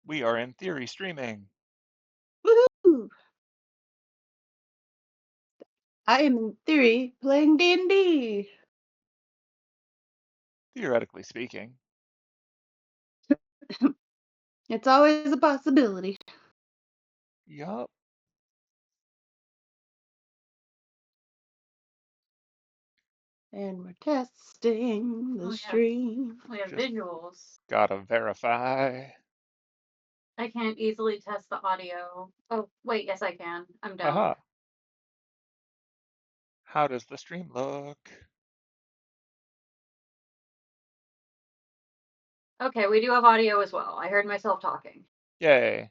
We are in theory streaming. Woohoo! I am in theory playing D&D. Theoretically speaking. It's always a possibility. Yup. And we're testing the stream. We have Just visuals. Gotta verify. I can't easily test the audio. Oh, wait, yes I can. I'm down. Haha. How does the stream look? Okay, we do have audio as well. I heard myself talking. Yay.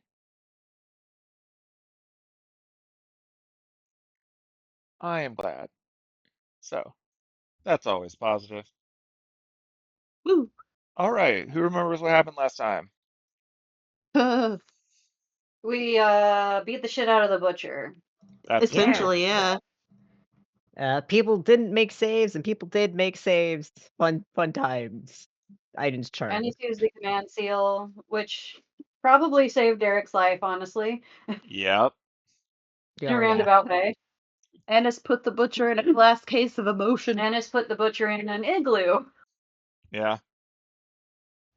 I am glad. So, that's always positive. Woo! All right, who remembers what happened last time? We beat the shit out of the butcher. That's true. Essentially, yeah. People didn't make saves, and people did make saves. Fun times. Aiden's charm. Ennis used the command seal, which probably saved Derek's life, honestly, Yep. in a roundabout way. Ennis put the butcher in a glass case of emotion. Ennis put the butcher in an igloo. Yeah.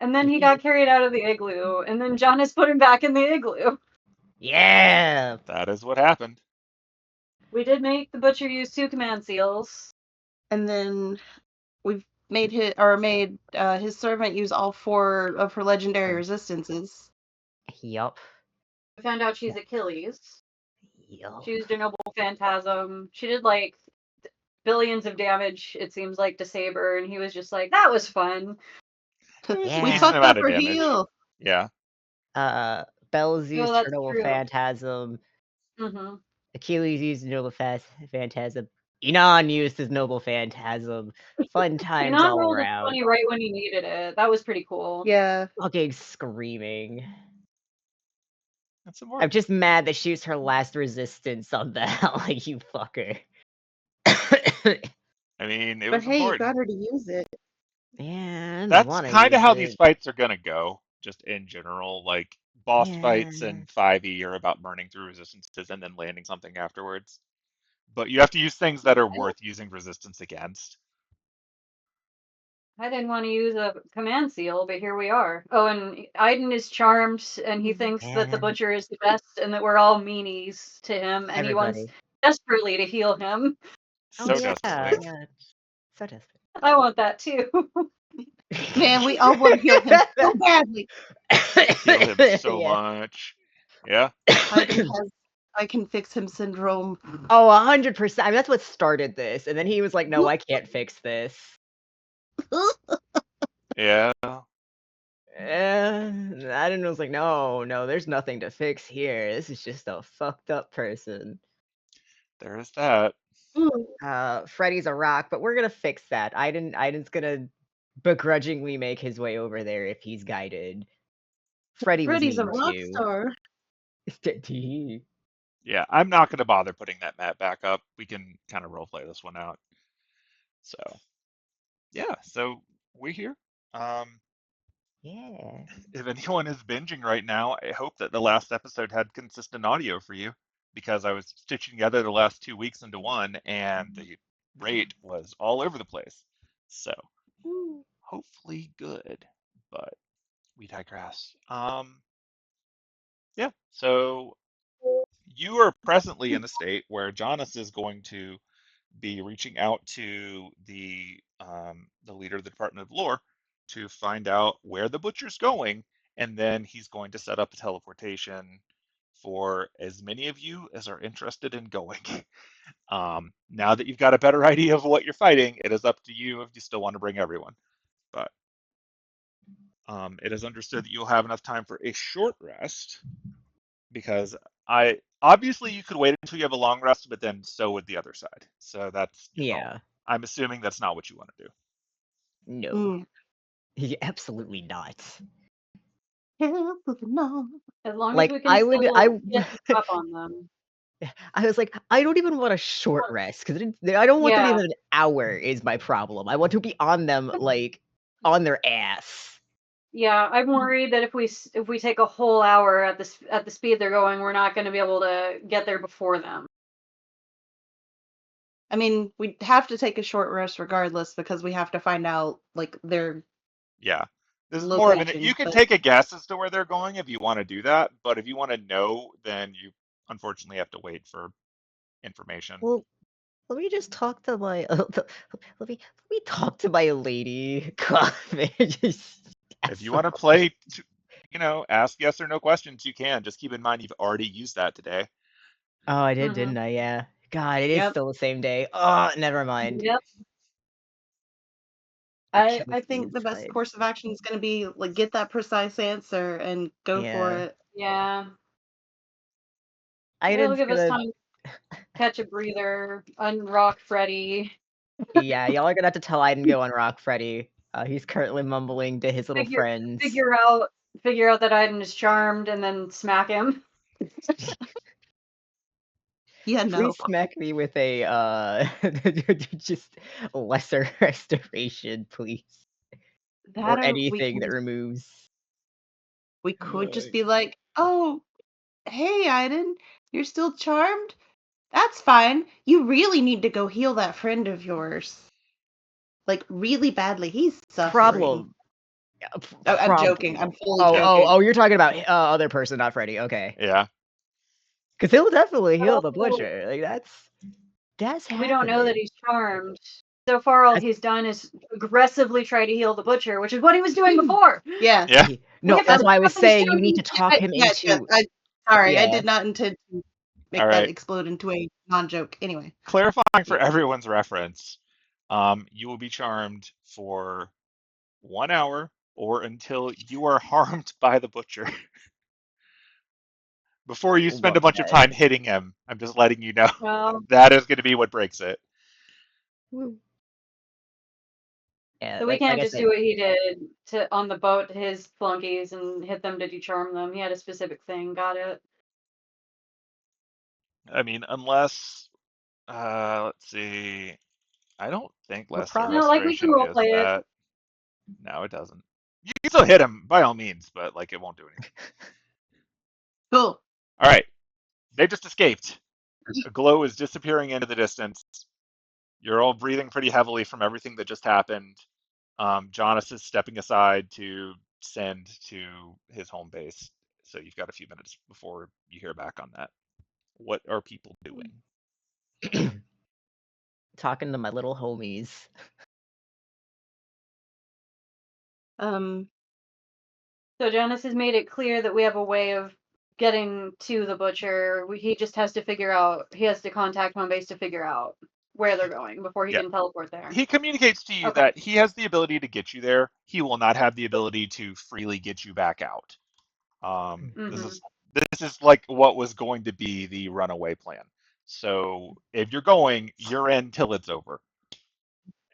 And then he got carried out of the igloo, and then Jonas put him back in the igloo. Yeah. That is what happened. We did make the butcher use 2 command seals. And then we've made his servant use all 4 of her legendary resistances. Yup. We found out she's Achilles. Yup. She used a noble phantasm. She did like billions of damage, it seems like, to Saber, and he was just like, that was fun. Yeah. We Decent fucked amount up of her damage. heal. Yeah. Bells used that's her noble true. phantasm. Mm-hmm. Achilles used noble phantasm. Enon used his noble phantasm. Fun times Enon all rolled a around. 20 right when he needed it. That was pretty cool. Yeah. Fucking screaming. That's I'm important. just mad that she used her last resistance on that. Like, you fucker. I mean, it But was hey, you important. got her to use it. Yeah, That's kind of how these fights are gonna go, just in general. Like, boss fights Yeah. in 5e are about burning through resistances and then landing something afterwards. But you have to use things that are worth using resistance against. I didn't want to use a command seal, but here we are. Oh, and Aiden is charmed, and he thinks that the Yeah. butcher is the best, and that we're all meanies to him, and he wants Everybody. desperately to heal him. So yeah. desperately. Yeah. So desperate. I want that too. Man, we all want to heal him so badly. Heal him so Yeah. much. Yeah. Aiden has I can fix him syndrome. Oh, 100%. I mean, that's what started this. And then he was like, no, I can't fix this. Yeah. Aiden was like, no, there's nothing to fix here. This is just a fucked up person. There is that. Freddy's a rock, but we're gonna fix that. Aiden's gonna begrudgingly make his way over there if he's guided. Freddy's a was rock mean too. star. Yeah, I'm not going to bother putting that map back up. We can kind of roleplay this one out. So, yeah, so we're here. Yeah. If anyone is binging right now, I hope that the last episode had consistent audio for you, because I was stitching together the last 2 weeks into one, and the rate was all over the place. So, hopefully good, but we digress. Yeah, so you are presently in a state where Jonas is going to be reaching out to the leader of the Department of Lore to find out where the butcher's going, and then he's going to set up a teleportation for as many of you as are interested in going. Now that you've got a better idea of what you're fighting, it is up to you if you still want to bring everyone. But it is understood that you'll have enough time for a short rest, because obviously you could wait until you have a long rest, but then so would the other side. So that's I'm assuming that's not what you want to do. No. Absolutely not. As long Like, as we can I would, get up on them. I was like, I don't even want a short rest, because I don't want them even an hour is my problem. I want to be on them, like, on their ass. Yeah, I'm worried that if we take a whole hour at the speed they're going, we're not going to be able to get there before them. I mean, we have to take a short rest regardless because we have to find out like their Yeah. This is more of an, location. you can But take a guess as to where they're going if you want to do that, but if you want to know, then you unfortunately have to wait for information. Well, let me just talk to my let me talk to my lady. God, man, just If ask you some want to play, ask yes or no questions, you can. Just keep in mind you've already used that today. Oh, I did, Mhm. didn't I? Yeah. God, it is Yep. still the same day. Oh, never mind. Yep. The I kills me think the best inside. course of action is going to be like get that precise answer and go for Yeah. it. Yeah. It'll Aiden's give us gonna. time to catch a breather, unrock Freddy, Yeah, y'all are gonna have to tell Aiden go on Rock Freddy. He's currently mumbling to his little figure friends. figure out figure out that Aiden is charmed, and then smack him. Yeah, no. Please smack me with a just lesser restoration, please. That Or or anything that removes. we could just be like, "Oh, hey, Aiden, you're still charmed? That's fine. You really need to go heal that friend of yours. Like really badly. He's suffering." Problem. Oh, I'm joking. Problem. I'm fully joking. Oh, you're talking about other person, not Freddy. Okay. Yeah. Because he'll definitely But heal the also, butcher. Like that's we don't know that happening. he's charmed. So far, all That's- he's done is aggressively try to heal the butcher, which is what he was doing before. Yeah. Yeah. No, have that's to why I was stop him saying you need to shooting. talk him Yes. into. Sorry, I Yeah. did not intend to All make that right. explode into a non-joke. Anyway. Clarifying for Yeah. everyone's reference, you will be charmed for 1 hour or until you are harmed by the butcher. Before you spend a bunch of Okay. time hitting him, I'm just letting you know Well, that is going to be what breaks it. Yeah, so we like can't I just said, do what he did on the boat to his flunkies and hit them to decharm them. He had a specific thing. Got it. I mean, unless, let's see. I don't think the lesser problem. No, like we can restoration role does play it. that. No, it doesn't. You can still hit him by all means, but like it won't do anything. Cool. All right, they just escaped. A glow is disappearing into the distance. You're all breathing pretty heavily from everything that just happened. Jonas is stepping aside to send to his home base. So you've got a few minutes before you hear back on that. What are people doing? Talking to my little homies. So Jonas has made it clear that we have a way of getting to the butcher. He just has to figure out. He has to contact home base to figure out where they're going before he Yeah. can teleport there. He communicates to you Okay. that he has the ability to get you there. He will not have the ability to freely get you back out. This is like what was going to be the runaway plan. So if you're going, you're in till it's over.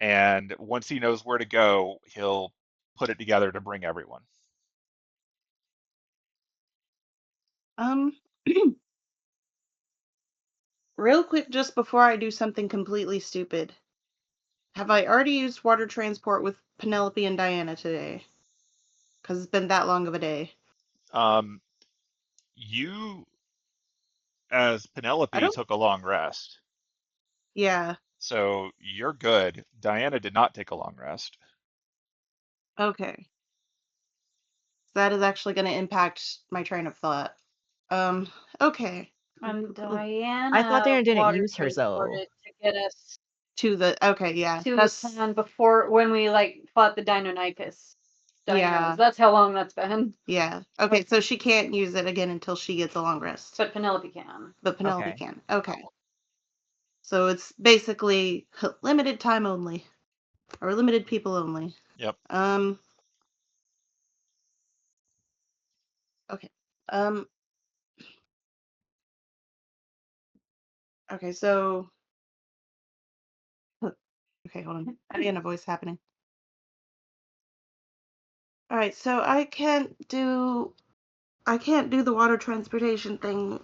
And once he knows where to go, he'll put it together to bring everyone. Real quick, just before I do something completely stupid. Have I already used water transport with Penelope and Diana today? Because it's been that long of a day. You, as I Penelope, don't. took a long rest. Yeah. So you're good. Diana did not take a long rest. Okay. That is actually going to impact my train of thought. Okay. And Diana I thought Diana didn't water use hers though. transported to get us To the yeah. to That's the town before when we fought the Deinonychus. yeah. That's how long that's been. Yeah. Okay, so she can't use it again until she gets a long rest. But Penelope can. But Penelope Okay. can. Okay. So it's basically limited time only. Or limited people only. Yep. Okay. Okay, so okay, hold on. Indiana voice happening. All right, so I can't do the water transportation thing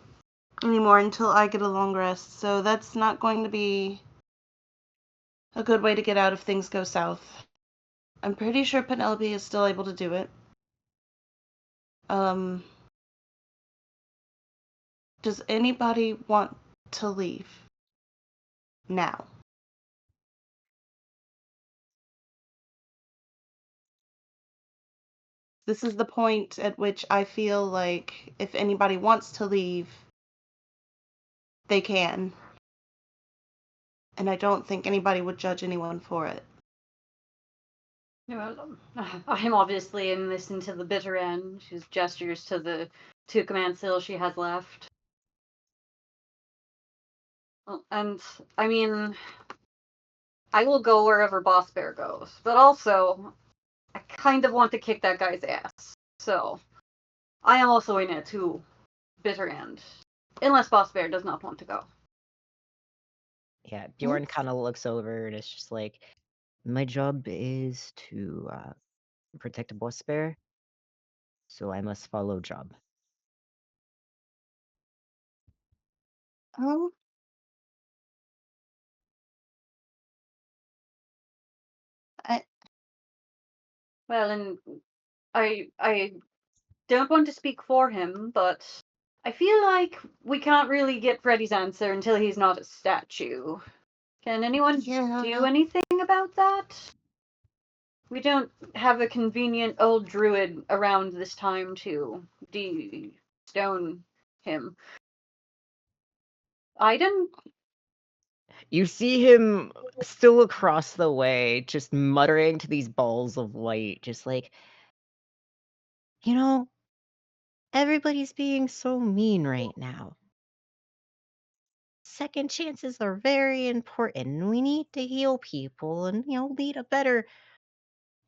anymore until I get a long rest. So that's not going to be a good way to get out if things go south. I'm pretty sure Penelope is still able to do it. Does anybody want to leave now? This is the point at which I feel like if anybody wants to leave, they can. And I don't think anybody would judge anyone for it. I'm obviously in this until the bitter end. She gestures to the 2 command stills she has left. And, I mean, I will go wherever Boss Bear goes. But also, I kind of want to kick that guy's ass. So, I am also in it to bitter end. Unless Boss Bear does not want to go. Yeah, Bjorn kind of looks over and it's just like, my job is to protect a boss bear, so I must follow job. Oh. Well, and I don't want to speak for him, but I feel like we can't really get Freddy's answer until he's not a statue. Can anyone do anything about that? We don't have a convenient old druid around this time to de-stone him. Aiden? You see him still across the way, just muttering to these balls of light, just like, you know, everybody's being so mean right now. Second chances are very important, and we need to heal people and, lead a better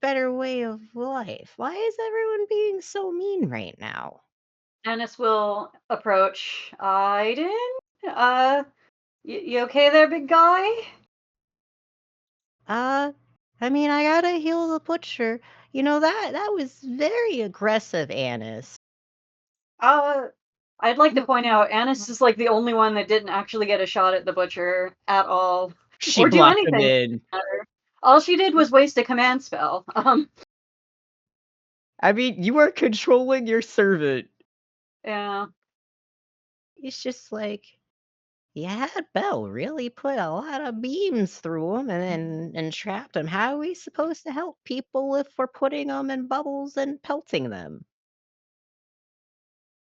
way of life. Why is everyone being so mean right now? Dennis will approach Aiden. You okay there, big guy? I mean, I gotta heal the butcher. That was very aggressive, Annis. I'd like to point out, Annis is like the only one that didn't actually get a shot at the butcher at all. She or do blocked him anything. in. All she did was waste a command spell. I mean, you are controlling your servant. Yeah. It's just like, yeah, Bell really put a lot of beams through him and trapped him. How are we supposed to help people if we're putting them in bubbles and pelting them?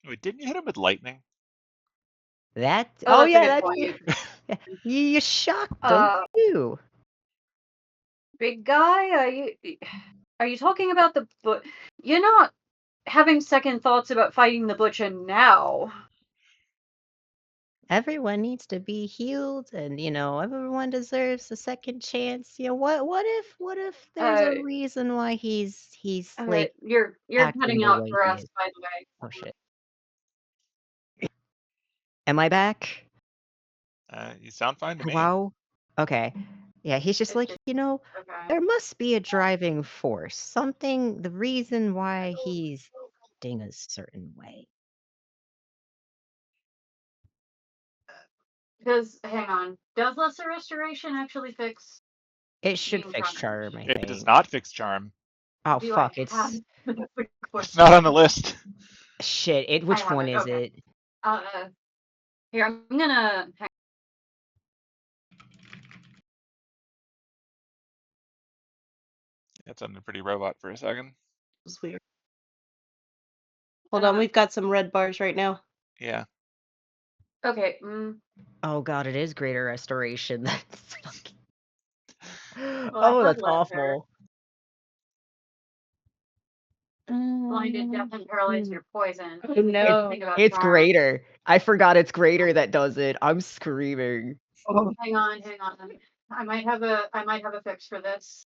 Wait, didn't you hit him with lightning? That Oh, that's a yeah, good that's point. you shocked them too. Big guy, are you talking about the You're not having second thoughts about fighting the butcher now. Everyone needs to be healed, and everyone deserves a second chance. What if there's a reason why he's like You're acting cutting the out way for he us, is? by the way. Oh shit. Am I back? You sound fine to me. Wow. Okay. Yeah, he's just like, there must be a driving force, something, the reason why he's acting a certain way. Because, hang on, does Lesser Restoration actually fix? It should beam fix damage? charm, I It think. does not fix charm. Oh Do fuck, I it's have- It's not on the list. shit. Which one is okay. it? Here, I'm gonna. That sounded pretty robot for a second. It's weird. Hold on, we've got some red bars right now. Yeah. Okay. Oh god, it is greater restoration. That's fucking... Well, that's awful. Blinded, deaf, and paralyzed your poison. Oh, no. It's greater. I forgot it's greater that does it. I'm screaming. Oh. Hang on. I might have a fix for this.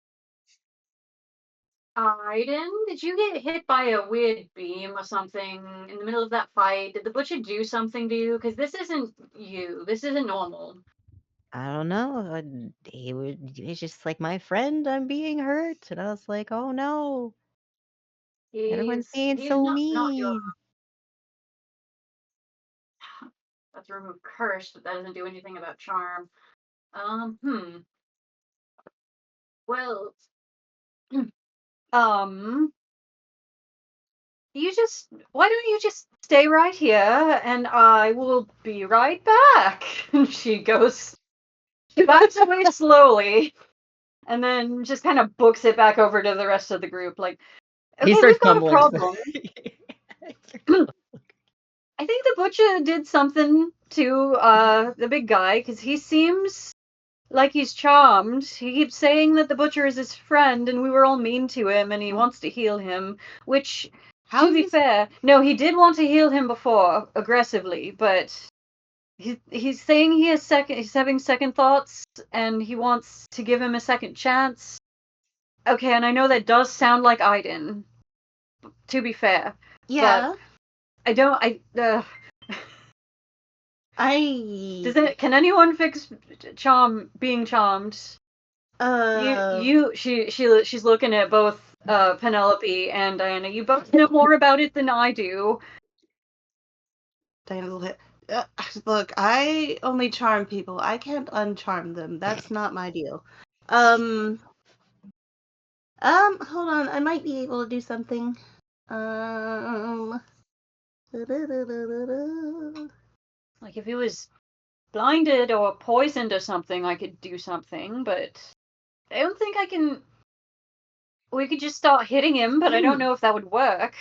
Aiden, did you get hit by a weird beam or something in the middle of that fight? Did the butcher do something to you? Because this isn't you. This isn't normal. I don't know. He's just like, my friend, I'm being hurt. And I was like, oh no. Everyone's being so mean. Let's remove curse, but that doesn't do anything about charm. Well, why don't you just stay right here and I will be right back? And she backs away slowly and then just kind of books it back over to the rest of the group. Like, He okay, starts we've got a fumbling. problem. I think the butcher did something to the big guy because he seems like he's charmed. He keeps saying that the butcher is his friend and we were all mean to him and he wants to heal him, which, How to be fair, no, he did want to heal him before aggressively, but he's saying he's having second thoughts and he wants to give him a second chance. Okay, and I know that does sound like Aiden, to be fair. Yeah. But I don't can anyone fix being charmed? She's looking at both Penelope and Diana. You both know more about it than I do. Diana, look, I only charm people. I can't uncharm them. That's not my deal. Hold on. I might be able to do something. Like if he was blinded or poisoned or something, I could do something, but I don't think I can. We could just start hitting him, but I don't know if that would work.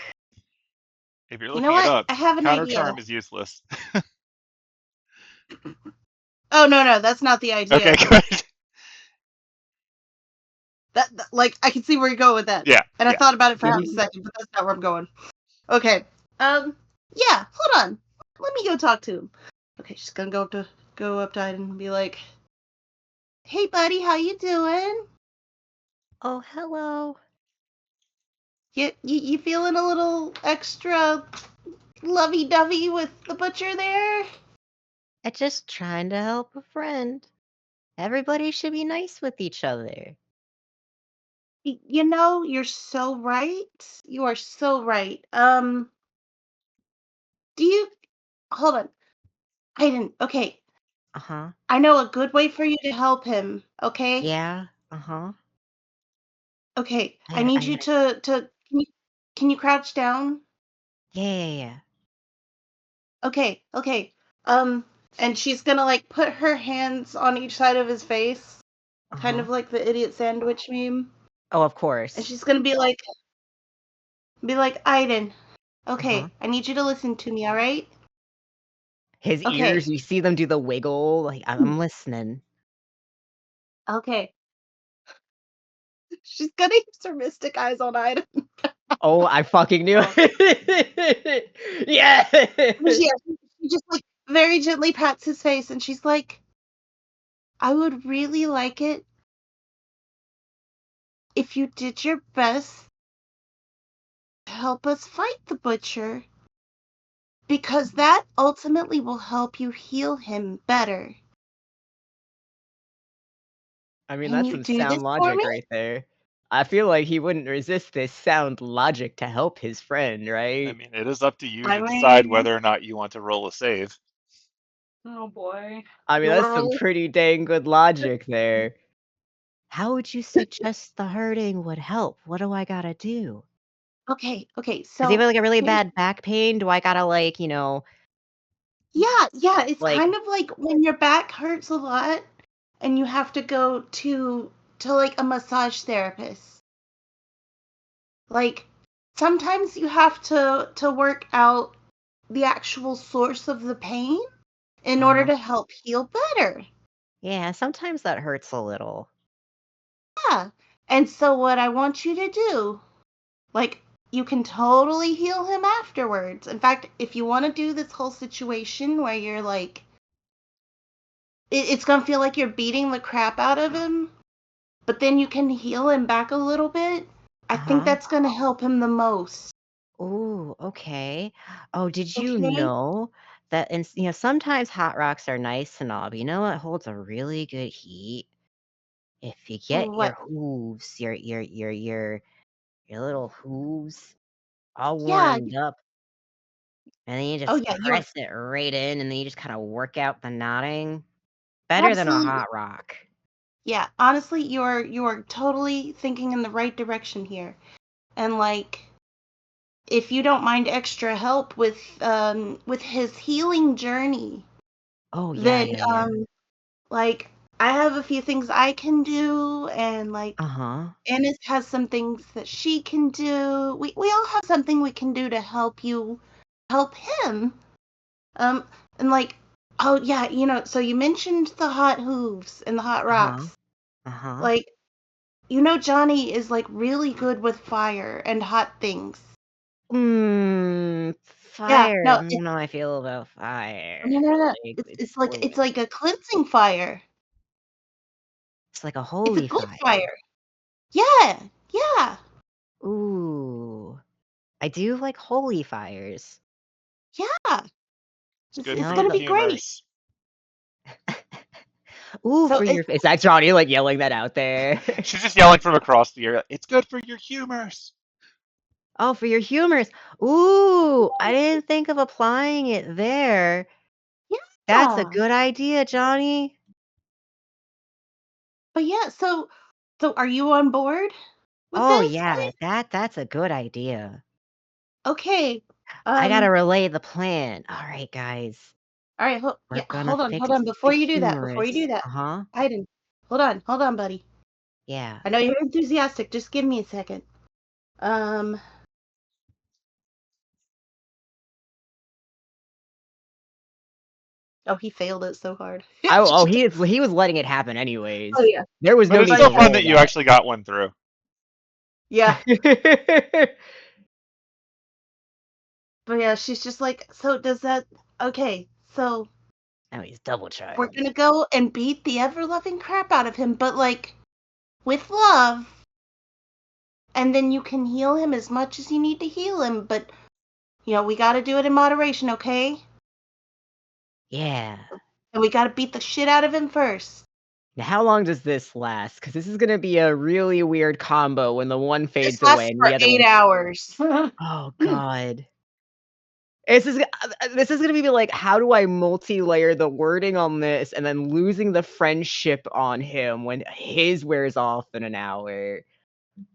If you're You know looking it what? up, I have an counter idea. charm is useless. Oh no, that's not the idea. Okay, good. That like I can see where you're going with that. Yeah. And I thought about it for half a second, but that's not where I'm going. Okay. Yeah, hold on. Let me go talk to him. Okay, she's gonna go up to Aiden and be like, "Hey buddy, how you doing? Oh, hello. You feeling a little extra lovey-dovey with the butcher there?" I'm just trying to help a friend. Everybody should be nice with each other. You know, you're so right. You are so right. Do you hold on. Aiden, okay. Uh-huh. I know a good way for you to help him, okay? Yeah. Uh-huh. Okay. I need you to can you crouch down? Yeah. Okay. And she's gonna like put her hands on each side of his face, kind Uh-huh. of like the idiot sandwich meme. Oh, of And course. she's gonna be like Aiden, Uh-huh. okay, I need you to listen to me, all right? His Okay. ears, you see them do the wiggle. Like, I'm listening. Okay. She's gonna use her mystic eyes on Aiden. Oh, I fucking knew it. Yeah. She just like very gently pats his face and she's like, I would really like it if you did your best to help us fight the butcher, because that ultimately will help you heal him better. I mean, Can that's you some do this sound for logic me? right there. I feel like he wouldn't resist this sound logic to help his friend, I right? mean, it is up to you I to decide mean, whether or not you want to roll a save. Oh boy. I mean, you want to that's some roll? pretty dang good logic there. How would you suggest the hurting would help? What do I gotta do? Okay, Does he have so like a really here's, bad back pain? Do I gotta like, yeah, it's like, kind of like when your back hurts a lot and you have to go to like a massage therapist. Like sometimes you have to work out the actual source of the pain in order uh-huh. to help heal better. Yeah, sometimes that hurts a little. Yeah. And so what I want you to do, like you can totally heal him afterwards. In fact, if you want to do this whole situation where you're like it's going to feel like you're beating the crap out of him, but then you can heal him back a little bit. I think Uh-huh. that's going to help him the most. Ooh, okay. Oh, did you Okay? know that sometimes hot rocks are nice and all, but you know what holds a really good heat? If you get your What? hooves, your little hooves all Yeah. warmed up, and then you Oh just yeah, you're press it right in, and then you just kind of work out the knotting. Better than a absolutely. hot rock. Yeah, honestly, you're totally thinking in the right direction here. And like if you don't mind extra help with his healing journey, Oh yeah, then yeah. like I have a few things I can do, and like Uh-huh. Annis has some things that she can do. We all have something we can do to help him. Um, and like, oh yeah, so you mentioned the hot hooves and the hot Uh-huh. rocks. Uh-huh. Like, Johnny is like really good with fire and hot things. Yeah, Fire. I no, don't know how I feel about fire. no. Like, it's It's like a cleansing fire. it's like a It's a holy good fire. fire. Yeah, yeah, Ooh. I do like holy fires. yeah. It's good It's for Now gonna your be great. humors. Ooh, So for your is that Johnny like yelling that out there? She's just yelling from across the area. It's good for your humors. Oh, for your humors. Ooh, I didn't think of applying it there. That's a yeah, good idea, Johnny. but yeah. So are you on board with Oh this? yeah, that's a good idea. Okay. I Um. gotta relay the plan. All right, guys. All right. We're gonna Hold fix on. the Before you do humorous. that, Uh-huh. Aiden, hold on, buddy. Yeah. I know you're enthusiastic. Just give me a second. Um. Oh, he failed it so hard. Oh, he was letting it happen Oh anyways. yeah. There was But no it's need But still to fun yeah, that roll you that. actually got one through. yeah. But yeah, she's just like, so does that? Okay, so Now he's double we're charmed. gonna go and beat the ever loving crap out of him, but like with love, and then you can heal him as much as you need to heal him. But we got to do it in moderation, okay? Yeah. And we got to beat the shit out of him first. Now, how long does this last? Because this is gonna be a really weird combo when the one This fades away lasts and for the other 8 hours. Oh god. This is gonna be like, how do I multi-layer the wording on this and then losing the friendship on him when his wears off in an hour?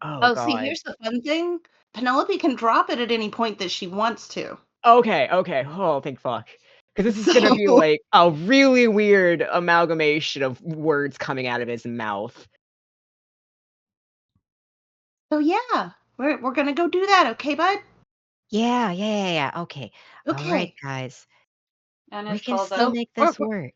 Oh Oh, see, god. here's the fun thing. Penelope can drop it at any point that she wants to. Okay, okay. Oh, thank fuck. Because this is gonna So, be like a really weird amalgamation of words coming out of his mouth. so yeah, we're gonna go do that, okay, bud? Yeah. Okay. All right, Okay. guys. We Annis can calls still out. So make this work.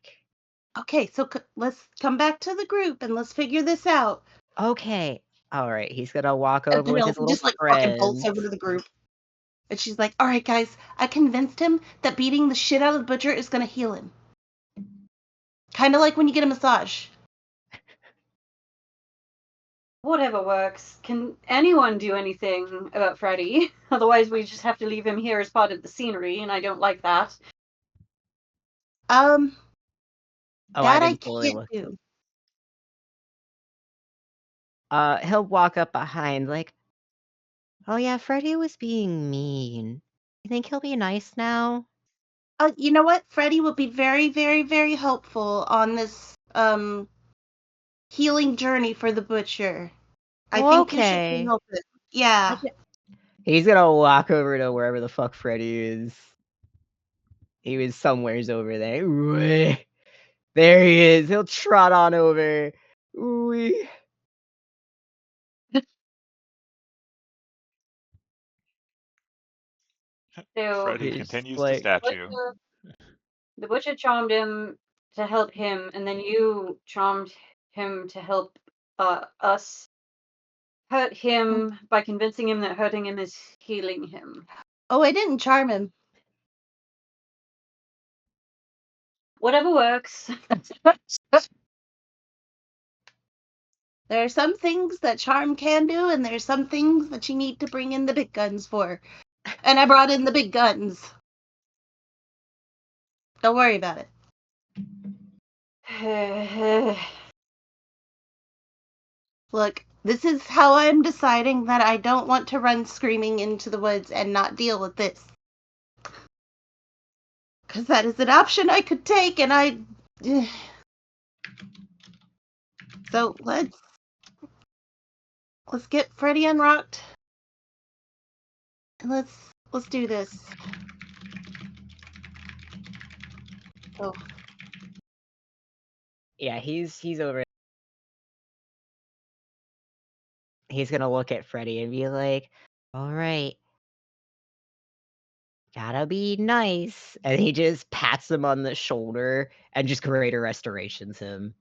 okay, so let's come back to the group and let's figure this out. Okay. All right. He's gonna walk And over with his Penelope little just like fucking bolts friends. over to the group. And she's like, all right, guys, I convinced him that beating the shit out of the butcher is going to heal him. Kind of like when you get a massage. Whatever works. Can anyone do anything about Freddy? Otherwise, we just have to leave him here as part of the scenery, and I don't like that. Um, Oh, I that I didn't fully can't look. do. He'll walk up behind like, "Oh yeah, Freddy was being mean. You think he'll be nice now?" You know what? Freddy will be very, very, very helpful on this healing journey for the butcher. I Oh, think you should go okay. help him. Yeah. Okay. He's gonna walk over to wherever the fuck Freddy is. He was somewheres over there. Ooh, there he is. He'll trot on over. Ooh. So Freddy He's continues to like, statue. the butcher charmed him to help him, and then you charmed him to help us hurt him by convincing him that hurting him is healing him. Oh, I didn't charm him. Whatever works. There are some things that charm can do, and there's some things that you need to bring in the big guns for. And I brought in the big guns. Don't worry about it. Look, this is how I'm deciding that I don't want to run screaming into the woods and not deal with this. Because that is an option I could take, and I. So let's get Freddy unrocked. Let's do this. Oh. Yeah, he's over. He's gonna look at Freddy and be like, "All right, gotta be nice." And he just pats him on the shoulder and just greater restorations him.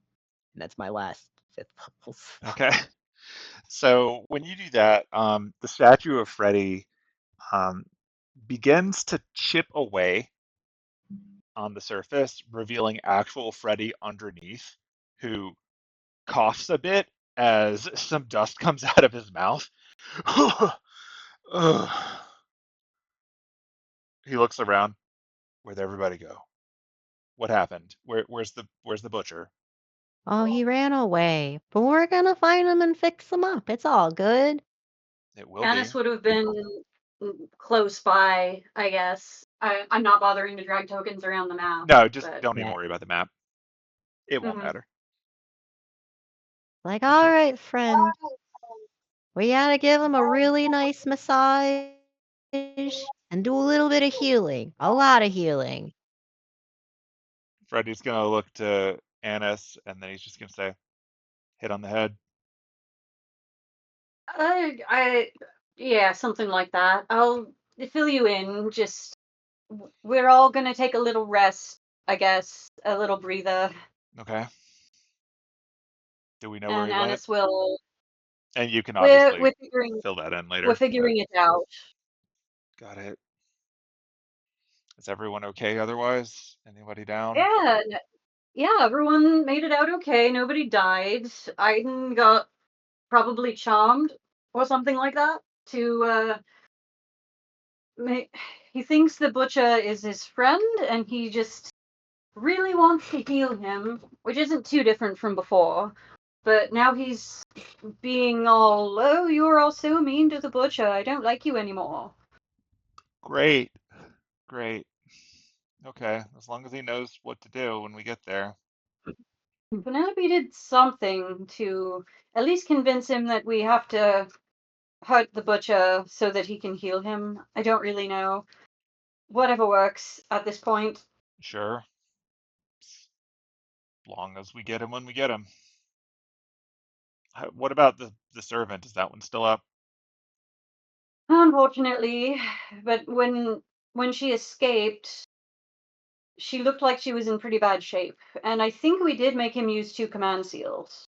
And that's my last 5th levels. Okay. So when you do that, the statue of Freddy begins to chip away on the surface, revealing actual Freddy underneath, who coughs a bit as some dust comes out of his mouth. He looks around. Where'd everybody go? What happened? Where's the butcher? Oh, he ran away. But we're gonna find him and fix him up. It's all good. It will be. Annis would have been close by, I guess. I'm not bothering to drag tokens around the map. No, just But don't even Yeah. worry about the map. It won't matter. Like, If all you right, friend. We gotta give him a really nice massage and do a little bit of healing. A lot of healing. Freddy's gonna look to Annis, and then he's just gonna say, "Hit on the head." Yeah, something like that. I'll fill you in. Just we're all gonna take a little rest, I guess, a little breather, Okay. Do we know where and he went? Annis will. And you can We're obviously we're figuring fill that in we're later. But figuring it out. got it. Is everyone okay otherwise? Anybody down? Yeah, yeah. Everyone made it out okay. Nobody died. Aiden got probably charmed or something like that to he thinks the butcher is his friend and he just really wants to heal him, which isn't too different from before. But now he's being all, oh, you're all so mean to the butcher. I don't like you anymore. Great. Great. Okay. As long as he knows what to do when we get there. Penelope did something to at least convince him that we have to hurt the butcher so that he can heal him. I don't really know. Whatever works at this point. Sure. As long as we get him when we get him. What about the servant? Is that one still up? Unfortunately, but when she escaped, she looked like she was in pretty bad shape, and I think we did make him use 2 command seals.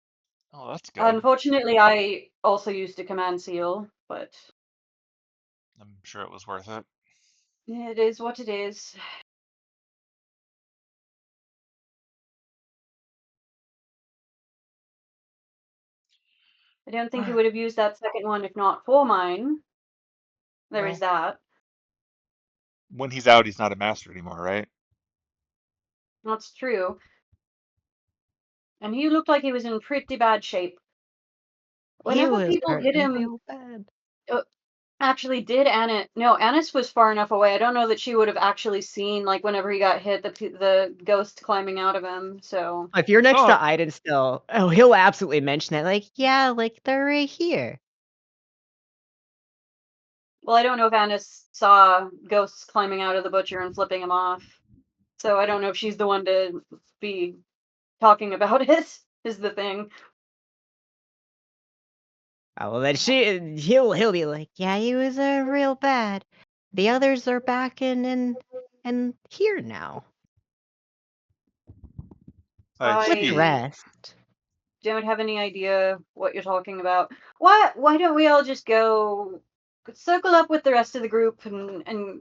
Oh, that's good. Unfortunately, I also used a command seal, but I'm sure it was worth it. it is what it is. I don't think he would have used that second one if not for mine. There is Well, that. when he's out, he's not a master anymore, right? That's true. And he looked like he was in pretty bad shape. He Whenever was people hit hurting him, real bad. actually did Annis. No, Annis was far enough away. I don't know that she would have actually seen, like, whenever he got hit, the ghost climbing out of him. So, If you're next to Oh, Aiden still, oh, he'll absolutely mention it. Like, yeah, like they're right here. well, I don't know if Annis saw ghosts climbing out of the butcher and flipping him off. So I don't know if she's the one to be talking about it, is the thing. Oh, well, then he'll be like, yeah, he was real bad. The others are back and here now I with see. I rest. don't have any idea what you're talking about. Why don't we all just go circle up with the rest of the group and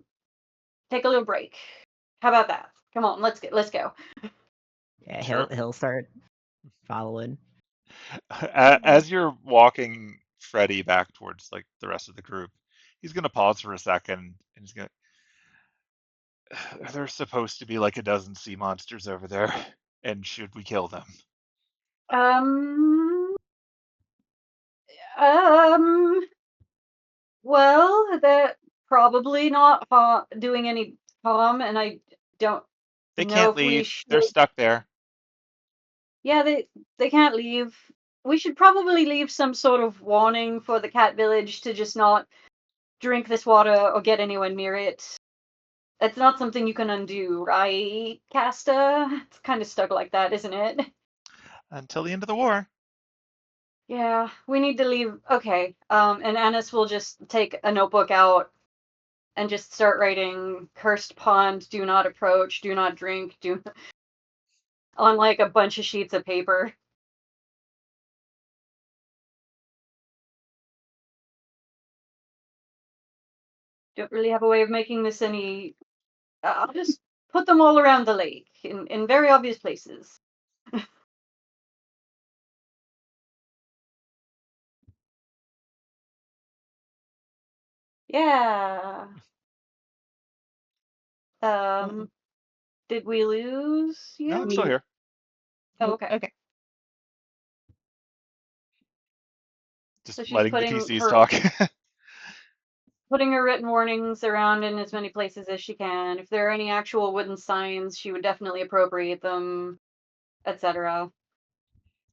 take a little break? How about that? Come on, let's go. Yeah, Sure. he'll start following. As you're walking Freddy back towards like the rest of the group, he's gonna pause for a second and he's gonna. There's supposed to be like a dozen sea monsters over there, and should we kill them? Um, um, well, they're probably not doing any harm, and I don't They know can't if we leave. should. They're stuck there. Yeah, they can't leave. We should probably leave some sort of warning for the cat village to just not drink this water or get anyone near it. It's not something you can undo, right, Casta? It's kind of stuck like that, isn't it? Until the end of the war. Yeah, we need to leave. Okay. And Annis will just take a notebook out and just start writing "Cursed Pond, do not approach, do not drink, do," on like a bunch of sheets of paper. Don't really have a way of making this any. I'll just put them all around the lake in very obvious places. Yeah. Did we lose you? No, I'm still here. Oh, okay. Okay. Just So she's letting the putting PCs her talk. putting her written warnings around in as many places as she can. If there are any actual wooden signs, she would definitely appropriate them, etc.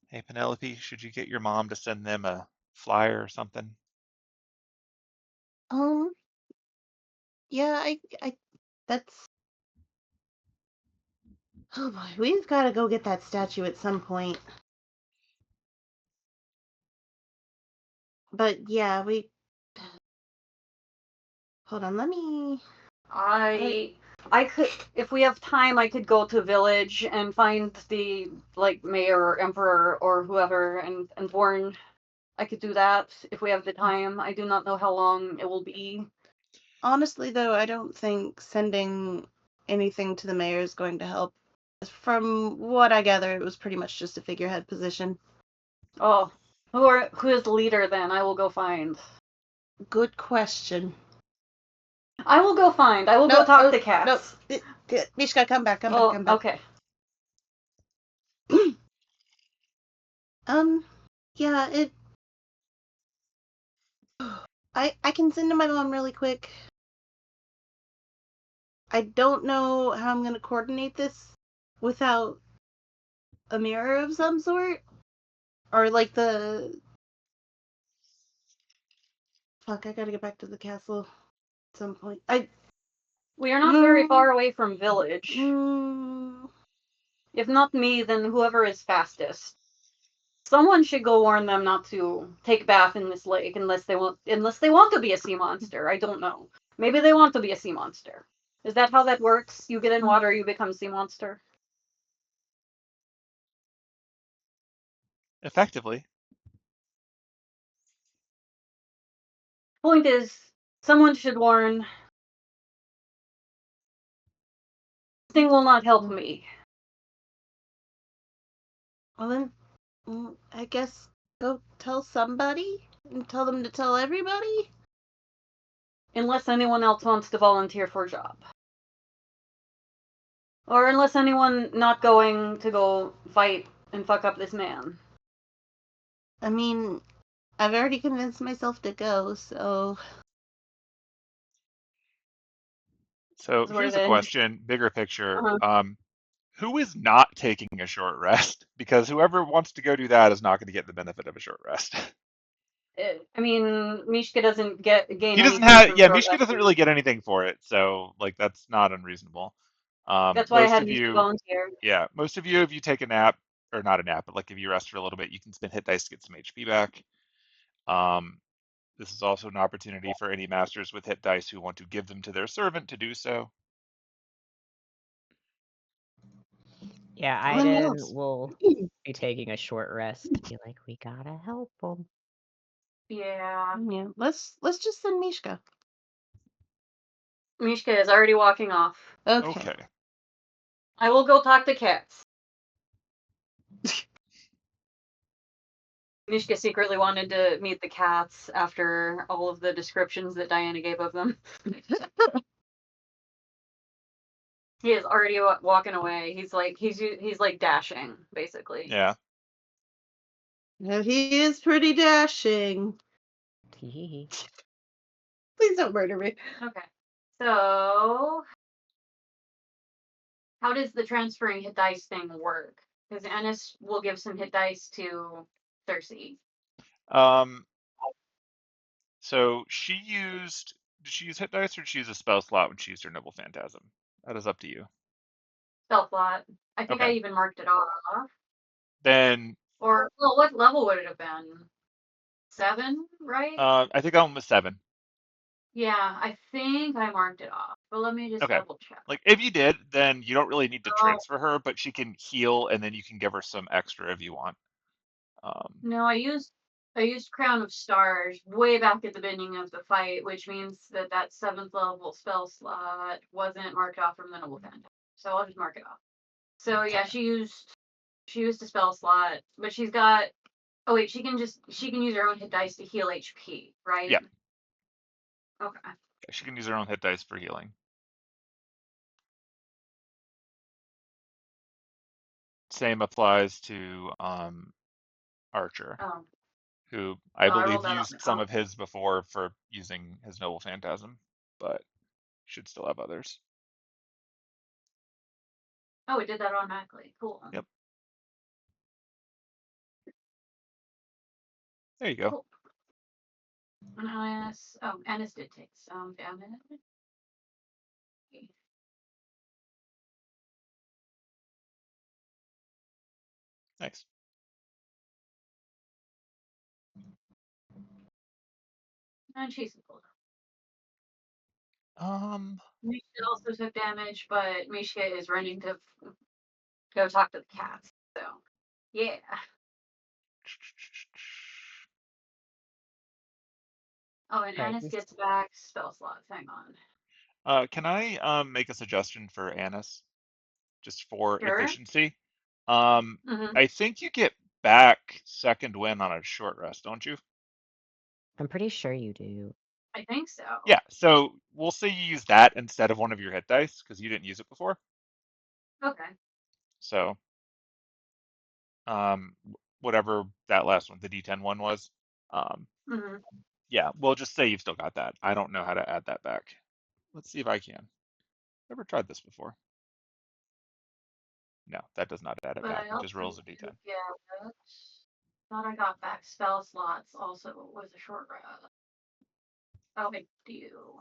Hey, Penelope, should you get your mom to send them a flyer or something? Yeah, that's. Oh boy, we've got to go get that statue at some point. But yeah, hold on, let me. I could, if we have time, I could go to village and find the mayor or emperor or whoever and warn. I could do that if we have the time. I do not know how long it will be. Honestly, though, I don't think sending anything to the mayor is going to help. From what I gather, it was pretty much just a figurehead position. Oh, who is the leader then? I will go find. Good question. I will go find. I will go talk to cats. No, Mishka, come back, come back. Okay. Yeah, I can send to my mom really quick. I don't know how I'm gonna coordinate this without a mirror of some sort, or like the. Fuck, I gotta get back to the castle at some point. We are not very far away from village. Mm, If not me, then whoever is fastest. Someone should go warn them not to take bath in this lake unless they want to be a sea monster. I don't know. Maybe they want to be a sea monster. Is that how that works? You get in water, you become sea monster. Effectively. Point is, someone should warn. This thing will not help me. well then, I guess go tell somebody and tell them to tell everybody. Unless anyone else wants to volunteer for a job. Or unless anyone not going to go fight and fuck up this man. I mean, I've already convinced myself to go, so. So Sort here's of a in. question, bigger picture. Who is not taking a short rest? Because whoever wants to go do that is not going to get the benefit of a short rest. I mean, Mishka doesn't gain He doesn't anything have, from yeah, short Mishka doesn't resting. really get anything for it, so like that's not unreasonable. That's why I Most had of Mishka you, volunteer. yeah, most of you, if you take a nap, or not a nap, but like if you rest for a little bit, you can spend hit dice to get some HP back. This is also an opportunity for any masters with hit dice who want to give them to their servant to do so. Yeah, Well, Aiden will be taking a short rest. Be like, we gotta help him. Yeah. Yeah, let's just send Mishka. Mishka is already walking off. Okay. Okay. I will go talk to cats. Mishka secretly wanted to meet the cats after all of the descriptions that Diana gave of them. He is already walking away. He's like dashing, basically. Yeah. Now, he is pretty dashing. Tee. Please don't murder me. Okay. So, how does the transferring hit dice thing work? Because Ennis will give some hit dice to Cersei. Um, So she used. Did she use hit dice or did she use a spell slot when she used her Noble Phantasm? That is up to you. Spell slot. I think I Okay. even marked it off. Then Or, well, what level would it have been? 7, right? I think that one was 7. Yeah, I think I marked it off. But let me just Okay. double check. Like if you did, then you don't really need to Oh, transfer her, but she can heal, and then you can give her some extra if you want. no, I used Crown of Stars way back at the beginning of the fight, which means that that 7th level spell slot wasn't marked off from the Noble Phantom. So I'll just mark it off. So Okay. yeah, she used a spell slot, but she's got. Oh wait, she can use her own hit dice to heal HP, right? Yeah. Okay. She can use her own hit dice for healing. Same applies to Archer, Oh, who I I believe rolled that on used the some oh. of his before for using his Noble Phantasm, but should still have others. Oh, it did that automatically. Cool. Yep. There you go. Cool. And Annis did take some damage. Nice. And she's cool. Um, Mishka also took damage, but Mishka is running to go talk to the cats. So, yeah. Oh, and All right. Annis gets back spell slots. Hang on. can I make a suggestion for Annis, just for Sure. efficiency? Mm-hmm. I think you get back second win on a short rest, don't you? I'm pretty sure you do. I think so. Yeah. So we'll say you use that instead of one of your hit dice because you didn't use it before. Okay. So, um, whatever that last one, the D10 one was. Mm-hmm. Yeah, we'll just say you've still got that. I don't know how to add that back. Let's see if I can. Never tried this before. No, that does not add it But back. I It just also rolls a D10. thought I got back spell slots also with a short rest. Oh, I do.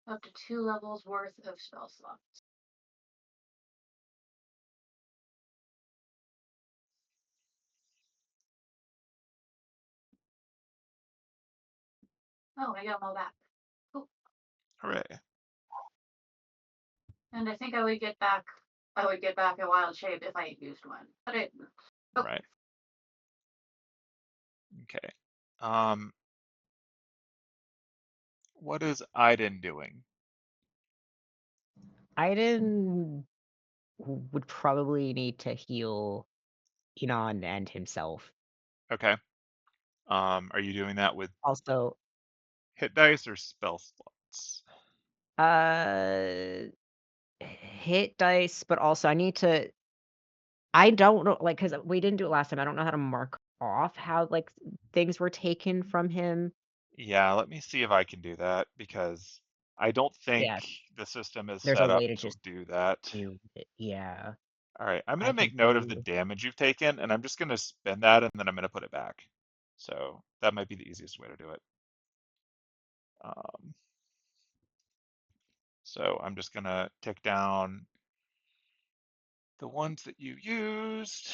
Up to 2 levels worth of spell slots. Oh, I got them all back. Cool. Hooray. And I think I would get back a wild shape if I had used one. But I didn't. Oh, Right. Okay. Um, what is Aiden doing? Aiden would probably need to heal Enon and himself. Okay. Are you doing that with Also, hit dice or spell slots? uh, hit dice, but also I need to. I don't know, like, because we didn't do it last time. I don't know how to mark off how like things were taken from him. Yeah, let me see if I can do that because I don't think Yeah, the system is there's a set up way to to just do that. do it. Yeah, All right, I'm going I to can make note of the do. damage you've taken, and I'm just going to spend that, and then I'm going to put it back. So that might be the easiest way to do it. Um, so I'm just going to take down the ones that you used,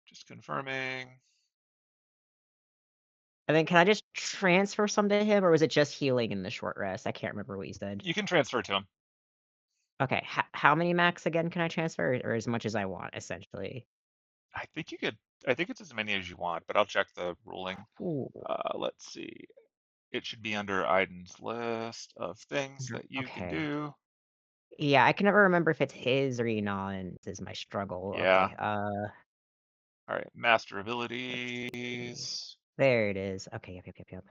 just confirming. And then can I just transfer some to him, or was it just healing in the short rest? I can't remember what you said. You can transfer to him. Okay, how many max again can I transfer, or as much as I want, essentially? I think you could, I think it's as many as you want, but I'll check the ruling. Ooh, Let's see. It should be under Aiden's list of things that you can okay. do. Yeah, I can never remember if it's his or Enon's is my struggle. Yeah. Okay, All right. Master abilities. there it is. Okay, yep.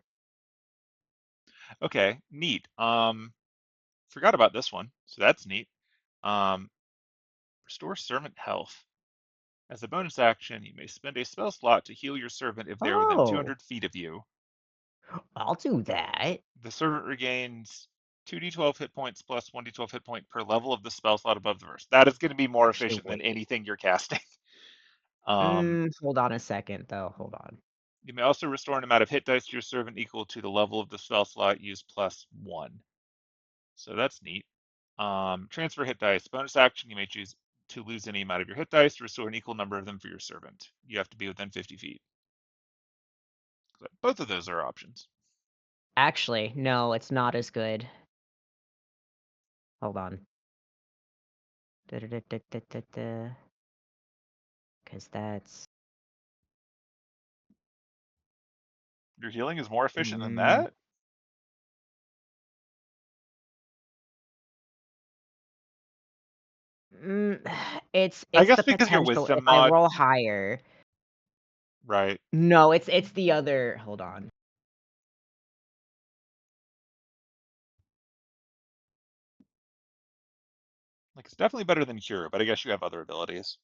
Okay. Neat. Forgot about this one. So that's neat. Um, restore servant health. As a bonus action, you may spend a spell slot to heal your servant if they are within Oh, 200 feet of you. I'll do that. The servant regains 2d12 hit points plus 1d12 hit point per level of the spell slot above the verse. That is going to be more Actually, efficient than wait. anything you're casting. Um, Hold on a second, though. Hold on. You may also restore an amount of hit dice to your servant equal to the level of the spell slot used +1. So that's neat. Transfer hit dice. Bonus action, you may choose to lose any amount of your hit dice to restore an equal number of them for your servant. You have to be within 50 feet. So both of those are options. Actually, no, it's not as good. Hold on. Because that's... Your healing is more efficient than that? It's I the guess because your potential. If wisdom I mod, roll higher... right? No, it's the other... Hold on. Like it's definitely better than cure, but I guess you have other abilities.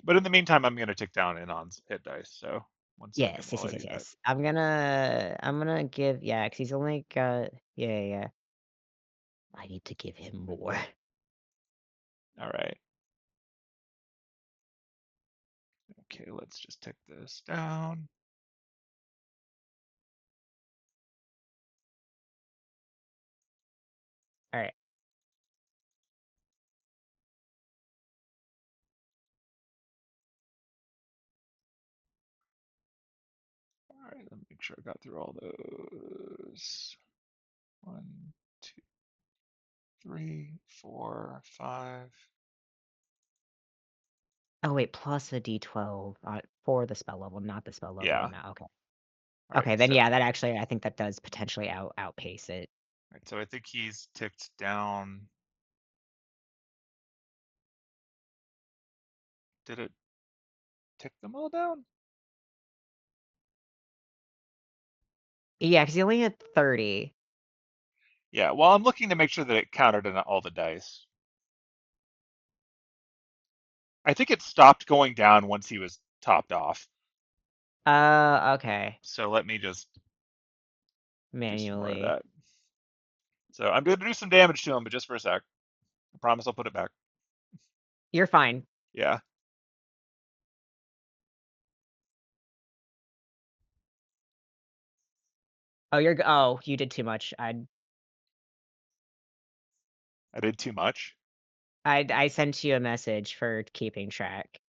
But in the meantime, I'm going to tick down Inon's hit dice. So 1 second Yes, while I do that. yes. I'm gonna give... Yeah, because he's only got... Yeah. I need to give him more. All right. Okay, let's just tick this down. Alright. All right, let me make sure I got through all those. 1, 2, 3, 4, 5. Oh, wait, plus a d12 for the spell level, not the spell level Yeah. amount. Okay. All right. Okay, then So, yeah, that actually, I think that does potentially outpace it. right, so I think he's ticked down. Did it tick them all down? Yeah, because he only had 30. Yeah. Well, I'm looking to make sure that it counted in all the dice. I think it stopped going down once he was topped off. Okay. So let me just do some more of Manually. that. So I'm going to do some damage to him, but just for a sec. I promise I'll put it back. You're fine. Yeah. Oh, you did too much. I did too much. I sent you a message for keeping track.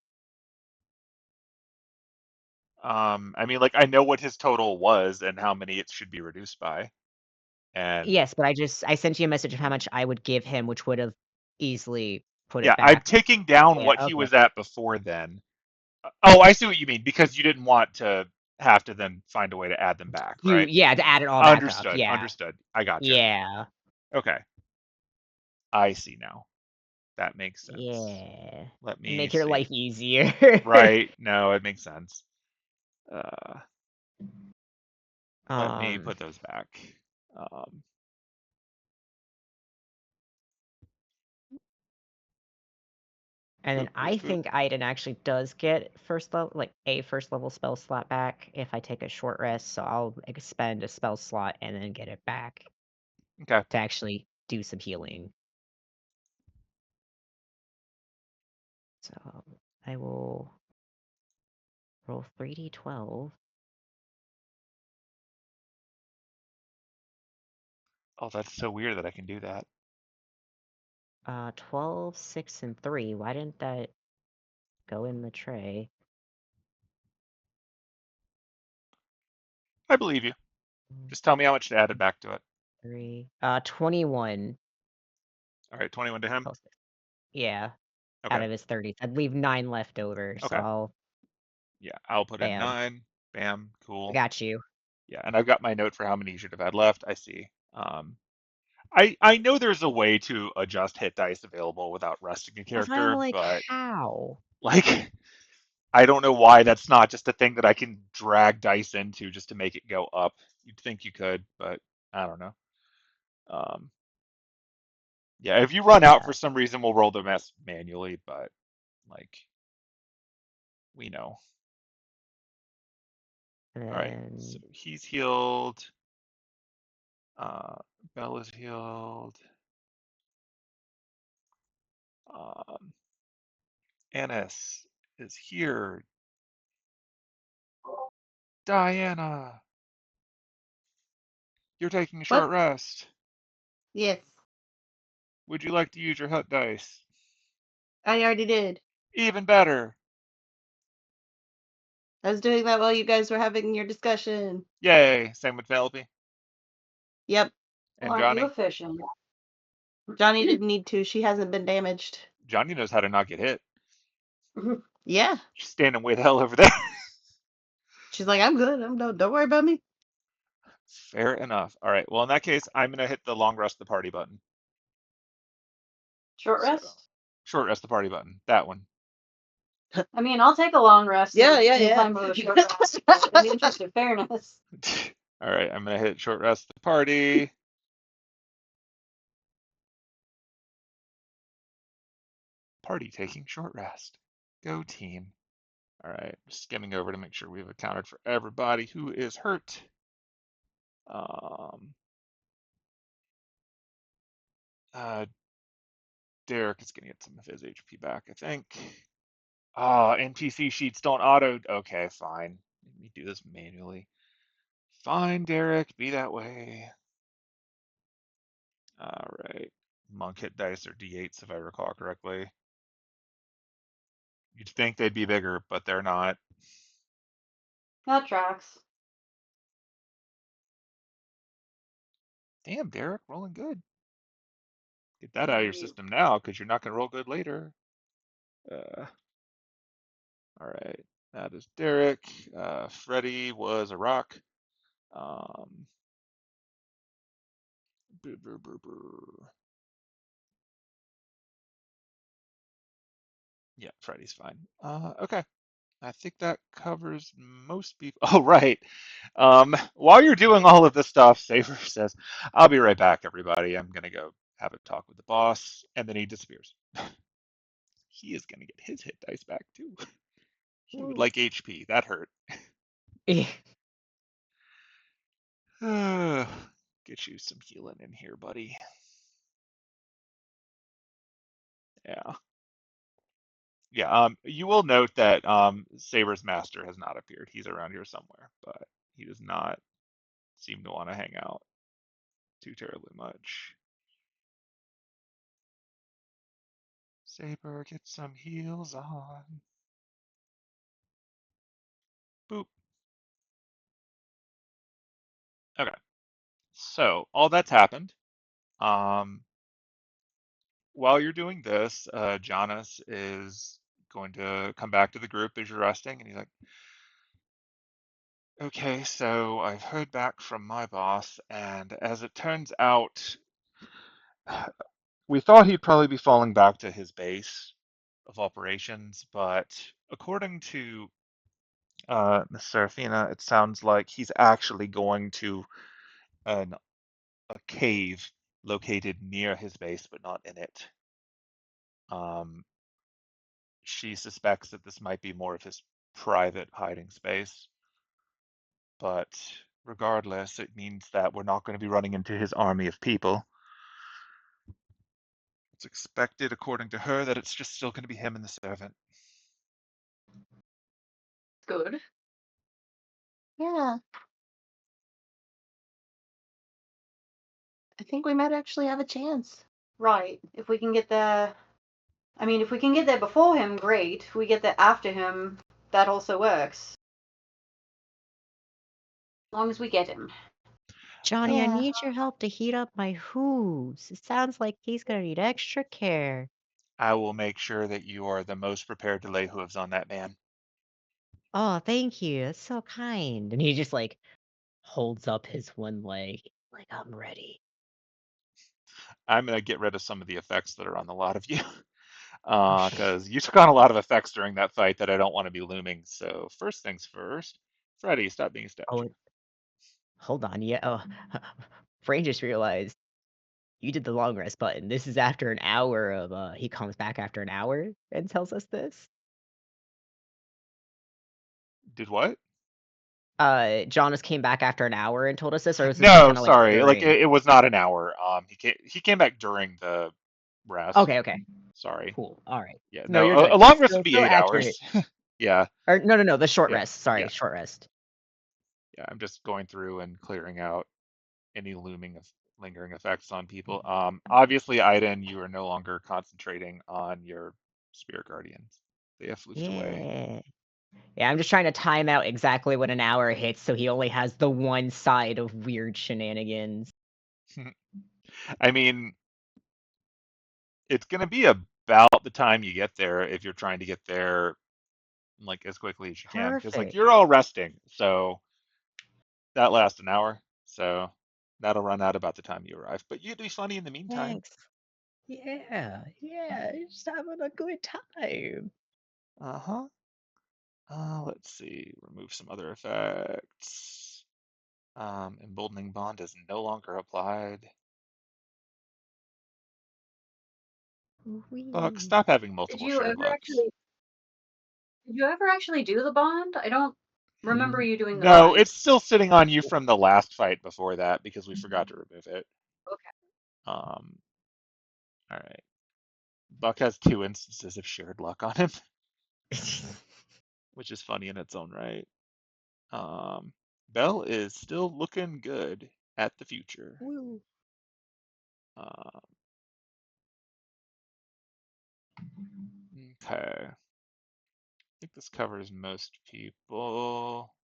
I mean, like I know what his total was and how many it should be reduced by. And Yes, but I sent you a message of how much I would give him, which would have easily put yeah, it I'm back. taking down Yeah, what he okay. was at before then. Oh, I see what you mean, because you didn't want to have to then find a way to add them back, right? Yeah, to add it all back up. Understood. Yeah. Understood. I gotcha. Yeah. Okay. I see now. That makes sense. Yeah. Let me Make your life see. easier. Right. No, it makes sense. Uh, let me Um, put those back. Um, and then boop, boop, I boop. think Aiden actually does get first level, like a first level spell slot back if I take a short rest. So I'll expend a spell slot and then get it back Okay. to actually do some healing. So I will roll 3d12. Oh, that's so weird that I can do that. 12, 6, and 3. Why didn't that go in the tray? I believe you. Just tell me how much to add it back to it. 3. 21. All right, 21 to him. Oh, yeah, out Okay. of his 30s. I'd leave 9 left over, so Okay. I'll... Yeah, I'll put in Bam. 9. Bam. I Cool. got you. Yeah, and I've got my note for how many you should have had left. I see. I know there's a way to adjust hit dice available without resting a That's why I'm character, like, but how? like I don't know why that's not just a thing that I can drag dice into just to make it go up. You'd think you could, but I don't know. Um, yeah, if you run out Yeah. for some reason, we'll roll the mess manually, but like we know. And All right, so then he's healed. Bella's healed. Annis is here. Diana, you're taking a What? short rest. Yes, Would you like to use your hut dice? I already did. Even better. I was doing that while you guys were having your discussion. Yay. Same with Penelope Yep. Well, and aren't you Johnny. efficient? Johnny didn't need to. She hasn't been damaged. Johnny knows how to not get hit. Yeah. She's standing way the hell over there. She's like, I'm good. Don't worry about me. Fair enough. All right. Well, in that case, I'm going to hit the long rest the party button. Short So, rest? short rest the party button. That one. I mean, I'll take a long rest Yeah. in time for a short rest, but in the interest of fairness. All right. I'm going to hit short rest the party. Party taking short rest. Go team. All right. Just skimming over to make sure we've accounted for everybody who is hurt. Derek is going to get some of his HP back, I think. NPC sheets don't auto. Okay, fine. Let me do this manually. Fine, Derek, be that way. All right. Monk hit dice are D8s, if I recall correctly. You'd think they'd be bigger, but they're not. That tracks. Damn, Derek, rolling good. Get that out of your system now, because you're not going to roll good later. All right. That is Derek. Freddy was a rock. Brr, brr, brr, brr. Yeah, Freddy's fine. Okay. I think that covers most people. Oh, right. While you're doing all of this stuff, Saber says, I'll be right back, everybody. I'm going to go have a talk with the boss. And then he disappears. He is going to get his hit dice back, too. He would like HP. That hurt. Get you some healing in here, buddy. Yeah. Yeah, you will note that Saber's master has not appeared. He's around here somewhere, but he does not seem to want to hang out too terribly much. Saber, get some heals on. Boop. Okay, so all that's happened. While you're doing this, Jonas is going to come back to the group as you're resting, and he's like, okay, so I've heard back from my boss, and as it turns out, we thought he'd probably be falling back to his base of operations, but according to Miss Serafina, it sounds like he's actually going to a cave located near his base, but not in it. She suspects that this might be more of his private hiding space, but regardless, it means that we're not going to be running into his army of people. It's expected, according to her, that it's just still going to be him and the servant. Good. Yeah. I think we might actually have a chance. Right. If we can get there. I mean, if we can get there before him, great. If we get there after him, that also works. As long as we get him. Johnny, I Yeah. need your help to heat up my hooves. It sounds like he's gonna need extra care. I will make sure that you are the most prepared to lay hooves on that man. Oh, thank you. That's so kind. And he just like holds up his one leg, like I'm ready. I'm going to get rid of some of the effects that are on a lot of you. Because you took on a lot of effects during that fight that I don't want to be looming. So first things first, Freddy, stop being a statue. Oh, hold on. Yeah. Oh, Brain just realized you did the long rest button. This is after an hour of he comes back after an hour and tells us this. Did what? Jonas came back after an hour and told us this, or was this just No, kind of like sorry. Like during? it was not an hour. He came back during the rest. Okay. Sorry. Cool. All right. Yeah, No, you're no. A good. long rest would be Still 8 hours. accurate. Yeah, Or no, the short yeah, rest. Sorry, yeah, short rest. yeah. I'm just going through and clearing out any lingering effects on people. Obviously, Aiden, you are no longer concentrating on your spirit guardians. They have floofed away. Yeah. Yeah, I'm just trying to time out exactly when an hour hits so he only has the one side of weird shenanigans. I mean, it's gonna be about the time you get there if you're trying to get there like as quickly as you can, because like Perfect. you're all resting, so that lasts an hour. So that'll run out about the time you arrive. But you'd be funny in the meantime. Thanks. Yeah, just having a good time. Uh-huh. Let's see. Remove some other effects. Emboldening bond is no longer applied. Buck, Whee. stop having Did multiple you shared ever lucks. actually? Did you ever actually do the bond? I don't remember you doing the No, bond. it's still sitting on you from the last fight before that because we forgot to remove it. Okay. Um, all right. Buck has 2 instances of shared luck on him, which is funny in its own right. Bell is still looking good at the future. Woo. Um, okay. I think this covers most people.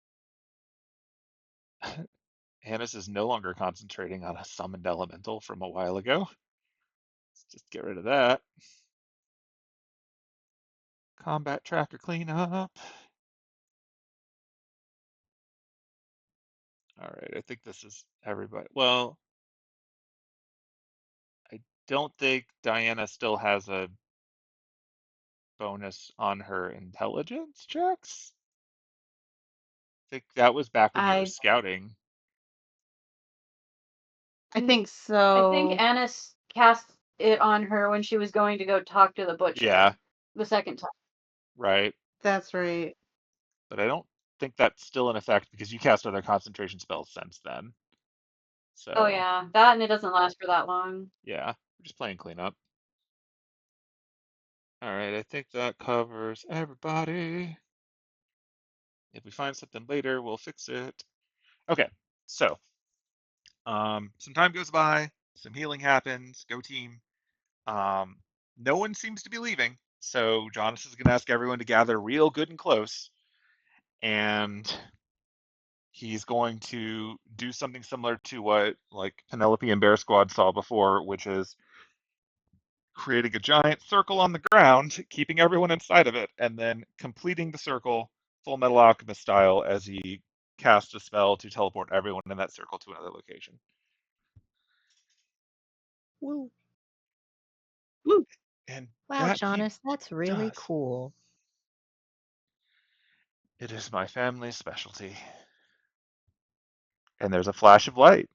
Hannes is no longer concentrating on a summoned elemental from a while ago. Let's just get rid of that. Combat tracker cleanup. All right, I think this is everybody. Well, I don't think Diana still has a bonus on her intelligence checks. I think that was back when you were I scouting. think I think so. Annis cast it on her when she was going to go talk to the Yeah, butcher the second time. right. That's right. But I don't think that's still in effect because you cast other concentration spells since then. Oh So, yeah, that and it doesn't last for that long. yeah, we're just playing cleanup. All right, I think that covers everybody. If we find something later, we'll fix it. Okay, so some time goes by, some healing happens. Go team. Um, no one seems to be leaving, so Jonas is going to ask everyone to gather real good and close, and he's going to do something similar to what like Penelope and Bear Squad saw before, which is creating a giant circle on the ground, keeping everyone inside of it, and then completing the circle Full Metal Alchemist style as he casts a spell to teleport everyone in that circle to another location. Woo. Woo. And Wow, that he Jonas, that's really does. cool. It is my family's specialty. And there's a flash of light,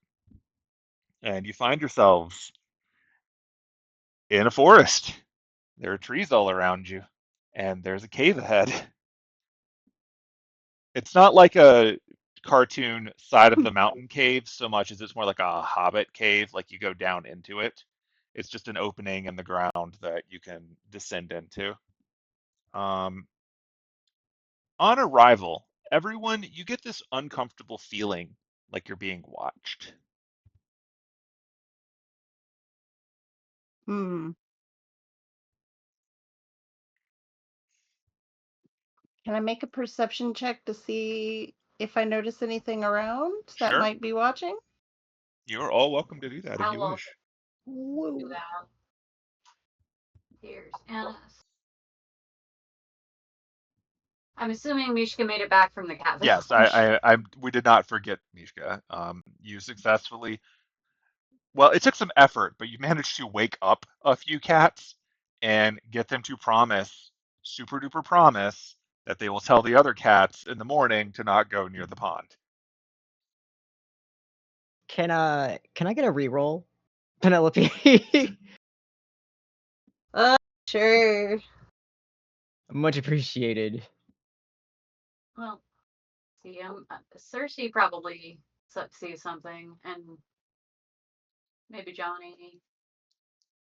and you find yourselves in a forest. There are trees all around you, and there's a cave ahead. It's not like a cartoon side of the mountain cave so much as it's more like a hobbit cave, like you go down into it. It's just an opening in the ground that you can descend into. Um, on arrival, everyone, you get this uncomfortable feeling like you're being watched. Hmm. Can I make a perception check to see if I notice anything around that Sure, might be watching? you're all welcome to do that if you I'll also wish. do Woo. that. Here's Annis. I'm assuming Mishka made it back from the cat Yes, village. we did not forget Mishka. You successfully, well, it took some effort, but you managed to wake up a few cats and get them to promise, super duper promise, that they will tell the other cats in the morning to not go near the pond. Can I get a reroll, Penelope? Sure. Much appreciated. Well, see. Cersei probably sees something, and maybe Johnny.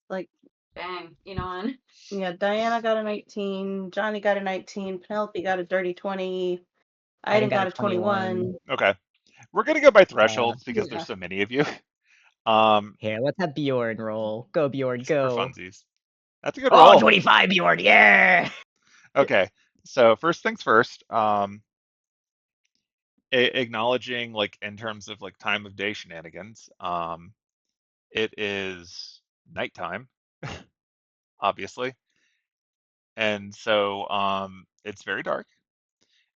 Like, dang, on. Yeah, Diana got a 19, Johnny got a 19, Penelope got a dirty 20, Aiden got a 21. Okay. We're going to go by Yeah. thresholds because there's so many of you. Here, let's have Bjorn roll. Go, Bjorn, Just for go. funsies. That's a good Oh, roll. 25, Bjorn, yeah! Okay. So first things first, acknowledging like in terms of like time of day shenanigans, it is nighttime, obviously. And so it's very dark.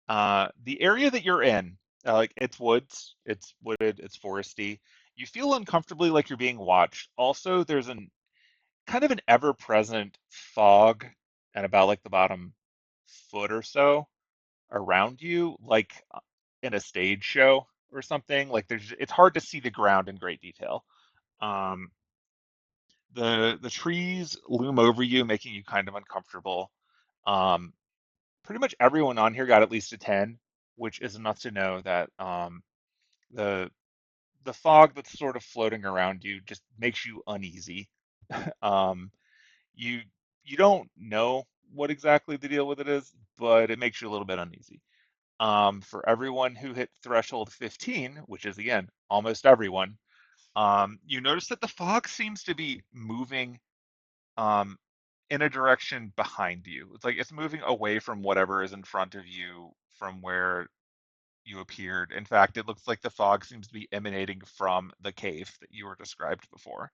The area that you're in, like it's woods, it's wooded, it's foresty. You feel uncomfortably like you're being watched. Also, there's an kind of an ever-present fog at about like the bottom foot or so around you, like in a stage show or something. Like it's hard to see the ground in great detail. Um, the trees loom over you, making you kind of uncomfortable. Um, Pretty much everyone on here got at least a 10, which is enough to know that the the fog that's sort of floating around you just makes you uneasy. um, you you don't know what exactly the deal with it is, but it makes you a little bit uneasy. For everyone who hit threshold 15, which is again almost everyone, you notice that the fog seems to be moving um, in a direction behind you. It's like it's moving away from whatever is in front of you from where you appeared. In fact, it looks like the fog seems to be emanating from the cave that you were described before.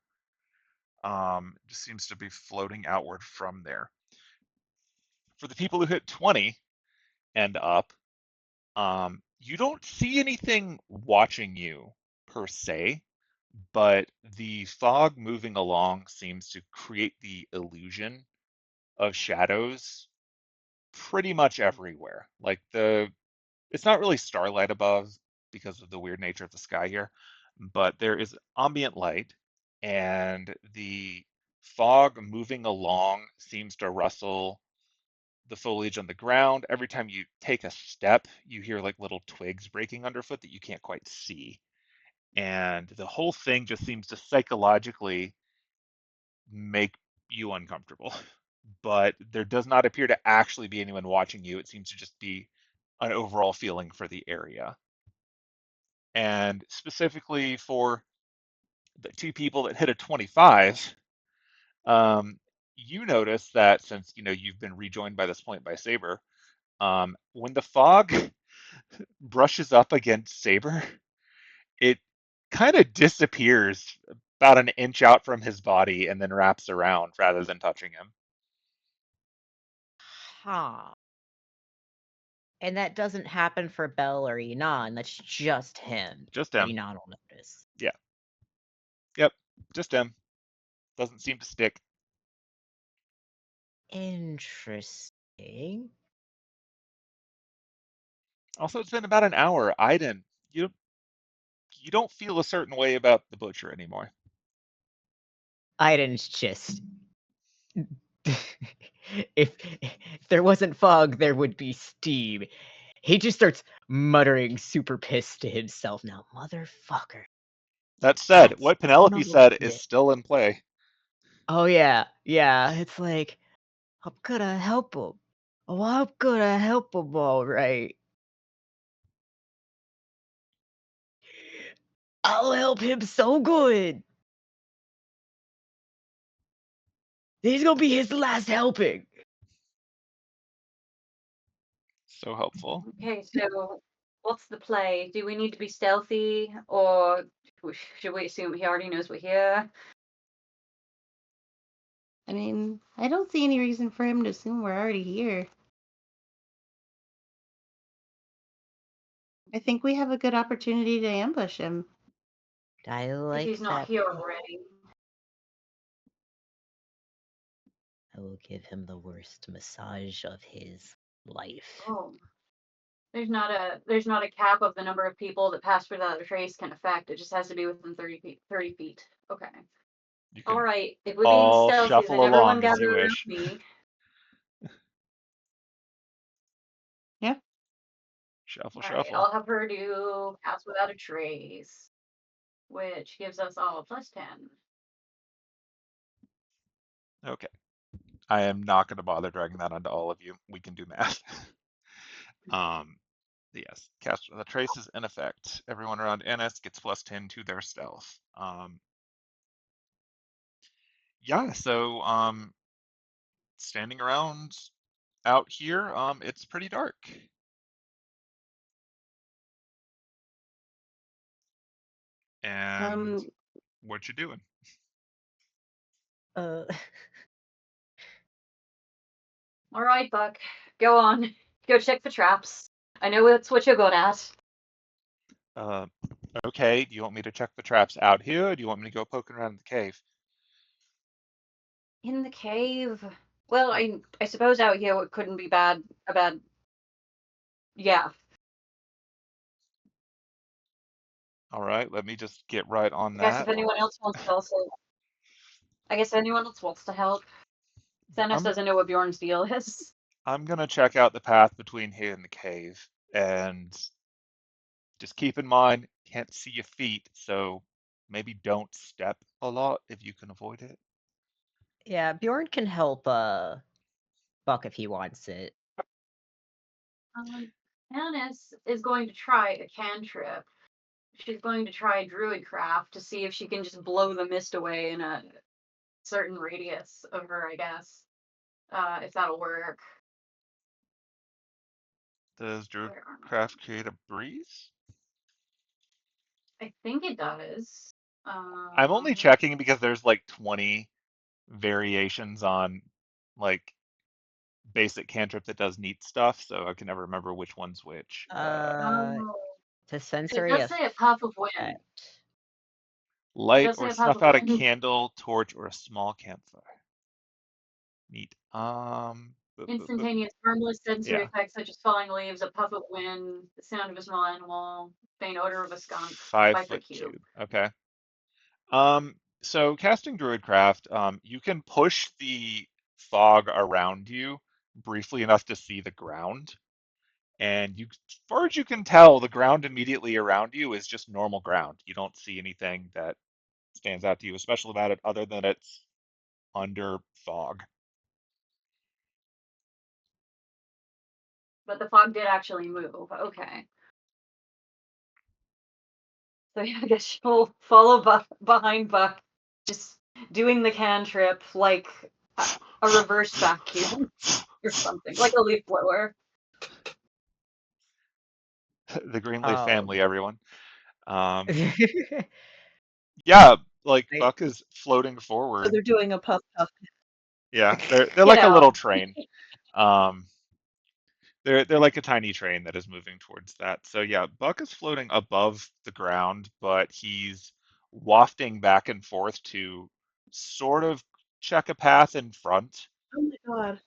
It just seems to be floating outward from there. For the people who hit 20 and up, you don't see anything watching you per se, but the fog moving along seems to create the illusion of shadows pretty much everywhere. Like it's not really starlight above because of the weird nature of the sky here, but there is ambient light, and the fog moving along seems to rustle the foliage on the ground. Every time you take a step, you hear like little twigs breaking underfoot that you can't quite see. And the whole thing just seems to psychologically make you uncomfortable. But there does not appear to actually be anyone watching you. It seems to just be an overall feeling for the area. And specifically for the two people that hit a 25, um, you notice that since you've been rejoined by this point by Saber, when the fog brushes up against Saber, it kind of disappears about an inch out from his body and then wraps around rather than touching him. Huh. And that doesn't happen for Bell or Enon. That's just him. Just him. Enon will notice. Yeah. Yep. Just him. Doesn't seem to stick. Interesting. Also, it's been about an hour. Aiden, you don't feel a certain way about the butcher anymore. Aiden's just. if there wasn't fog, there would be steam. He just starts muttering, super pissed to himself. Now, motherfucker. That said, That's what son Penelope of a said is bitch. still in play. Oh, yeah. Yeah. It's like, I'm gonna help him. Oh, I'm gonna help him, all right. I'll help him so good. He's gonna be his last helping. So helpful. Okay, so what's the play? Do we need to be stealthy, or should we assume he already knows we're here? I mean, I don't see any reason for him to assume we're already here. I think we have a good opportunity to ambush him. I If like he's not that. here already. I will give him the worst massage of his life. Oh. There's not a cap of the number of people that pass without a trace can affect. It just has to be within 30 feet. Okay. You All can right. If we're being all stealthy, then shuffle everyone along as gather you around wish. me. Yeah. Shuffle, All right, shuffle. I'll have her do Pass Without a Trace, which gives us all +10. Okay. I am not going to bother dragging that onto all of you. We can do math. Yes, cast the trace is in effect. Everyone around Ennis gets +10 to their stealth. Yeah, so standing around out here, it's pretty dark. And what you doing? Uh, All right, Buck, go on. Go check the traps. I know that's what you're good at. Okay, do you want me to check the traps out here, or do you want me to go poking around in the cave? In the cave. Well, I suppose out here it couldn't be bad. A bad. Yeah. All right, let me just get right on I guess if that. anyone else wants to also. I guess anyone else wants to help. Yeah, Xenos doesn't know what Bjorn's deal is. I'm gonna check out the path between here and the cave, and just keep in mind, can't see your feet, so maybe don't step a lot if you can avoid it. yeah, Bjorn can help Buck if he wants it. Annis is going to try a cantrip. She's going to try Druidcraft to see if she can just blow the mist away in a certain radius of her, I guess. If that'll work. Does Where are my... Druidcraft create a breeze? I think it does. I'm only checking because there's like 20 variations on like basic cantrip that does neat stuff, so I can never remember which one's which. Oh, To it sensory does say a puff of wind. effect. It Light does or say a puff snuff of out a wind. candle, torch, or a small campfire. Neat. Instantaneous, harmless sensory Yeah, effects such as falling leaves, a puff of wind, the sound of a small animal, faint odor of a skunk, 5 foot 5 foot cube. cube. Okay. So casting Druidcraft, you can push the fog around you briefly enough to see the ground. And you, as far as you can tell, the ground immediately around you is just normal ground. You don't see anything that stands out to you special about it other than it's under fog. But the fog did actually move. Okay. So yeah, I guess she'll follow behind Buck, just doing the cantrip like a reverse vacuum or something, like a leaf blower. The Greenleaf Oh. family, everyone. Yeah, like I- Buck is floating So forward. they're doing a puff puff. Yeah, they're Get like a out. little train. Um, they're like a tiny train that is moving towards that. So yeah, Buck is floating above the ground, but he's wafting back and forth to sort of check a path in front. Oh my god.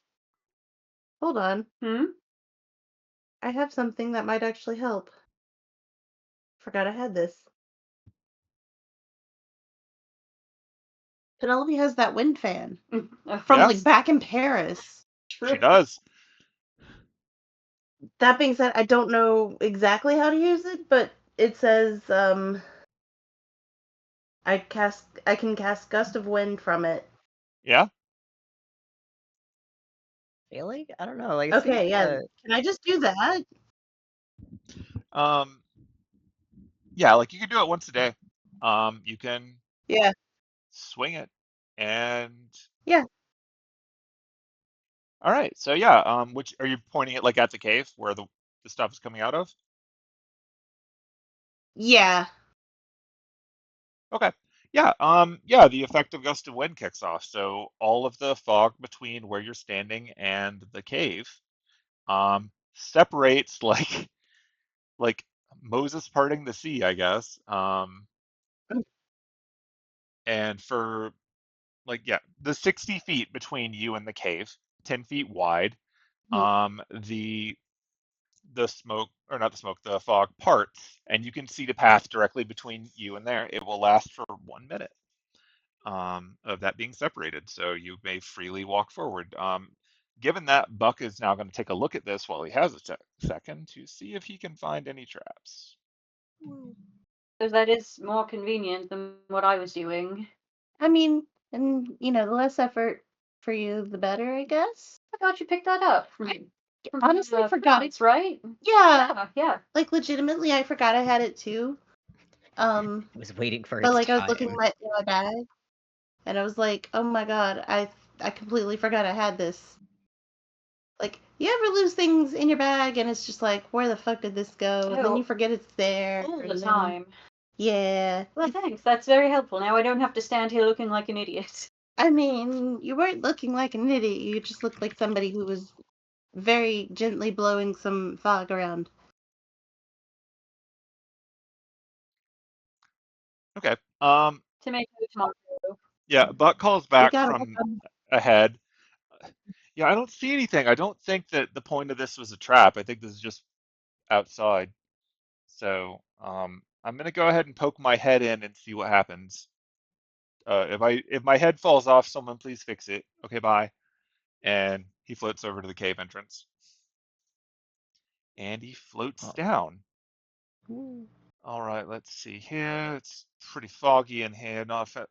Hold on. I have something that might actually help. Forgot I had this. Penelope has that wind fan from like Yes, back in Paris. she True. does. That being said, I don't know exactly how to use it, but it says I can cast gust of wind from it. Yeah. Really? I don't know. Like it seems Okay, yeah. Can I just do that? Um, yeah, like you can do it once a day. You can Yeah. swing it, and Yeah. all right. So yeah, which are you pointing it like at the cave where the stuff is coming out of? Yeah. Okay. Yeah, yeah, the effect of gust of wind kicks off. So all of the fog between where you're standing and the cave separates like Moses parting the sea, I guess. And for like yeah, the 60 feet between you and the cave, 10 feet wide, the smoke or not the smoke, the fog parts, and you can see the path directly between you and there. It will last for 1 minute. Of that being separated. So you may freely walk forward. given that, Buck is now going to take a look at this while he has a second to see if he can find any traps. Because that is more convenient than what I was doing. I mean, and the less effort for you, the better, I guess. I thought you picked that up. Honestly, forgot it. Right? Yeah. Like, legitimately, I forgot I had it too. I was waiting for But its like, I was time. looking in my bag, and I was like, oh my god, I completely forgot I had this. Like, you ever lose things in your bag, and it's just like, where the fuck did this go? And then you forget it's there. All the and time. Yeah. Well, thanks. That's very helpful. Now I don't have to stand here looking like an idiot. I mean, you weren't looking like an idiot. You just looked like somebody who was very gently blowing some fog around. Okay. Tomato, tomato. Yeah, Buck calls We back got from ahead. Yeah, I don't see anything. I don't think that the point of this was a trap. I think this is just outside. So, I'm gonna go ahead and poke my head in and see what happens. If my head falls off, someone please fix it. Okay, bye. And he floats over to the cave entrance. And he floats down. All right, let's see here. It's pretty foggy in here.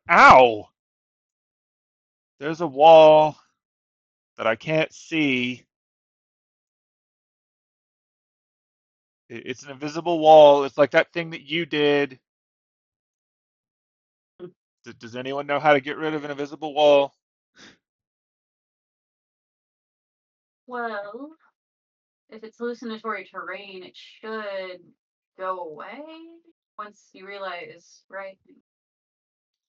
Ow! There's a wall that I can't see. It's an invisible wall. It's like that thing that you did. Does anyone know how to get rid of an invisible wall? Well, if it's hallucinatory terrain, it should go away once you realize, right?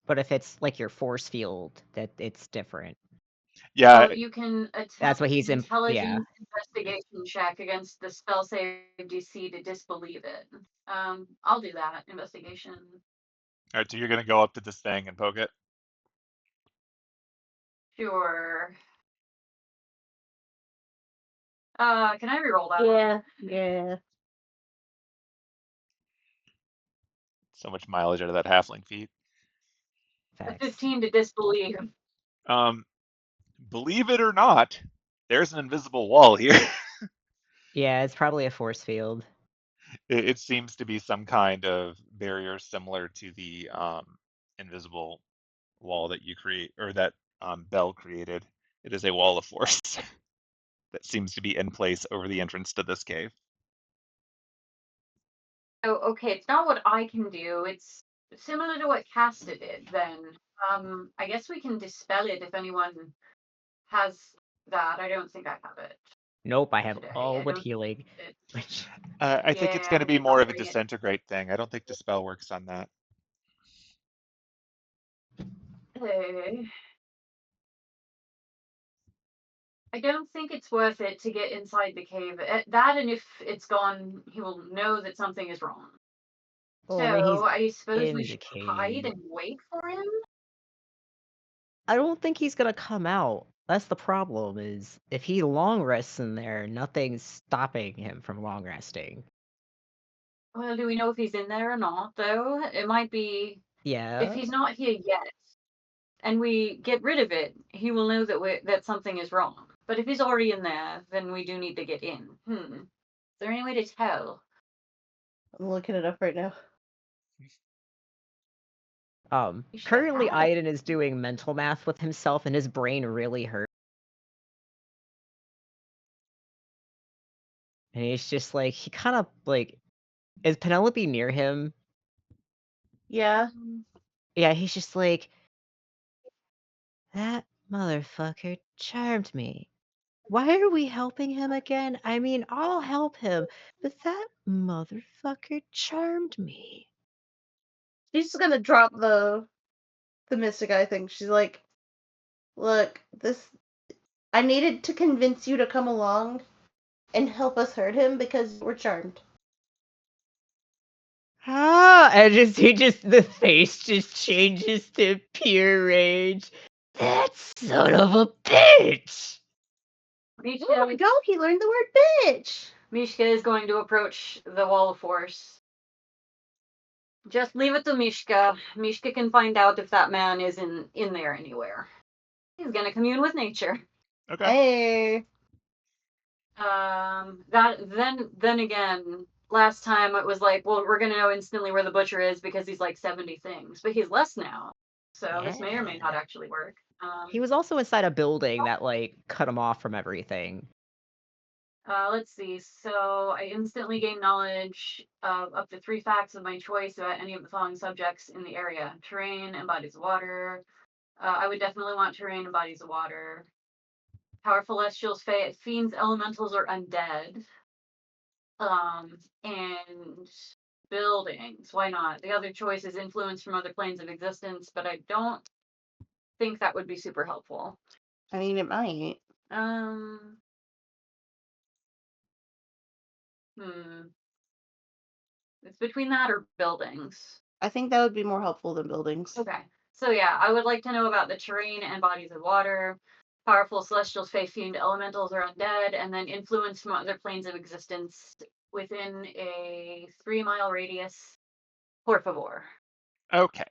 But if it's like your force field, that it's different. Yeah, Well, you can attempt That's what he's an in. Yeah. intelligence investigation check against the spell save DC to disbelieve it. I'll do that investigation. all right, so you're gonna go up to this thing and poke it. Sure. Can I reroll that? Yeah. So much mileage out of that halfling feat. A Facts. 15 to disbelieve. Believe it or not, there's an invisible wall here. Yeah, it's probably a force field. It seems to be some kind of barrier similar to the invisible wall that you create, or that Bell created. It is a wall of force that seems to be in place over the entrance to this cave. Oh, okay. It's not what I can do. It's similar to what Casta did. Then, I guess we can dispel it if anyone has that. I don't think I have it. Nope, I have Today. all I but don't healing. it. Which I think it's going to I be did more not of a bring it. disintegrate thing. I don't think dispel works on that. Okay. I don't think it's worth it to get inside the cave. That, and if it's gone, he will know that something is wrong. I mean, he's So I suppose in we the should cave. hide and wait for him. I don't think he's gonna come out. That's the problem. Is if he long rests in there, nothing's stopping him from long resting. Well, do we know if he's in there or not, though? It might be. Yeah. If he's not here yet, and we get rid of it, he will know that something is wrong. But if he's already in there, then we do need to get in. Is there any way to tell? I'm looking it up right now. Currently Aiden is doing mental math with himself, and his brain really hurts. And he's just like, he kind of like, is Penelope near him? Yeah. Yeah, he's just like, that motherfucker charmed me. Why are we helping him again? I mean, I'll help him, but that motherfucker charmed me. She's just gonna drop the Mystic Eye thing. She's like, look, I needed to convince you to come along and help us hurt him because we're charmed. And the face just changes to pure rage. That son of a bitch! There we go, he learned the word bitch! Mishka is going to approach the wall of force. Just leave it to Mishka. Mishka can find out if that man is in there anywhere. He's gonna commune with nature. Okay. Hey. Then again, last time it was like, well, we're gonna know instantly where the butcher is because he's like 70 things, but he's less now. So this may or may not Yeah. actually work. He was also inside a building that like cut him off from everything. Let's see. So I instantly gain knowledge of up to 3 facts of my choice about any of the following subjects in the area: terrain and bodies of water. I would definitely want terrain and bodies of water. Powerful celestials, fiends, elementals, or undead. And buildings. Why not? The other choice is influence from other planes of existence, but I don't think that would be super helpful. I mean, it might. Um, hmm. It's between that or buildings. I think that would be more helpful than buildings. Okay. So yeah, I would like to know about the terrain and bodies of water, powerful celestials, fae, fiend, elementals, or undead, and then influence from other planes of existence within a 3-mile radius. Por favor. Okay.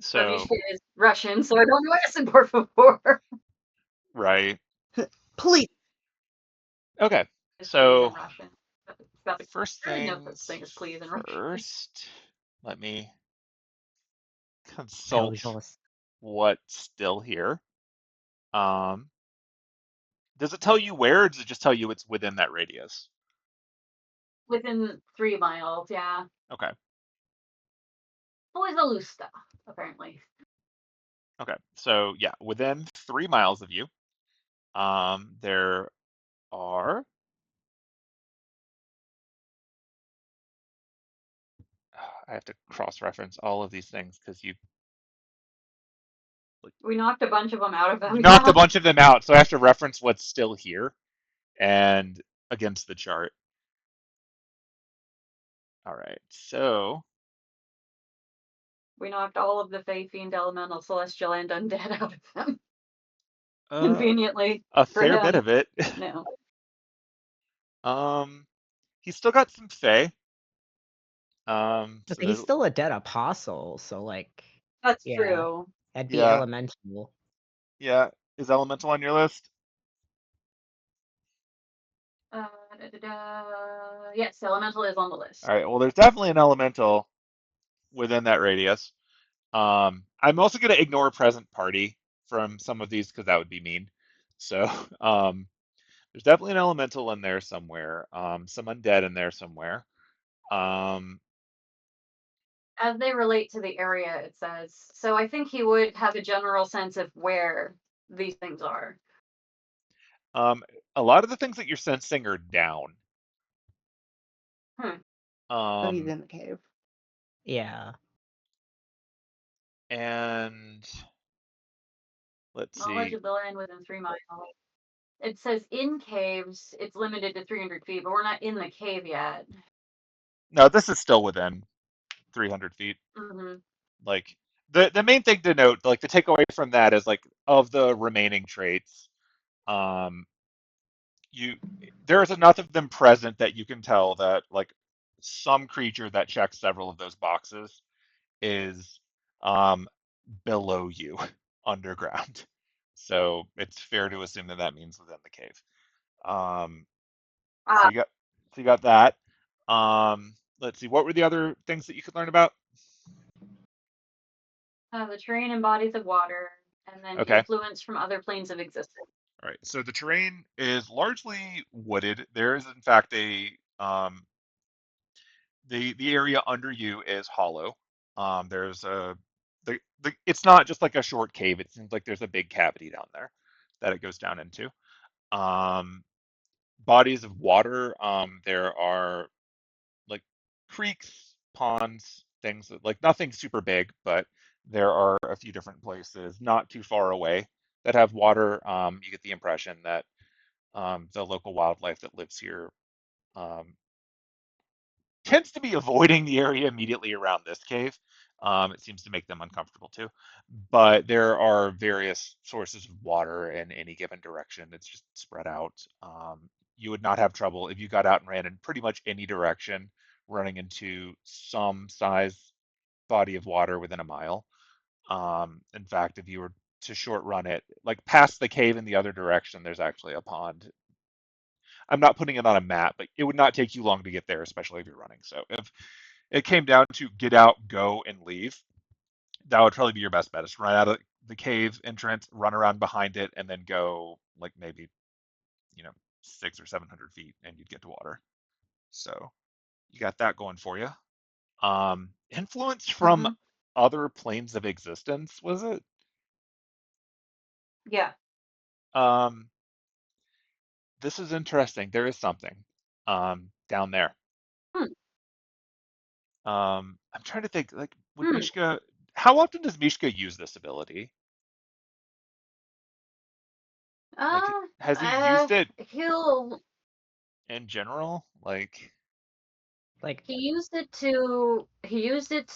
So, Laeticia is Russian, so I don't know why I said por favor. right. Please. Please Okay. in So, Russian. Got the first there is no such things thing as please in Russian. first, let me consult Pelios. what's still here. Um, does it tell you where, or does it just tell you it's within that radius? Within 3 miles, yeah. Okay. Always a Lusta, apparently. Okay. So yeah, within 3 miles of you, there are. I have to cross-reference all of these things because you like We knocked a bunch of them out of you them, knocked a yeah. bunch of them out, so I have to reference what's still here and against the chart. All right. So We knocked all of the Fae, Fiend, Elemental, Celestial, and Undead out of them. uh, Conveniently a for fair bit him. of it. No. um, he's still got some Fae. So Okay, he's there's still a dead apostle, so like, That's yeah, true. that'd be yeah, elemental. yeah. Is Elemental on your list? Uh, yes, Elemental is on the list. All right. Well, there's definitely an Elemental within that radius. I'm also going to ignore present party from some of these because that would be mean. So there's definitely an elemental in there somewhere. Some undead in there somewhere. Um, As they relate to the area, it says. So I think he would have a general sense of where these things are. um, a lot of the things that you're sensing are down. Hmm. So he's Um, in the cave. Yeah. and let's Knowledge see. of the land within 3 miles. It says in caves, it's limited to 300 feet, but we're not in the cave yet. No, this is still within 300 feet. Hmm. Like the main thing to note, like to take away from that is like of the remaining traits. Um, you there's enough of them present that you can tell that like some creature that checks several of those boxes is um, below you underground. So it's fair to assume that that means within the cave. Um, so Ah, you got so you got that. Let's see, what were the other things that you could learn about? the terrain and bodies of water, and then Okay. influence from other planes of existence. All right. So the terrain is largely wooded. There is in fact a the area under you is hollow. There's a it's not just like a short cave. It seems like there's a big cavity down there that it goes down into. Um, Bodies of water. There are like creeks, ponds, things that, like nothing super big, but there are a few different places not too far away that have water. You get the impression that the local wildlife that lives here um, tends to be avoiding the area immediately around this cave. It seems to make them uncomfortable too. But there are various sources of water in any given direction. It's just spread out. You would not have trouble if you got out and ran in pretty much any direction, running into some size body of water within a mile. In fact, if you were to short run it. Like past the cave in the other direction, there's actually a pond. I'm not putting it on a map, but it would not take you long to get there, especially if you're running. So if it came down to get out, go, and leave, that would probably be your best bet. Is run out of the cave entrance, run around behind it, and then go like maybe 600 or 700 feet, and you'd get to water. So you got that going for you. Influence from Mm-hmm. other planes of existence, was it? Yeah. Um, this is interesting. There is something down there. Hmm. I'm trying to think. Like, would Hmm. Mishka? How often does Mishka use this ability? Like, Uh, has he used it he'll in general? Like, Like, he used it to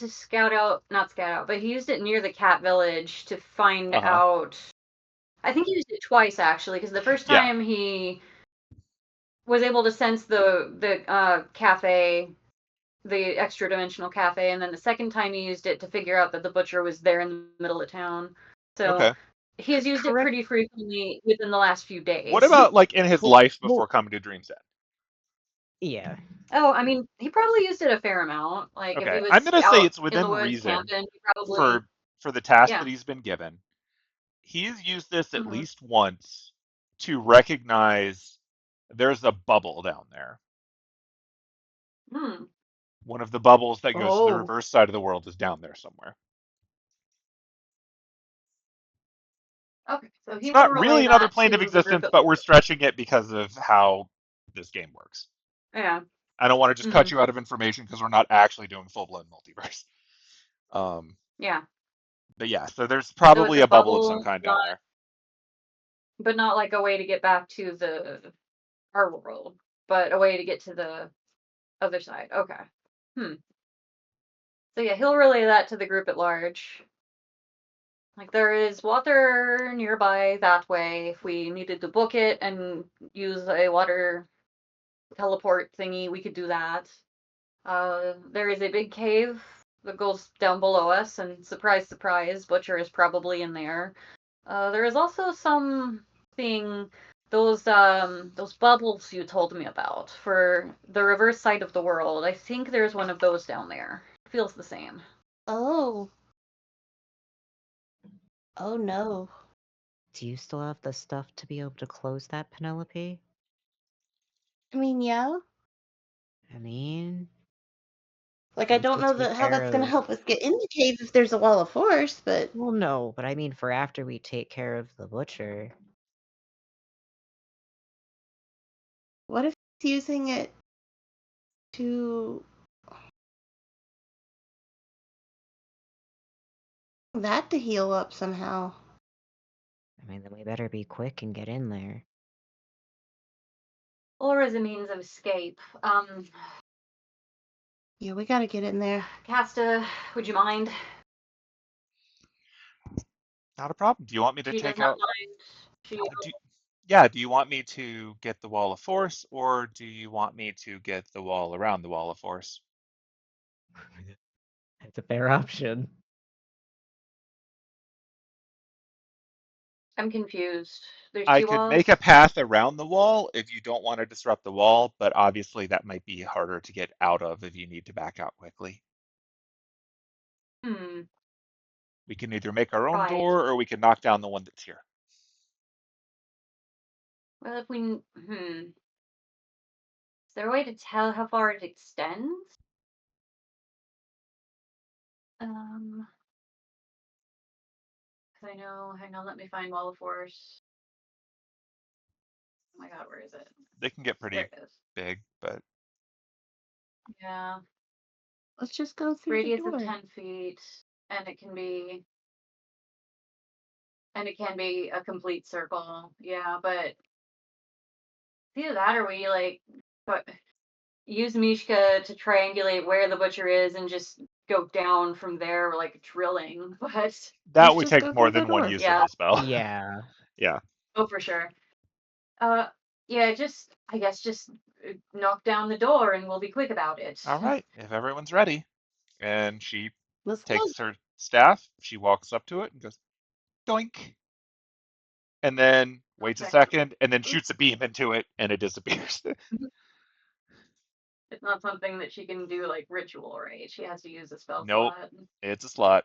scout out, not scout out, but he used it near the cat village to find uh-huh. out. I think he used it twice actually, because the first Yeah. time he was able to sense the cafe, the extra dimensional cafe, and then the second time he used it to figure out that the butcher was there in the middle of town. So Okay. he has used it correct. pretty frequently within the last few What days. about like in his Well, life well, before coming to Dream's End? yeah. Oh, I mean, he probably used it a fair amount. Like if he Okay. I'm was gonna say out it's in the within woods reason camping, he probably, for the task yeah. that he's been given. He's used this at Hmm. least once to recognize there's a bubble down there. Hmm. One of the bubbles that goes to the Oh, reverse side of the world is down there somewhere. Okay, so It's he will not relay really another that plane of to the group existence, at but we're large. stretching it because of how this game works. Yeah. I don't want to just Hmm. cut you out of information because we're not actually doing full blown multiverse. Um, Yeah. but yeah, so there's So it's probably a a bubble of some bubble, kind down not there. but not like a way to get back to our world, but a way to get to the other side. Okay. Hmm. So yeah, he'll relay that to the group at large. Like there is water nearby that way. If we needed to book it and use a water teleport thingy, we could do that. There is a big cave that goes down below us, and surprise, surprise, Butcher is probably in there. There is also something, those bubbles you told me about for the reverse side of the world. I think there's one of those down there. Feels the same. oh, oh no. Do you still have the stuff to be able to close that, Penelope? I mean, yeah. I mean, Like, we I have don't to know take how care that's gonna of. help us get in the cave if there's a wall of force, but Well, no, but I mean, for after we take care of the butcher. what if he's using it to that to heal up somehow? I mean, then we better be quick and get in there. Or as a means of escape. Yeah, we gotta get in there. Casta, would you mind? Not a problem. Do you want me to She does take not out? mind. She Do, yeah. Do you want me to get the wall of force, or do you want me to get the wall around the wall of force? It's a fair option. I'm confused. There's I two could make walls. a path around the wall if you don't want to disrupt the wall, but obviously that might be harder to get out of if you need to back out quickly. Hmm. We can either make our own Right. door or we can knock down the one that's here. Well, if we is there a way to tell how far it extends? Um, 'Cause I know. Hang on, let me find Wall of Force. Oh my God, where is it? They can get There pretty it is. big, but Yeah, Let's just go through the radius of door. 10 feet, and it can be a complete circle. Yeah, but it's either that or we like but use Mishka to triangulate where the butcher is and just go down from there, like drilling. But that Let's would just take go more through the than one door. use of yeah, the spell. Yeah. Yeah. oh for sure. Uh, yeah, just I guess just knock down the door and we'll be quick about it. All right. If everyone's ready. And she Let's go. takes her staff, she walks up to it and goes, doink, and then waits a Okay. second, and then shoots a beam into it, and it disappears. It's not something that she can do like ritual, right? She has to use a spell Nope, slot. it's a slot.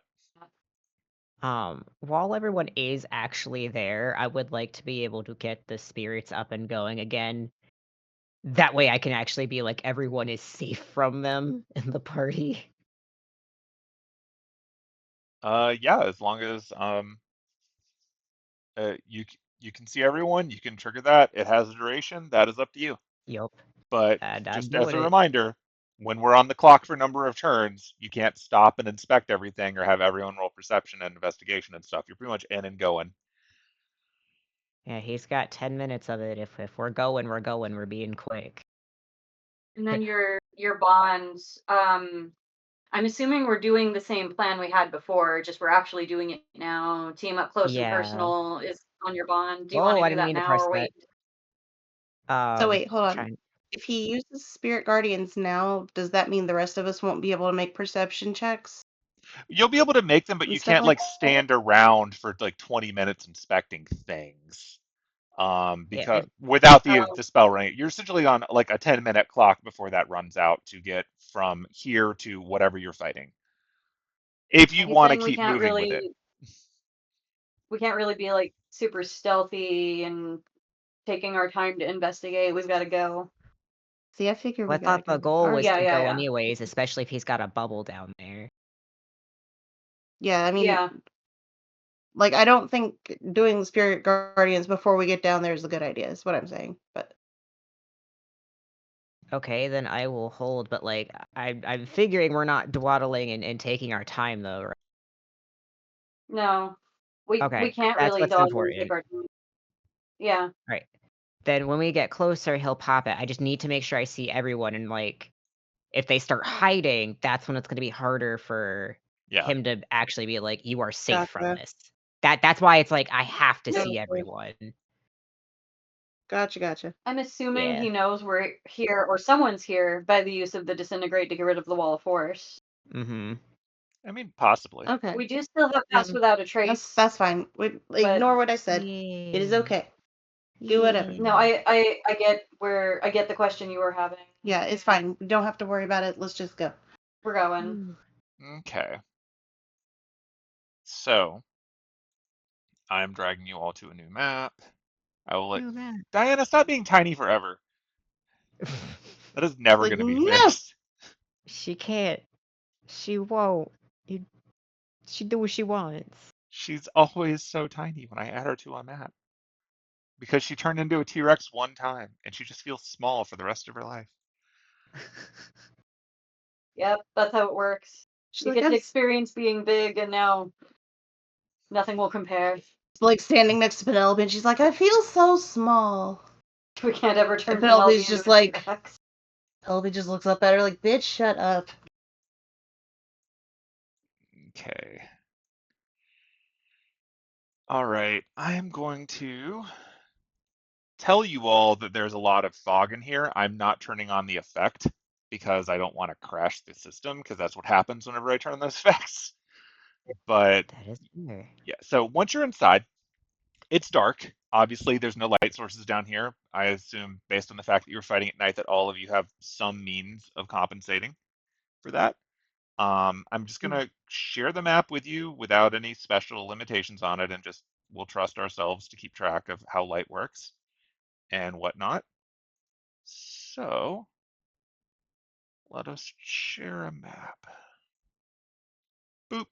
While everyone is actually there, I would like to be able to get the spirits up and going again. That way I can actually be like, everyone is safe from them in the party. Yeah, as long as you can see everyone, you can trigger that. It has a duration. That is up to you. Yup, But and I'm just as doing a it. reminder, when we're on the clock for number of turns, you can't stop and inspect everything or have everyone roll perception and investigation and stuff. You're pretty much in and going. Yeah, he's got 10 minutes of it. If we're going, we're going. We're being quick. And then your bonds. I'm assuming we're doing the same plan we had before, just we're actually doing it now. Team up close and Yeah. personal is on your bond. Do you want Oh, to I do didn't that mean to now press or that. wait? So wait, hold on. Trying. If he uses spirit guardians now, does that mean the rest of us won't be able to make perception checks You'll be able to make them, but and you stuff can't like like stand around for like 20 minutes inspecting things. Yeah, Because without Um, the spell running, you're essentially on like a 10-minute clock before that runs out to get from here to whatever you're fighting. If you he's want to saying keep moving with it. we can't really be like super stealthy and taking our time to investigate. We've got to go. See, I figure well, we I gotta thought the go. goal All right. was Yeah, to yeah, go yeah. anyways, especially if he's got a bubble down there. Yeah, I mean, Yeah. like, I don't think doing the spirit guardians before we get down there is a good idea, is what I'm saying. But Okay, then I will hold, but like, I'm figuring we're not dawdling and taking our time though, right? No. We Okay, can't that's really what's dodge and take important. our time. Yeah. Right. Then when we get closer, he'll pop it. I just need to make sure I see everyone, and like, if they start hiding, that's when it's gonna be harder for Yeah. him to actually be like, "You are safe from gotcha. this." That's why it's like, I have to Yep. see Okay. everyone. Gotcha. I'm assuming Yeah. he knows we're here or someone's here by the use of the disintegrate to get rid of the wall of force. Mhm. I mean, possibly. Okay. We do still have pass without a trace, That's fine. but Ignore what I said. It is Yay. okay. Do whatever. no, I get I get the question you were having. Yeah, it's fine. We don't have to worry about it. Let's just go. We're going. Ooh. Okay. So I'm dragging you all to a new map. I will let Do that. Diana stop being tiny forever. That is never Like, going to be no! fixed. She can't. She won't. You, she do what she wants. She's always so tiny when I add her to a map because she turned into a T-Rex one time and she just feels small for the rest of her life. Yep, that's how it works. She's You like, get to I'm experience being big, and now nothing will compare. like standing next to Penelope, and she's like, I feel so small. We can't ever And turn Penelope Penelope's into just a like, T-Rex. Penelope just looks up at her like, bitch, shut up. Okay. All right. I am going to tell you all that there's a lot of fog in here. I'm not turning on the effect because I don't want to crash the system because that's what happens whenever I turn on those effects. But That is fair. yeah, so once you're inside, it's dark. Obviously, there's no light sources down here. I assume, based on the fact that you're fighting at night, that all of you have some means of compensating for that. I'm just gonna share the map with you without any special limitations on it, and just we'll trust ourselves to keep track of how light works and whatnot. So let us share a map. Boop.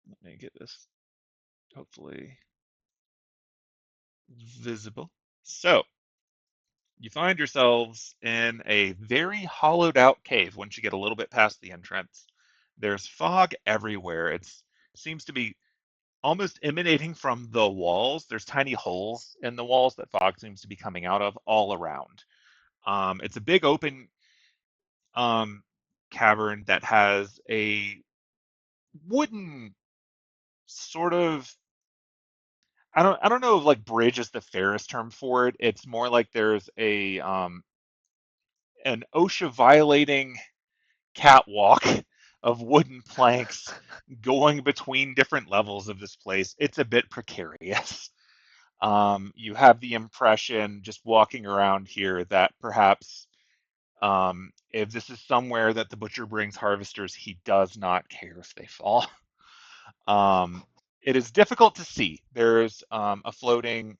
Let me get this hopefully visible. So you find yourselves in a very hollowed out cave once you get a little bit past the entrance. There's fog everywhere. It seems to be almost emanating from the walls. There's tiny holes in the walls that fog seems to be coming out of all around. It's a big open um, cavern that has a wooden sort of I don't know if like bridge is the fairest term for it. It's more like there's an OSHA violating catwalk of wooden planks going between different levels of this place. It's a bit precarious. You have the impression just walking around here that perhaps if this is somewhere that the butcher brings harvesters, he does not care if they fall. Um, it is difficult to see. There's a floating,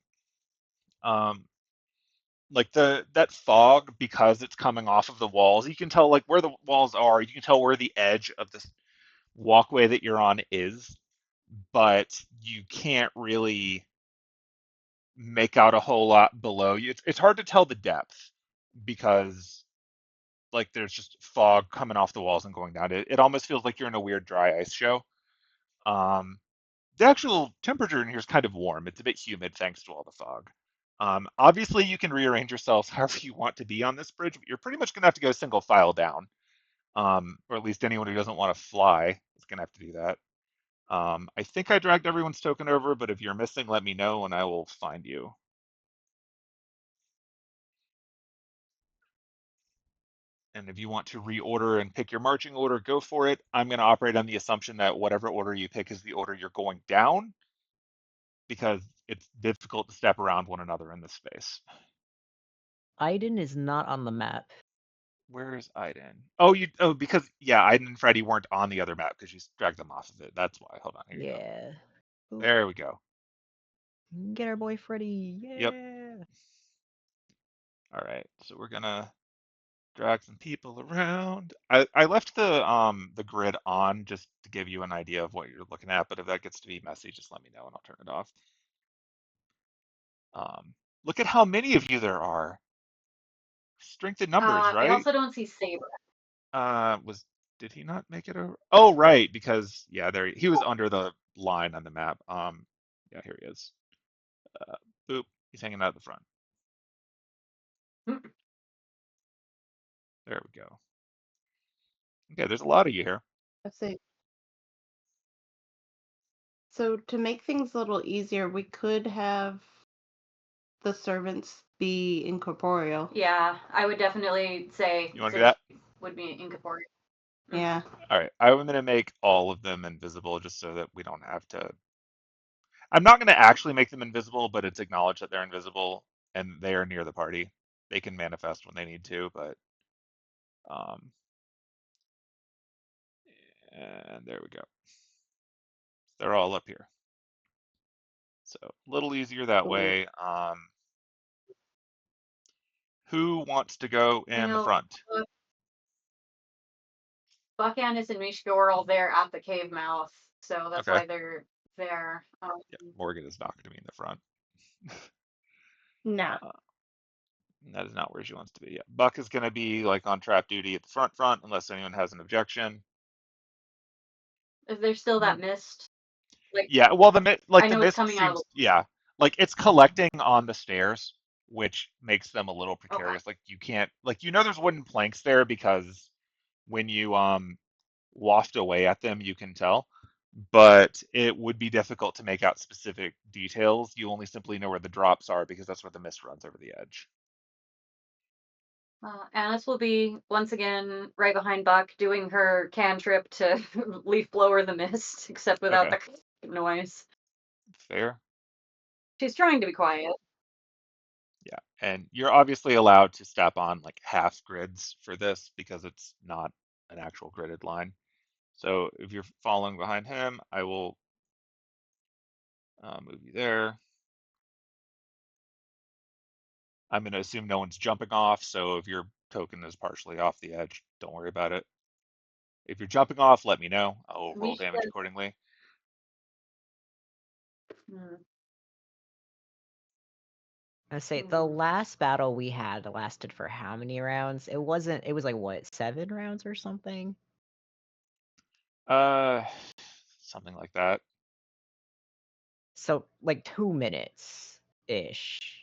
um, like that fog because it's coming off of the walls. You can tell like where the walls are. You can tell where the edge of this walkway that you're on is, but you can't really make out a whole lot below you. It's hard to tell the depth because like there's just fog coming off the walls and going down. It almost feels like you're in a weird dry ice show. Um, the actual temperature in here is kind of warm. It's a bit humid thanks to all the fog. Obviously, you can rearrange yourselves however you want to be on this bridge, but you're pretty much going to have to go single file down, or at least anyone who doesn't want to fly is going to have to do that. I think I dragged everyone's token over, but if you're missing, let me know and I will find you. And if you want to reorder and pick your marching order, go for it. I'm going to operate on the assumption that whatever order you pick is the order you're going down, because it's difficult to step around one another in this space. Aiden is not on the map. Where is Aiden? Oh, because yeah, Aiden and Freddy weren't on the other map because you dragged them off of it. That's why. Hold on, here you go. Yeah. Ooh, There we go. get our boy Freddy. Yep. Yeah. All right. So we're gonna drag some people around. I left the grid on just to give you an idea of what you're looking at, but if that gets to be messy, just let me know and I'll turn it off. Look at how many of you there are. Strength in numbers, I right? also don't see Saber. Was did he not make it over? Oh, right, because yeah, there he was under the line on the map. Yeah, here he is. Uh, Boop, he's hanging out at the front. There we go. Okay, there's a lot of you here. Let's see. So to make things a little easier, we could have the servants be incorporeal. Yeah, I would definitely say You want to do Sid that? would be incorporeal. Yeah. All right, I'm gonna make all of them invisible just so that we don't have to. I'm not gonna actually make them invisible, but it's acknowledged that they're invisible and they are near the party. They can manifest when they need to, but um, and there we go. They're all up here. So a little easier that Cool. way. Who wants to go I in the know front? Buckhandis and Mishka were all there at the cave mouth, so that's Okay. why they're there. Yeah, Morgan is not going to be in the front. No. That is not where she wants to be. Yeah. Buck is going to be like on trap duty at the front, unless anyone has an objection. Is there still that mist? Like Yeah, well, I the know it's mist coming out of seems, yeah, like it's collecting on the stairs, which makes them a little the okay. precarious. Like you can't, like there's wooden planks there because when you waft away at them, you can tell. But it would be difficult to make out specific details. You only simply know where the drops are because that's where the mist runs over the edge. Annis will be once again right behind Buck, doing her cantrip to leaf blower the mist, except without Okay, the noise. fair. She's trying to be quiet. Yeah, and you're obviously allowed to step on like half grids for this because it's not an actual gridded line. So if you're following behind him, I will move you there. I'm going to assume no one's jumping off, so if your token is partially off the edge, don't worry about it. If you're jumping off, let me know. I'll roll Mishka, damage accordingly. hmm, I say the hmm. last battle we had lasted for how many rounds? It was like what, 7 rounds or something? Uh, Something like that. So like 2 minutes ish.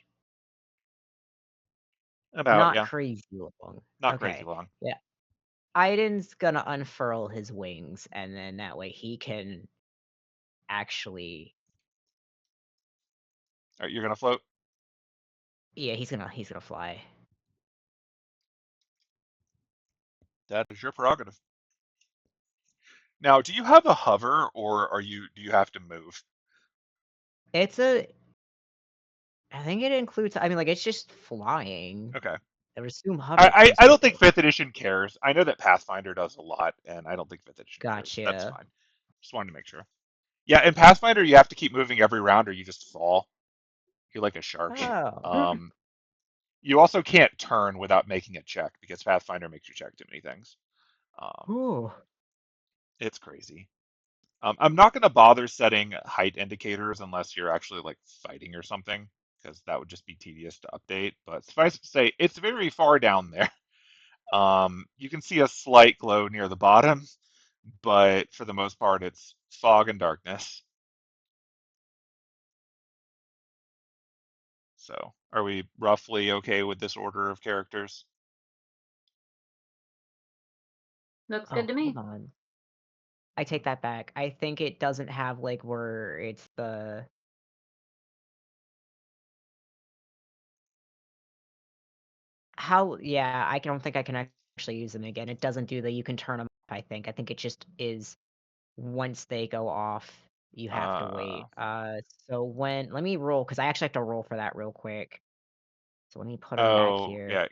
About, Not yeah, crazy long. not crazy Okay. long. Yeah. Aiden's gonna unfurl his wings, and then that way he can actually. All right, you're going to float. Yeah, he's gonna fly. That is your prerogative. Now, do you have a hover, or do you have to move? It's I think it includes. I mean, like it's just flying. Okay. I would assume hover I comes don't with think it. fifth edition cares. I know that Pathfinder does a lot, and I don't think fifth edition cares. That's Gotcha. fine. Just wanted to make sure. Yeah, in Pathfinder, you have to keep moving every round, or you just fall. You're like a shark. Oh. Um, you also can't turn without making a check because Pathfinder makes you check too many things. Um, Ooh. it's crazy. I'm not going to bother setting height indicators unless you're actually like fighting or something, because that would just be tedious to update. But suffice it to say, it's very far down there. You can see a slight glow near the bottom, but for the most part, it's fog and darkness. So, are we roughly okay with this order of characters? Looks Oh, good to me. hold on. I take that back. I think it doesn't have like where it's the. How? Yeah, I don't think I can actually use them again. It doesn't do that. You can turn them off. I think it just is. Once they go off, you have to Uh, wait. So let me roll because I actually have to roll for that real quick. So let me put them back oh, here. yeah,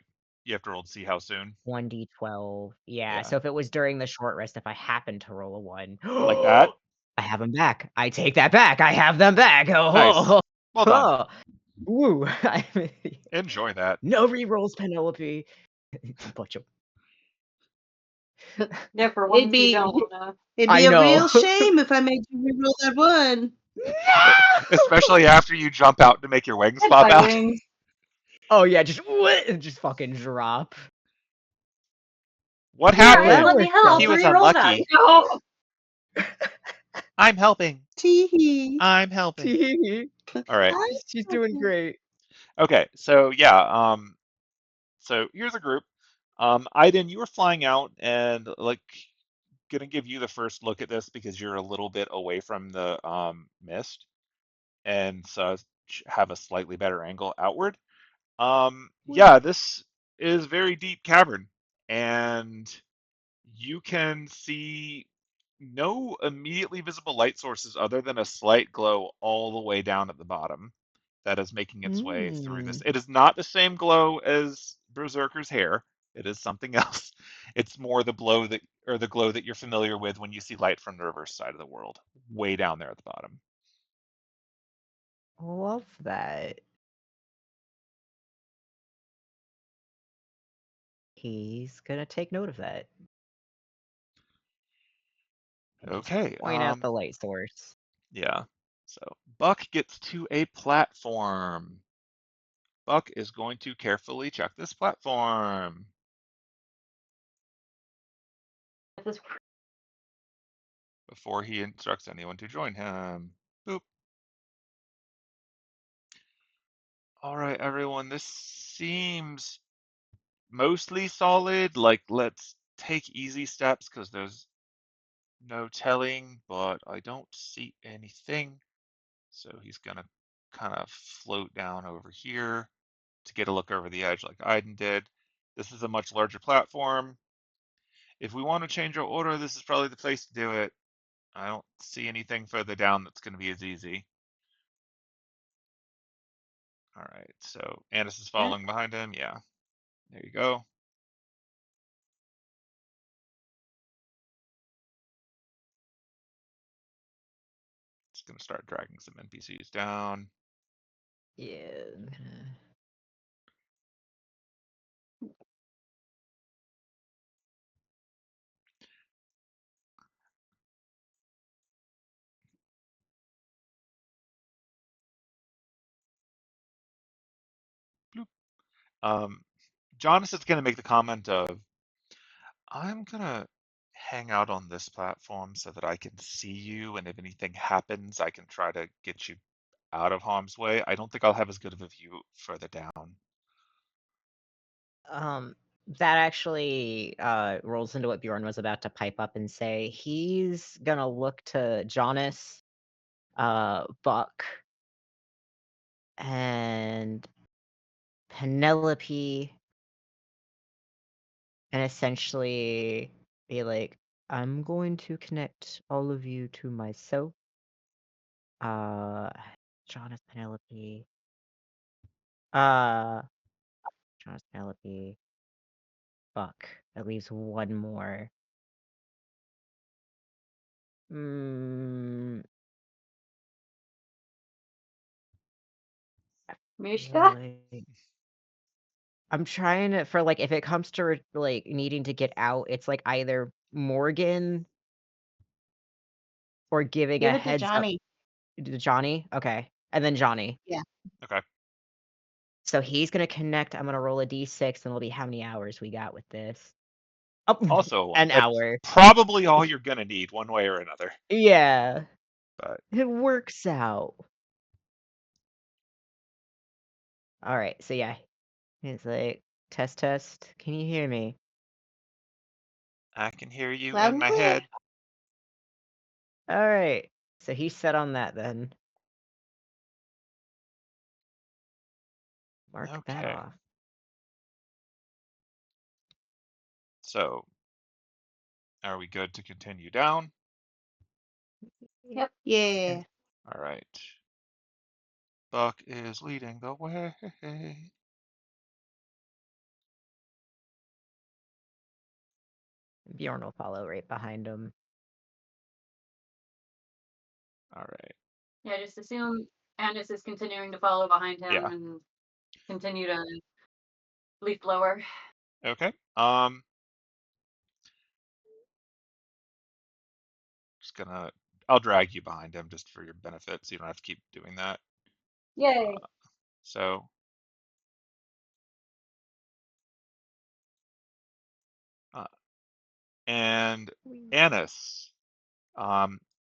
you have to roll to see how soon. 1d12. Yeah, Yeah, so if it was during the short rest, if I happen to roll a 1, like that. I have them back. I take that back. I have them back. Nice. Oh, Well done. oh. Woo. Enjoy that. No rerolls, Penelope. It's a bunch of. Yeah, for It'd once you be don't. it'd I be a know. real shame if I made you reroll that one. No! Especially after you jump out to make your wings And pop my out. wings. Oh yeah, just fucking drop. What Alright, Deal let happened? me with help. He that. was Reroll that. unlucky. No! I'm helping. Teehee. I'm helping. Tee. All right. She's doing great. Okay. So yeah. So here's a group. Aiden, you were flying out, and like gonna give you the first look at this because you're a little bit away from the mist, and so have a slightly better angle outward. Yeah, this is very deep cavern, and you can see no immediately visible light sources other than a slight glow all the way down at the bottom that is making its way through this. Mm. It is not the same glow as Berserker's hair. It is something else. It's more the glow that you're familiar with when you see light from the reverse side of the world, way down there at the bottom. Love that. He's gonna take note of that. And just Okay. point out the light source. Yeah. So Buck gets to a platform. Buck is going to carefully check this platform This before he instructs anyone to join him. Boop. All right, everyone, this seems mostly solid. Like, let's take easy steps because there's no telling, but I don't see anything. So he's gonna kind of float down over here to get a look over the edge like Aiden did. This is a much larger platform. If we want to change our order, this is probably the place to do it. I don't see anything further down that's going to be as easy. All right, so Andis is yeah. following behind him. Yeah, there you go. Just going to start dragging some NPCs down. Yeah. Bloop. Jonas is going to make the comment of, I'm going to hang out on this platform so that I can see you, and if anything happens, I can try to get you out of harm's way. I don't think I'll have as good of a view further down. That actually rolls into what Bjorn was about to pipe up and say. He's gonna look to Jonas, Buck, and Penelope, and essentially be like, I'm going to connect all of you to myself. Jonas, Penelope. Jonas, Penelope. Buck. That leaves one more. Hmm. Mishka? I'm trying to, for like, if it comes to like needing to get out, it's like either Morgan or giving Give a it to heads up Johnny. to Johnny. Okay. And then Johnny. Yeah. Okay. So he's gonna connect. I'm gonna roll a d6 and it'll be how many hours we got with this. Oh, Also, one. an That's hour. probably all you're gonna need, one way or another. Yeah. But It works out. All right. So yeah, it's like test test. Can you hear me? I can hear you Loud in and my clear. head. All right. So he's set on that then. Mark that Okay. off. So, are we good to continue down? Yep. Yeah. All right. Buck is leading the way. Bjorn will follow right behind him. All right. Yeah, just assume Andis is continuing to follow behind him Yeah. and continue to leaf blower. Okay. Just gonna. I'll drag you behind him just for your benefit, so you don't have to keep doing that. Yay. So. And Annis,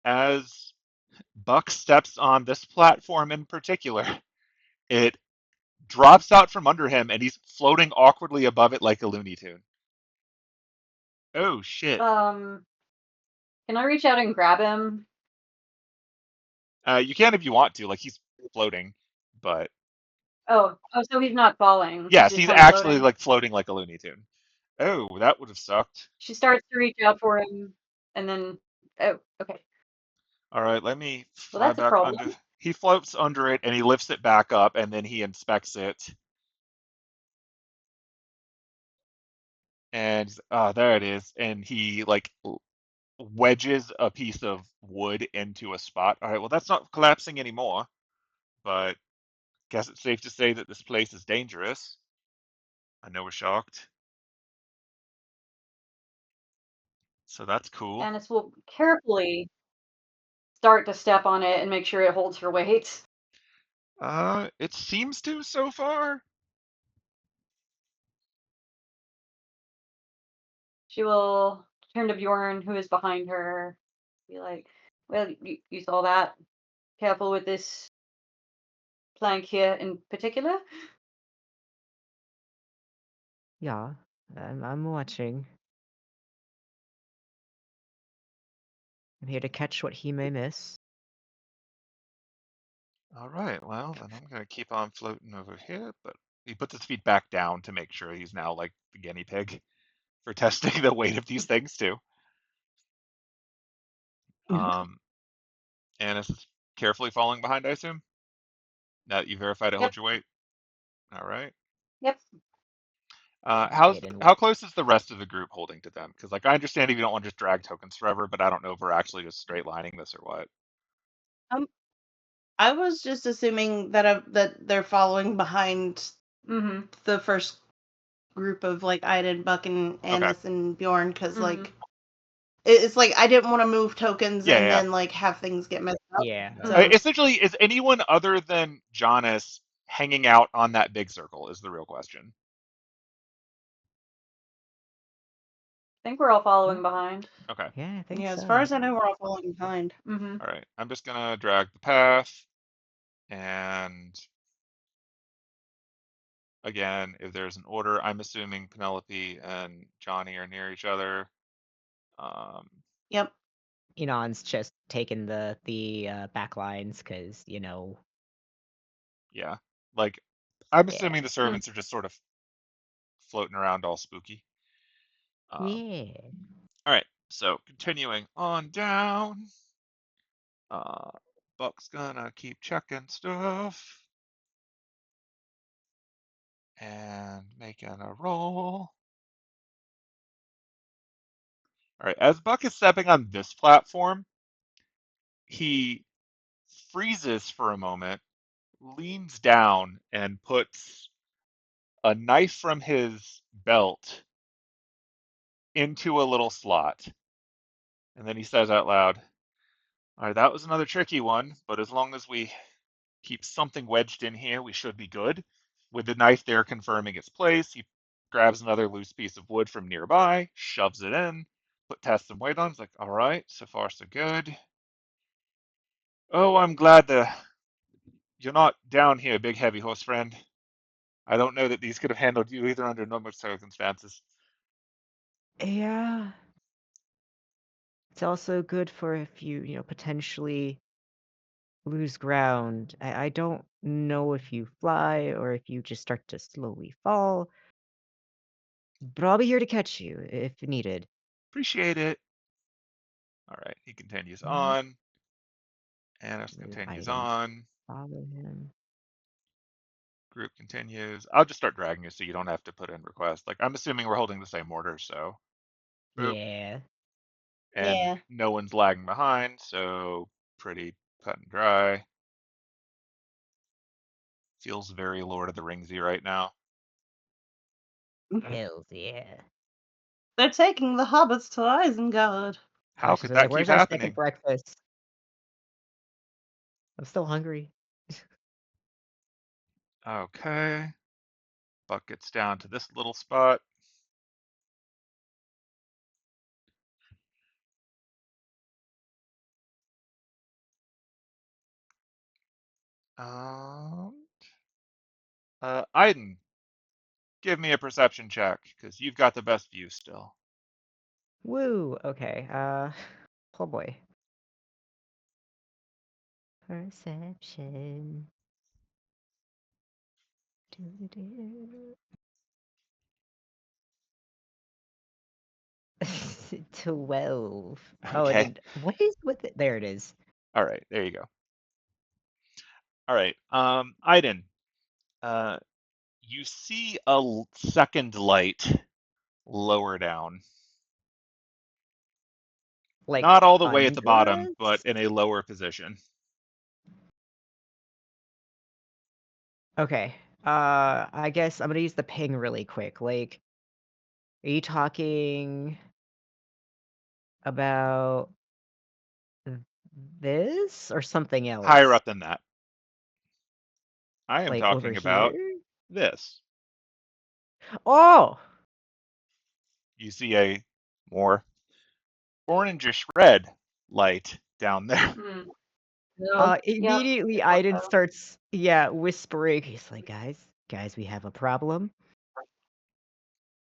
as Buck steps on this platform in particular, it drops out from under him, and he's floating awkwardly above it like a Looney Tune. Oh shit! Can I reach out and grab him? You can if you want to, like he's floating, but Oh, so he's not falling. He's yes, just he's kind of actually floating. like floating like a Looney Tune. Oh, that would have sucked. She starts to reach out for him, and then oh, okay. All right, let me Well, fly that's a back problem. under. He floats under it and he lifts it back up, and then he inspects it. And there it is. And he like wedges a piece of wood into a spot. All right, well that's not collapsing anymore, but guess it's safe to say that this place is dangerous. I know we're shocked. So that's cool. Andis will carefully start to step on it and make sure it holds her weight. It seems to so far. She will turn to Bjorn, who is behind her, be like, well, you saw that. Careful with this plank here in particular. Yeah, I'm watching. I'm here to catch what he may miss. All right, well then I'm gonna keep on floating over here, but he puts his feet back down to make sure he's now like the guinea pig for testing the weight of these things too. Um, and it's carefully falling behind, I assume. Now that you verified it Yep, holds your weight. All right. yep. Hidden. How close is the rest of the group holding to them? Because like I understand if you don't want to just drag tokens forever, but I don't know if we're actually just straight lining this or what. I was just assuming that that they're following behind Mm-hmm. the first group of like Iden, Buck, and Okay. Annis and Bjorn because Mm-hmm. like it's like I didn't want to move tokens Yeah, and yeah. then like have things get messed up. Yeah. Mm-hmm. Essentially, is anyone other than Jonas hanging out on that big circle? Is the real question. I think we're all following behind. Okay. Yeah, I think Yeah, as far so. as I know, we're all falling behind. Mm-hmm. All right. I'm just gonna drag the path, and again, if there's an order, I'm assuming Penelope and Johnny are near each other. Um, Yep. Enon's just taking the back lines because yeah. Like, I'm yeah, assuming the servants are just sort of floating around all spooky. Um, yeah. all right. So continuing on down, Buck's gonna keep checking stuff and making a roll. All right, as Buck is stepping on this platform, he freezes for a moment, leans down, and puts a knife from his belt into a little slot. And then he says out loud, all right, that was another tricky one, but as long as we keep something wedged in here, we should be good. With the knife there confirming its place, he grabs another loose piece of wood from nearby, shoves it in, tests some weight on. It's like, all right, so far so good. Oh, I'm glad you're not down here, big heavy horse friend. I don't know that these could have handled you either under normal circumstances. Yeah. It's also good for if you potentially lose ground. I don't know if you fly or if you just start to slowly fall, but I'll be here to catch you if needed. Appreciate it. All right, he continues Mm, on. Anis continues Items on. follow him. Group continues. I'll just start dragging you so you don't have to put in requests. Like, I'm assuming we're holding the same order, so boop. Yeah. And Yeah. no one's lagging behind, so pretty cut and dry. Feels very Lord of the Ringsy right now. Hells yeah. They're taking the hobbits to Isengard. How Ashes could is that like, keep where's our second happening? breakfast? I'm still hungry. Okay. Buck gets down to this little spot. Um, Iden, give me a perception check, because you've got the best view still. Woo. Okay. Oh boy. Perception. Doo-doo-doo. 12. Oh, and Okay. then what is with it? There it is. All right, there you go. All right. Iden, uh, you see a second light lower down. Like Not all the way at the under bottom, but us? in a lower position. Okay. I guess I'm gonna use the ping really quick. Like, are you talking about this or something Higher else? up than that. I am Like over talking about here? this. Oh! You see a more orangish red light down there. Hmm. No. Yep. Immediately I thought Aiden so. starts, whispering. He's like, guys, we have a problem.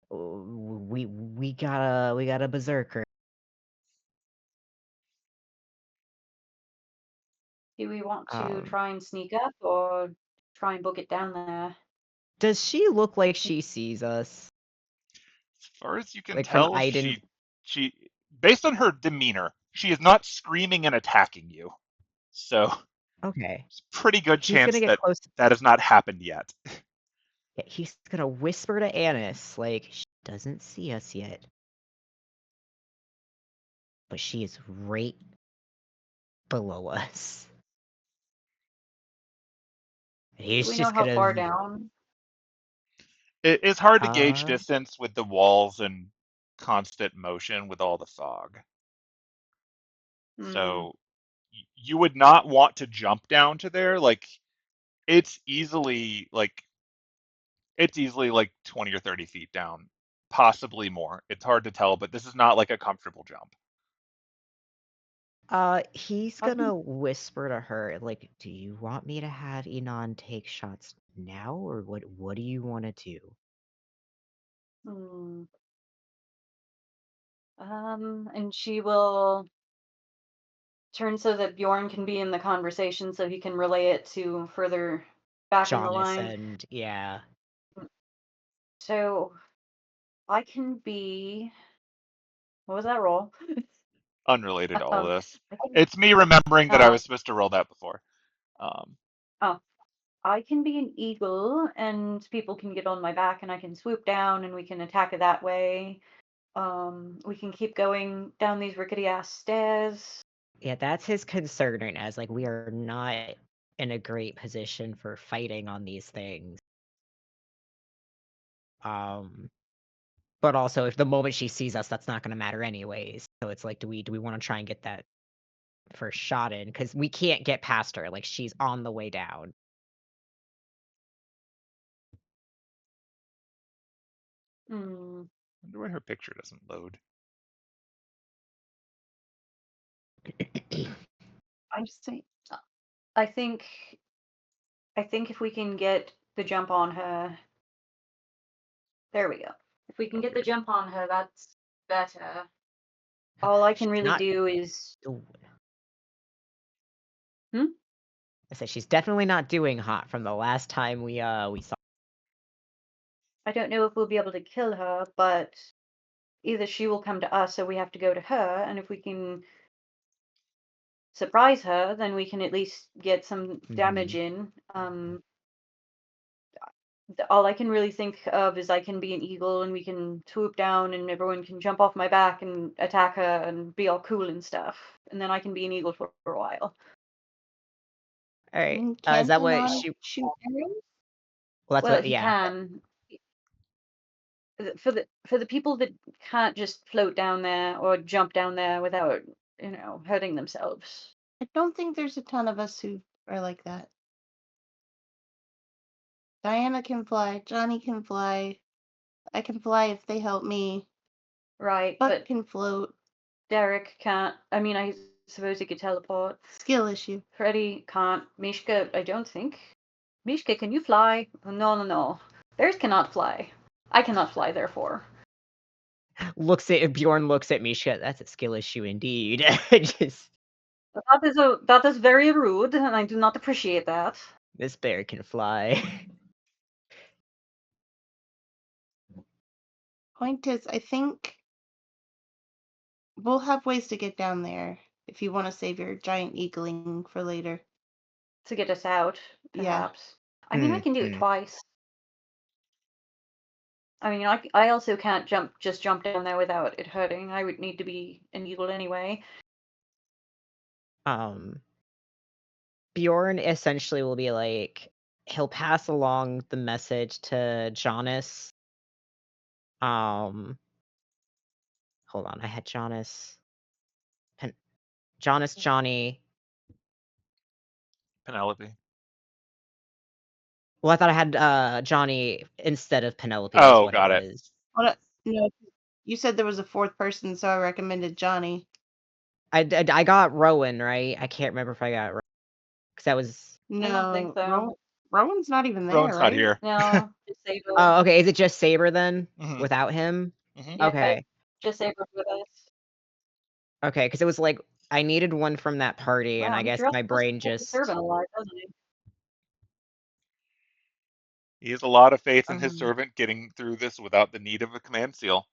We got a berserker. Do we want to Um, try and sneak up or try and book it down there? does she look like she sees us? As far as you can Like from tell, Aiden? she based on her demeanor, she is not screaming and attacking you. So Okay. it's a pretty good He's gonna chance get that close. that has not happened yet. Yeah, he's gonna whisper to Annis, like, she doesn't see us yet. But she is right below us. And Do he's we know just how far gonna, down? It's hard to gauge uh, distance with the walls and constant motion with all the fog. Hmm. So you would not want to jump down to there. Like it's easily like it's easily like 20 or 30 feet down, possibly more. It's hard to tell, but this is not like a comfortable jump. he's How can, gonna whisper to her, like, do you want me to have Enon take shots now, or what do you want to do? hmm. And she will turn so that Bjorn can be in the conversation so he can relay it to further back in the Jonas line. and, yeah. So I can be What was that roll? Unrelated to all Um, this. I think, It's me remembering that I was supposed to roll that before. oh, I can be an eagle, and people can get on my back, and I can swoop down, and we can attack it that way. We can keep going down these rickety ass stairs. Yeah, that's his concern right now. Is like we are not in a great position for fighting on these things. But also, if the moment she sees us, that's not going to matter anyways. So it's like, do we want to try and get that first shot in? Because we can't get past her. Like she's on the way down. Hmm. I wonder why her picture doesn't load. I'm just saying. I think if we can get the jump on her, there we go. If we can get the jump on her, that's better. All I can She's really not. do is. Ooh. Hmm? I said she's definitely not doing hot from the last time we saw. I don't know if we'll be able to kill her, but either she will come to us or we have to go to her, and if we can surprise her, then we can at least get some damage in. All I can really think of is I can be an eagle and we can swoop down and everyone can jump off my back and attack her and be all cool and stuff. And then I can be an eagle for a while. All right. Is Can't that the what non she? shoot arrows? Well, that's Well, what. he Yeah. can. For the people that can't just float down there or jump down there without, hurting themselves. I don't think there's a ton of us who are like that. Diana can fly. Johnny can fly. I can fly if they help me. Right, Buck but can float. Derek can't. I mean, I suppose he could teleport. Skill issue. Freddy can't. Mishka, I don't think. Mishka, can you fly? No. Bears cannot fly. I cannot fly, therefore. Bjorn looks at Misha. That's a skill issue indeed. Just That is very rude, and I do not appreciate that. this bear can fly. Point is, I think we'll have ways to get down there if you want to save your giant eagling for later. To get us out, Yeah. perhaps. I mean, I can do it twice. I mean, I also can't just jump down there without it hurting. I would need to be an eagle anyway. Bjorn essentially will be like, he'll pass along the message to Jonas. Hold on, I had Jonas, Johnny. Penelope. Well, I thought I had Johnny instead of Penelope is Oh, what it got it. was. Well, no, you said there was a fourth person, so I recommended Johnny. I got Rowan, right? I can't remember if I got Rowan. Because that was... No, I don't think so. Rowan's not even there, Rowan's not right? here. No, just Saber. Oh, okay. Is it just Saber then? Mhm. Without him? Mhm. Yeah, Okay. just Saber with us. Okay, because it was like, I needed one from that party, and Wow, I he guess sure my brain kept the just... servant alive, doesn't he? He has a lot of faith in his servant getting through this without the need of a command seal.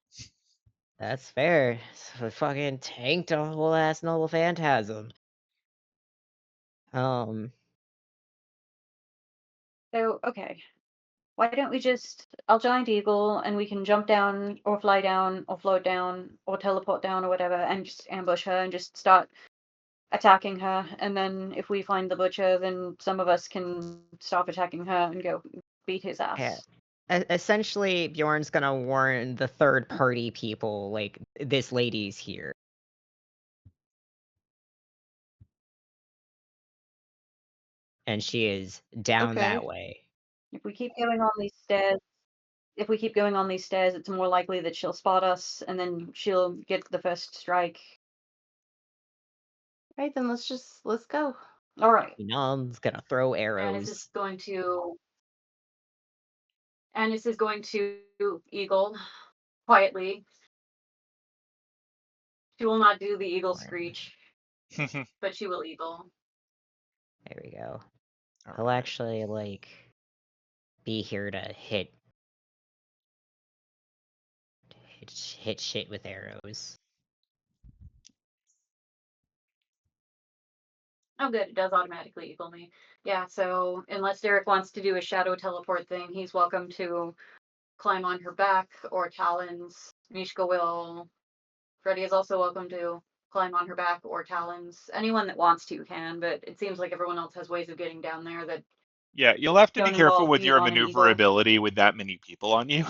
That's fair. So we fucking tanked a whole ass noble phantasm. So, okay. Why don't we just... I'll giant eagle, and we can jump down, or fly down, or float down, or teleport down, or whatever, and just ambush her, and just start attacking her. And then if we find the butcher, then some of us can stop attacking her and go beat his ass. Yeah. Essentially, Bjorn's gonna warn the third-party people, like, this lady's here. And she is down that way. If we keep going on these stairs, it's more likely that she'll spot us, and then she'll get the first strike. Right, then let's go. All right. Nom's gonna throw arrows. Anis is going to eagle quietly. She will not do the eagle screech, but she will eagle. There we go. All He'll right. actually, like, be here to hit shit with arrows. Oh, good. It does automatically equal me. Yeah, so unless Derek wants to do a shadow teleport thing, he's welcome to climb on her back or talons. Mishka will. Freddy is also welcome to climb on her back or talons. Anyone that wants to can, but it seems like everyone else has ways of getting down there that Yeah, you'll have to be don't careful involve with being your on an eagle. maneuverability with that many people on you.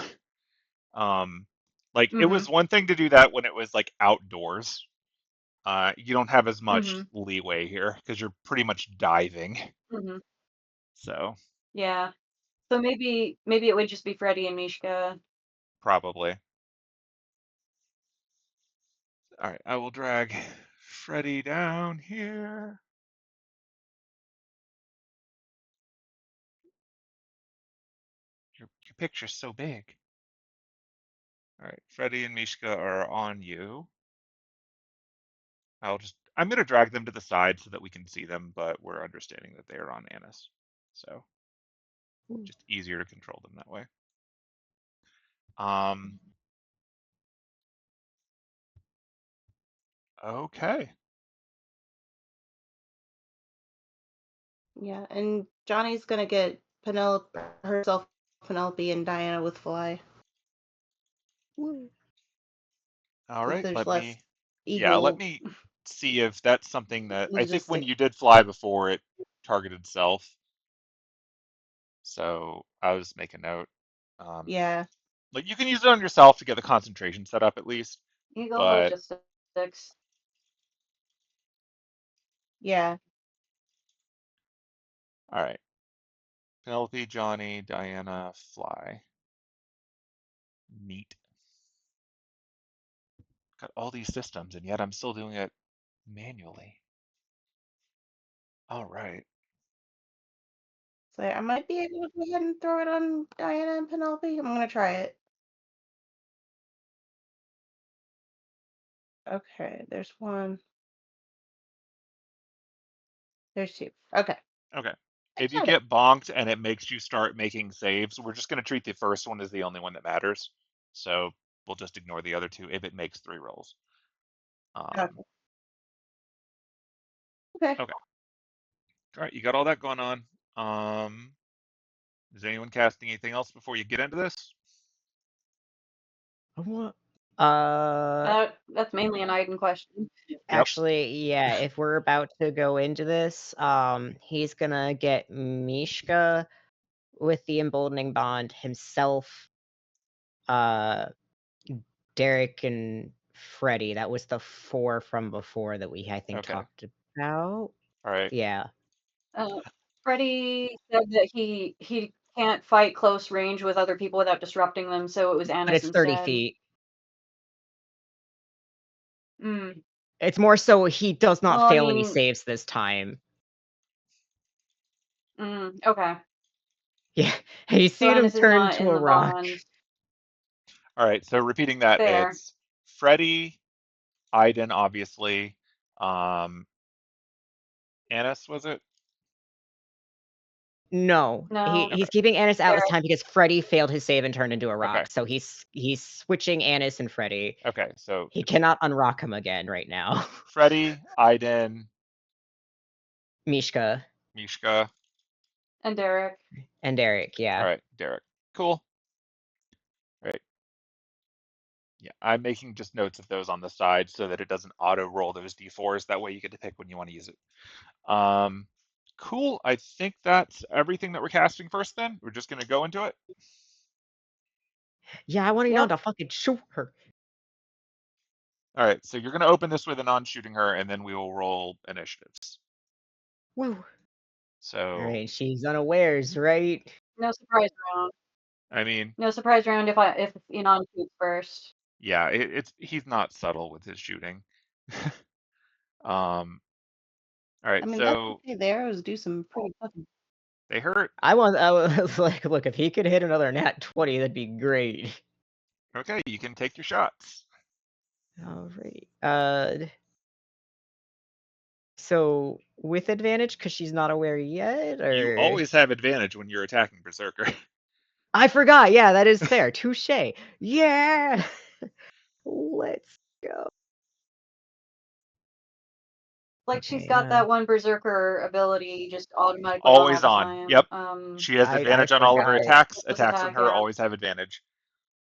Like it Mm-hmm. was one thing to do that when it was like outdoors. You don't have as much Mm-hmm. leeway here because you're pretty much diving. Mm-hmm. So Yeah. So maybe it would just be Freddy and Mishka. probably. All right, I will drag Freddy down here. Your picture's so big. All right, Freddy and Mishka are on you. I'm going to drag them to the side so that we can see them, but we're understanding that they are on Annis. So just easier to control them that way. Okay. Yeah, and Johnny's gonna get Penelope, and Diana with Fly. All Because right, there's let less me let eagle me see if that's something that I think when logistic. you did fly before it targeted self. So I was make a note. Um, Yeah, like you can use it on yourself to get the concentration set up at least, Eagle but logistics. yeah. all right. Penelope, Johnny, Diana, fly. Neat. Got all these systems and yet I'm still doing it manually. All right. So I might be able to go ahead and throw it on Diana and Penelope. I'm gonna try it. Okay, there's one. There's two. Okay. Okay. I If you got it. get bonked and it makes you start making saves, we're just going to treat the first one as the only one that matters. So we'll just ignore the other two if it makes 3 rolls. Okay. Okay. Okay. All right. You got all that going on. Is anyone casting anything else before you get into this? What? That's mainly an Aiden question. Yep. Actually, yeah, if we're about to go into this, he's gonna get Mishka with the emboldening bond himself, uh, Derek and Freddy. That was the 4 from before that we, I think, Okay. talked about. All right. Yeah. Freddie said that he can't fight close range with other people without disrupting them, so it was But Annis it's 30 instead. feet. Mm. It's more so he does not Well, I fail any mean, saves this time. okay. Yeah, he's So seen him Annis is turn not into in a the rock. bond. All right. So repeating that, Fair. it's Freddy, Aiden, obviously. Annis, was it? No, No. Okay. he's keeping Annis out this Derek. time because Freddy failed his save and turned into a Okay. rock. So he's switching Annis and Freddy. Okay. So He it's cannot unrock him again right now. Freddy, Aiden, Mishka Mishka. And Derek. and Derek, All yeah. right, Derek. Cool. Right. Yeah, I'm making just notes of those on the side so that it doesn't auto roll those d4s. That way you get to pick when you want to use it. Cool. I think that's everything that we're casting first then. We're just going to go into it. Yeah, I want to know Yep. to fucking shoot her. All right, so you're going to open this with a non-shooting her, and then we will roll initiatives. Woo. So, Alright, she's unawares, right? No surprise round. I mean, No surprise round if Enon shoots first. yeah, he's not subtle with his shooting. All I right, mean, that's so okay. The arrows do some pretty fucking. they hurt. I was like, look, if he could hit another nat 20, that'd be great. Okay, you can take your shots. Alright. So with advantage because she's not aware yet, You or always have advantage when you're attacking Berserker. I forgot. Yeah, that is fair. Touche. Yeah. Let's go. Like she's Okay, got that one berserker ability just automatically on all Always the on. time. Yep. She has I advantage on all of her forgot. attacks. This Attacks on attack, her yeah. always have advantage.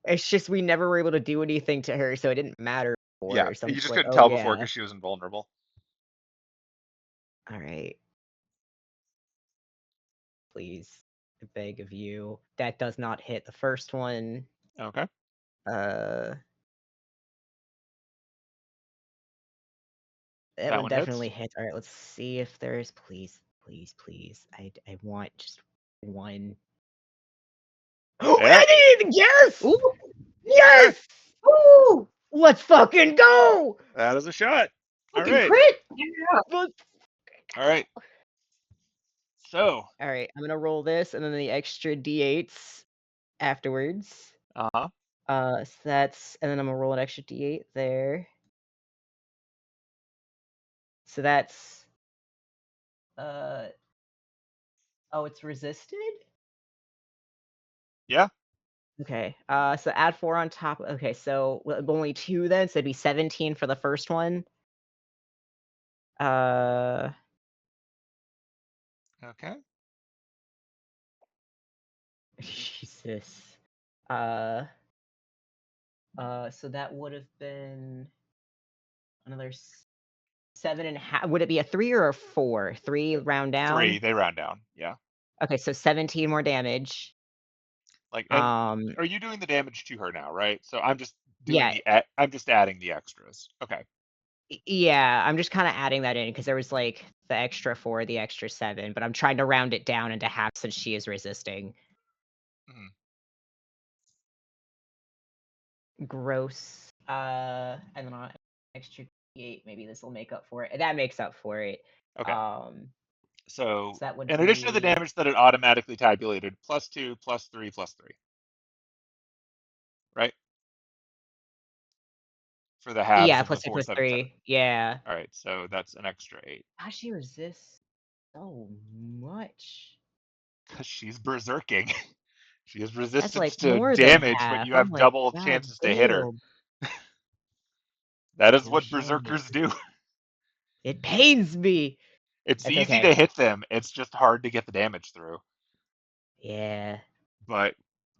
It's just we never were able to do anything to her, so it didn't matter Yeah, before. So I'm you just just like, couldn't oh tell before yeah. because she was invulnerable. All right. Please, I beg of you. That does not hit the first one. Okay. That That one one definitely hits. hits. All right, let's see if there's please. I want just one. Oh, Yeah. I didn't even guess. Ooh. Okay. Yes. Ooh. Let's fucking go. That is a shot. All Fucking right. crit. Yeah. Let's... All right. So. All right, I'm gonna roll this and then the extra d8s afterwards. Uh-huh. So that's, and then I'm gonna roll an extra d8 there. So that's, oh, it's resisted? Yeah. Okay, so add 4 on top. Okay, so only 2 then, so it'd be 17 for the first one. Okay. Jesus. So that would have been another 7.5. Would it be a 3 or a 4? 3 round down? 3. They round down. Yeah. Okay, so 17 more damage. Like, and are you doing the damage to her now, right? So I'm just doing Yeah, I'm just adding the extras. Okay. yeah, I'm just kind of adding that in because there was like the extra 4, the extra 7, but I'm trying to round it down into half since she is resisting. Mhm. Gross. And then on extra 8, maybe this will make up for it. That makes up for it. Okay. So So that would in addition to the be, damage that it automatically tabulated, +2, +3, +3, right? For the halves yeah, of the plus 2 4, plus 7, 7. 3. Yeah. All right. So that's an extra 8 How she resists so much? because she's berserking. She has That's like resistance to more than damage, but half. you I'm have like, double god chances to hit her. damn. That is No what shame. berserkers do. It pains me. It's That's easy okay. to hit them. It's just hard to get the damage through. Yeah. But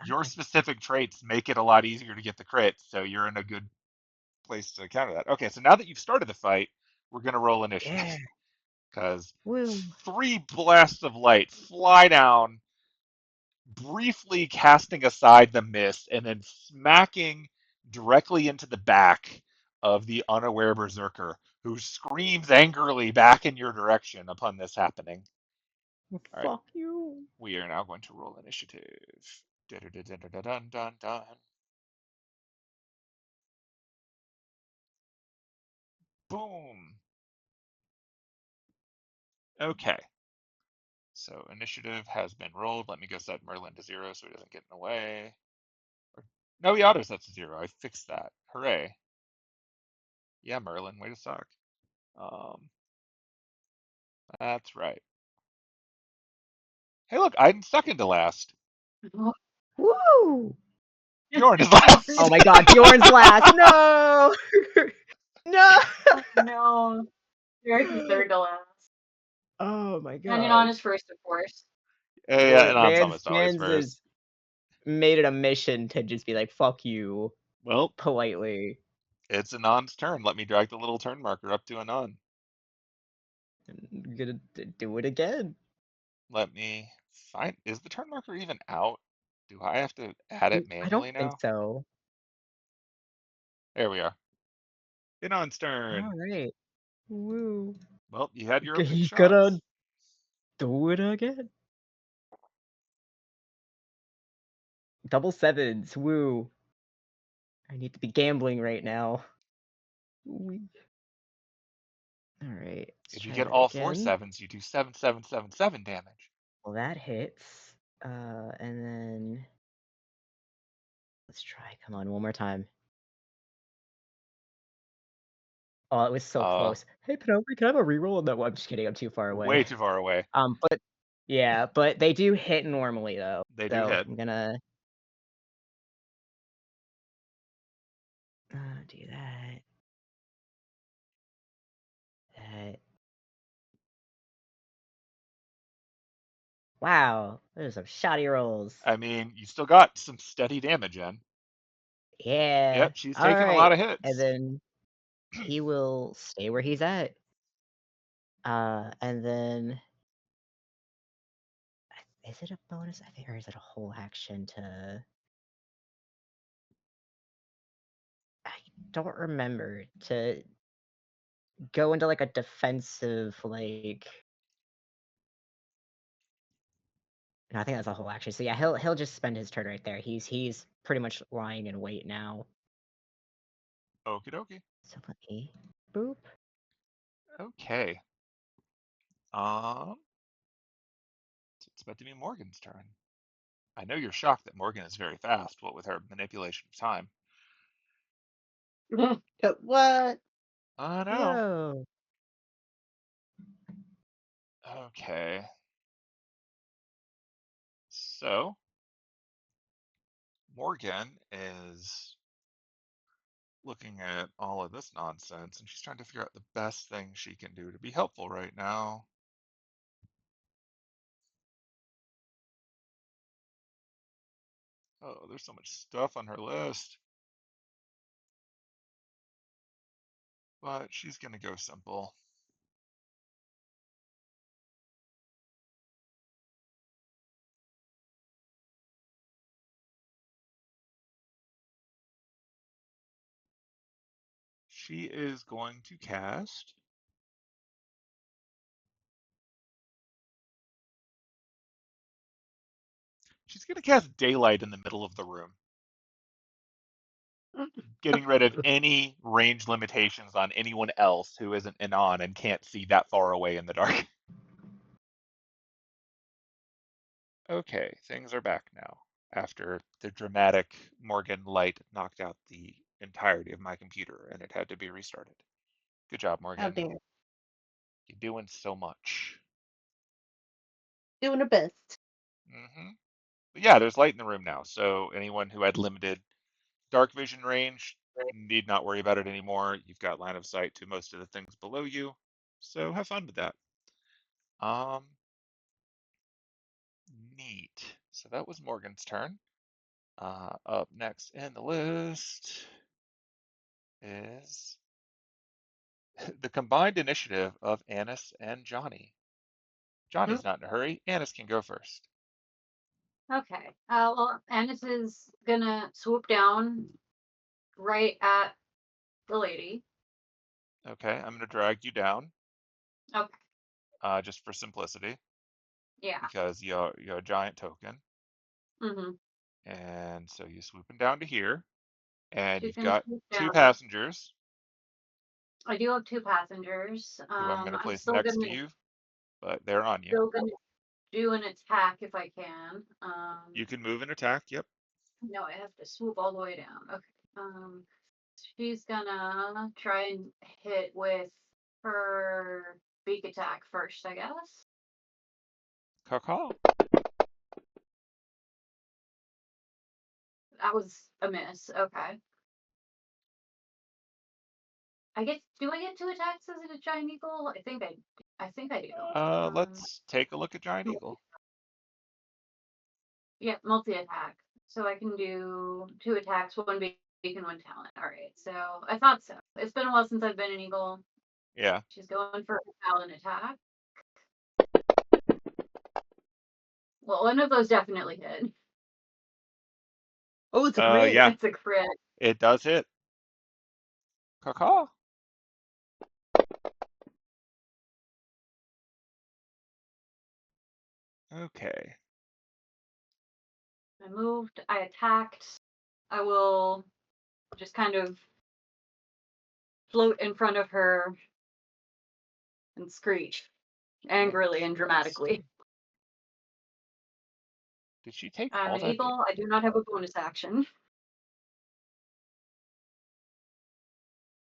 your specific traits make it a lot easier to get the crit, so you're in a good place to counter that. Okay, so now that you've started the fight, we're gonna roll initiative Yeah. because Woo. 3 blasts of light fly down, briefly casting aside the mist and then smacking directly into the back of the unaware berserker, who screams angrily back in your direction upon this happening. All right, Fuck you. we are now going to roll initiative. Dun-dun-dun-dun-dun-dun. Boom. Okay. So initiative has been rolled. Let me go set Merlin to 0 so he doesn't get in the way. No, he auto sets to 0. I fixed that. Hooray. Yeah, Merlin, way to suck. Um, that's right. Hey, look, I'm second to last. Woo. Bjorn is Oh, Oh last. my god, Bjorn's last. No. No. no. He's third to last. Oh my Depending on god. his first, of course. Yeah, and I'm Mans almost always has first. made it a mission to just be like, fuck you, Well, politely. it's Anon's turn. Let me drag the little turn marker up to Anon. I'm gonna do it again. Let me find. Is the turn marker even out? Do I have to add it I don't manually think now? so. There we are. Anon's All turn. right. Woo. Well, you had your opening He's gonna shots. do it again. Double sevens. Woo. I need to be gambling right now. Wee. All right. Let's If you try get that all 4 again. sevens, you do 7, 7, 7, 7 damage. Well, that hits. And then let's try. Come on, one more time. Oh, it was so close. Hey, Penelope, can I have a reroll on that one? I'm just kidding. I'm too far away. Way too far away. But yeah, but they do hit normally though. They do So hit. I'm gonna do that. That. Wow, those are some shoddy rolls. I mean, you still got some steady damage in. Yeah. Yep, she's All taking a lot right. of And hits. then he will stay where he's at. And then is it a bonus? I think, or is it a whole action to? I don't remember to go into like a defensive like. No, I think that's a whole action. So yeah, he'll just spend his turn right there. He's pretty much lying in wait now. Okie dokie. So let me boop. Okay. It's about to be Morgan's turn. I know you're shocked that Morgan is very fast, what with her manipulation of time. What? I know. Whoa. Okay. So, Morgan is looking at all of this nonsense, and she's trying to figure out the best thing she can do to be helpful right now. Oh, there's so much stuff on her list. But she's going to go simple. She is going to cast She's going to cast Daylight in the middle of the room, getting rid of any range limitations on anyone else who isn't Anon and can't see that far away in the dark. Okay, things are back now after the dramatic Morgan light knocked out the entirety of my computer and it had to be restarted. Good job, How Morgan. dare. You're doing so much. Doing her best. But yeah, there's light in the room now, so anyone who had limited dark vision range need not worry about it anymore. You've got line of sight to most of the things below you, so have fun with that. Um, Neat. So that was Morgan's turn. Up next in the list is the combined initiative of Annis and Johnny. Johnny's not in a hurry. Annis can go first. Okay. Well, Annis is gonna swoop down right at the lady. Okay, I'm going to drag you down Okay. just for simplicity Yeah. because you're a giant token. Mhm. And so you're swooping down to here, and She's you've gonna got swoop two down. passengers I do have two passengers. who I'm going to I'm place next to you, but they're on you. still gonna do an attack if I can. You can move and attack. Yep. No, I have to swoop all the way down. Okay. She's gonna try and hit with her beak attack first, I guess. Caw. That was a miss. Okay. Do I get two attacks as a giant eagle? I think I do. Let's take a look at Giant Eagle. Yeah, multi-attack. So I can do two attacks, one beacon, one talent. All right. So I thought so. It's been a while since I've been an eagle. Yeah. She's going for a talent attack. Well, one of those definitely hit. Oh, it's a crit. Yeah, It's a crit. it does hit. Caw. Okay. I moved. I attacked. I will just kind of float in front of her and screech angrily and dramatically. Did she take I'm all an that? eagle. I do not have a bonus action.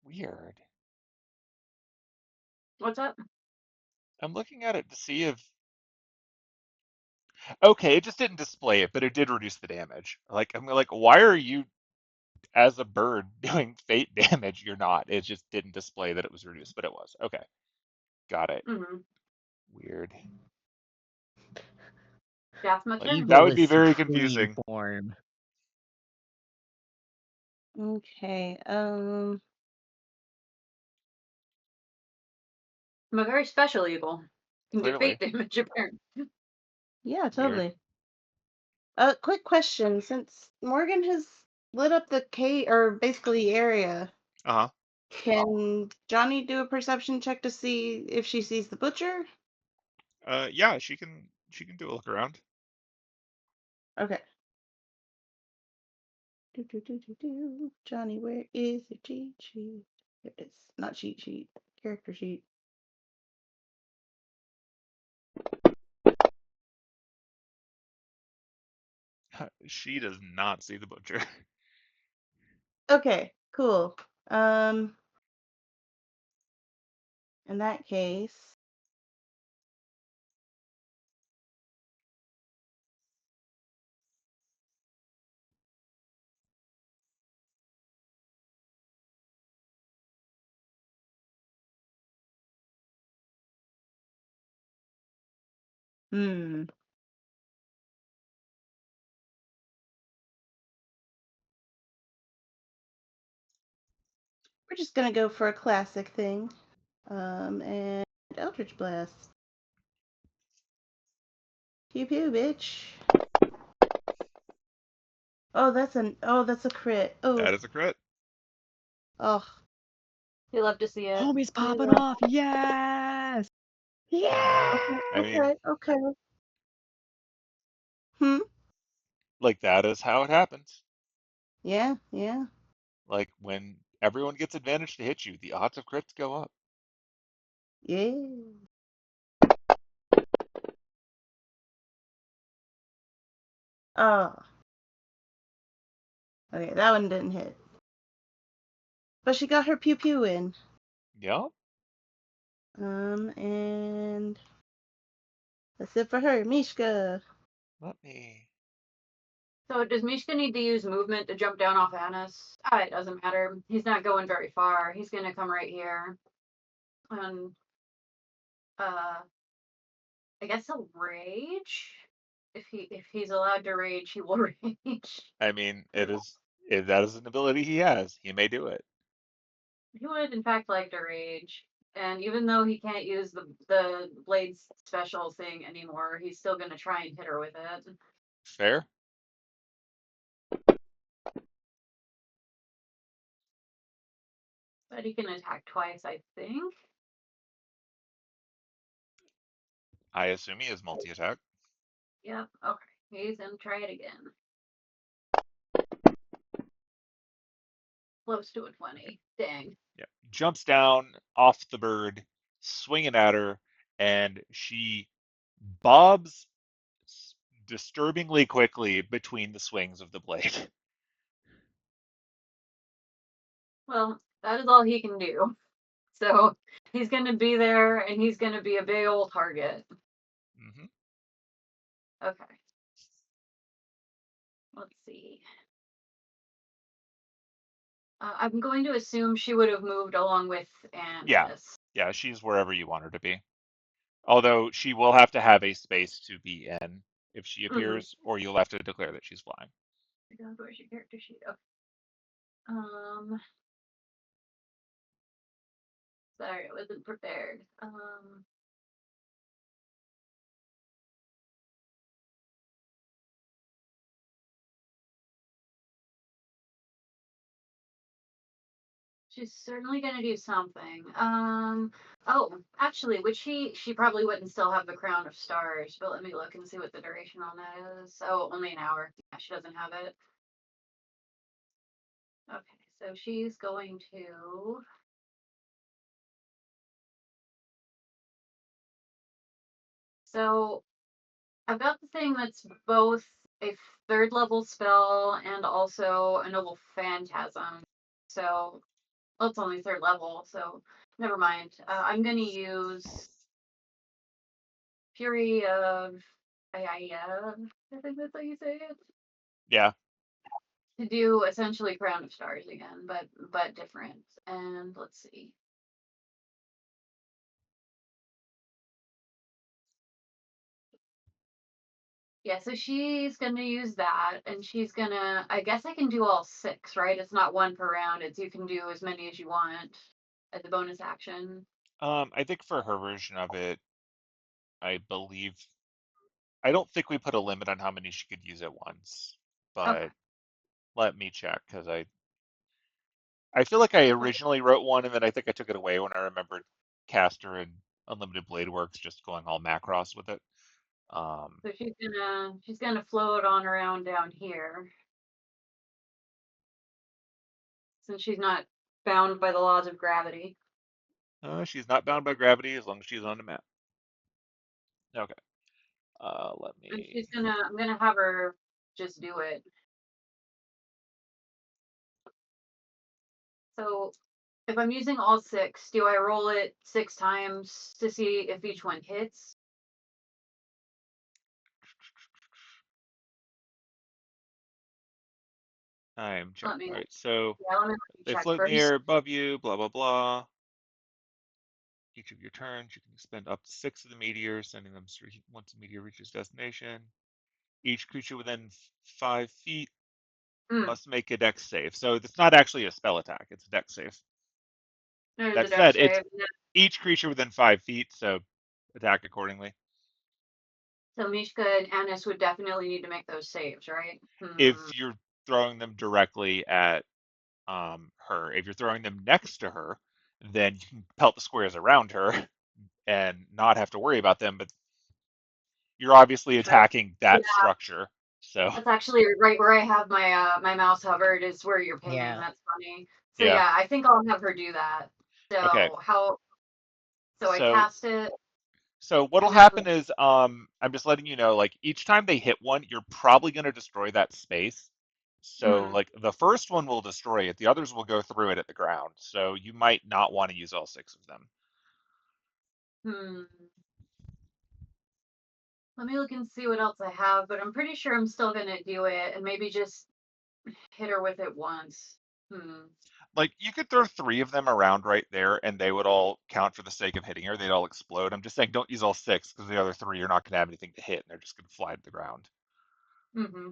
Weird. What's up? I'm looking at it to see if. Okay, it just didn't display it, but it did reduce the damage. Like, I'm like, why are you, as a bird, doing fate damage? You're not. It just didn't display that it was reduced, but it was. Okay. Got it. Mm-hmm. Weird. That's my turn. That Evil would be is very supreme confusing. form. Okay. I'm a very special evil. Can do Clearly. fate damage, apparently. Yeah, Weird. totally. Quick question. Since Morgan has lit up the cave, or basically the area, Uh-huh. can Johnny do a perception check to see if she sees the butcher? Yeah, she can do a look around. Okay. Johnny, where is your cheat sheet? Here it is. Not cheat sheet. Character sheet. She does not see the butcher. Okay, cool. In that case, we're just gonna go for a classic thing. And Eldritch Blast. Pew pew, bitch. Oh, that's a crit. That Oh, is a crit. oh. You love to see it. Homie's popping Yeah. off. Yes. Okay, I mean, okay. Hmm. like that is how it happens. Yeah, yeah. Like when everyone gets advantage to hit you, the odds of crits go up. Yeah. Oh. Okay, that one didn't hit. But she got her pew pew in. Yeah. And that's it for her. Mishka. Let me. So does Mishka need to use movement to jump down off Annis? It doesn't matter. He's not going very far. He's gonna come right here. And I guess he'll rage. If he's allowed to rage, he will rage. I mean, if that is an ability he has, he may do it. He would in fact like to rage. And even though he can't use the blade's special thing anymore, he's still gonna try and hit her with it. Fair. But he can attack twice, I think. I assume he is multi-attack. Yep, okay. He's gonna try it again. Close to a 20. Dang. Yeah. Jumps down off the bird, swinging at her, and she bobs disturbingly quickly between the swings of the blade. Well, that is all he can do. So he's gonna be there and he's gonna be a big old target. Mm-hmm. Okay. Let's see. I'm going to assume she would have moved along with Yeah. Annis. Yeah, she's wherever you want her to be. Although she will have to have a space to be in if she appears, or you'll have to declare that she's flying. Where's your character sheet? Okay. Um, sorry, I wasn't prepared. She's certainly gonna do something. Oh, actually, which she probably wouldn't still have the crown of stars, but let me look and see what the duration on that is. Oh, only an hour. Yeah, she doesn't have it. Okay, so she's going to. So I've got the thing that's both a third level spell and also a noble phantasm. So well, it's only third level, so never mind. I'm gonna use Fury of Ayaya. I think that's how you say it. Yeah. To do essentially Crown of Stars again, but different. And let's see. Yeah, so she's gonna use that, and she's gonna. I guess I can do all 6, right? It's not 1 per round. It's you can do as many as you want as a bonus action. I think for her version of it, I believe I don't think we put a limit on how many she could use at once, Okay. but let me check because I feel like I originally wrote one and then I think I took it away when I remembered Caster and Unlimited Blade Works just going all Macross with it. So she's gonna float on around down here since she's not bound by the laws of gravity. She's not bound by gravity as long as she's on the map. Okay. Let And me. I'm gonna have her just do it. So if I'm using all 6, do I roll it 6 times to see if each one hits? I'm Let checking. me All right. So let me they check float in the first. air above you. Blah blah blah. Each of your turns, you can spend up to 6 of the meteors, sending them straight once a meteor reaches destination. Each creature within 5 feet Hmm. must make a dex save. So it's not actually a spell attack; it's a dex save. There's a That dex said, it's save. each creature within 5 feet, so attack accordingly. So Mishka and Anis would definitely need to make those saves, right? If you're throwing them directly at her, if you're throwing them next to her, then you can pelt the squares around her and not have to worry about them. But you're obviously True. attacking Yeah, that structure, so that's actually right where I have my mouse hovered is where you're pinging. Yeah. That's funny. So yeah. yeah, I think I'll have her do that. Okay, So I so cast it So what'll and then happen is, I'm just letting you know, like each time they hit one, you're probably going to destroy that space. So hmm, like the first one will destroy it, the others will go through it at the ground. So you might not want to use all 6 of them. hmm. Let me look and see what else I have, but I'm pretty sure I'm still gonna do it and maybe just hit her with it once. Hmm. Like you could throw 3 of them around right there, and they would all count for the sake of hitting her. They'd all explode. I'm just saying, don't use all 6 because the other 3 you're not going to have anything to hit, and they're just going to fly to the ground. Mm-hmm.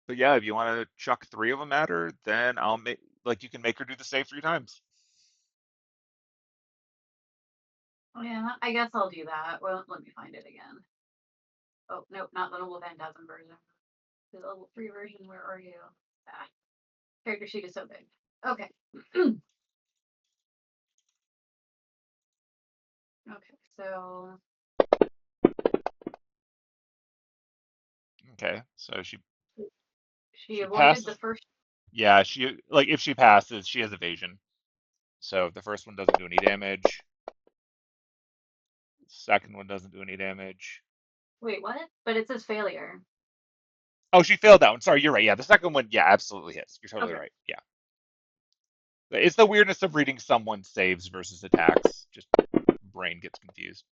But yeah, if you want to chuck 3 of them at her, then I'll make like you can make her do the save 3 times. Oh yeah, I guess I'll do that. Well, let me find it again. Oh nope, not the Noble Phantasm version. The level 3 version. Where are you? Ah, character sheet is so big. Okay. Okay, so Okay, so she she avoided the passes. first. Yeah, she like if she passes, she has evasion. So if the first one doesn't do any damage, the second one doesn't do any damage. Wait, what? But it says failure. Oh, she failed that one. Sorry, you're right. Yeah, the second one, yeah, absolutely hits. You're totally Okay. right. Yeah. It's the weirdness of reading someone's saves versus attacks. Just brain gets confused.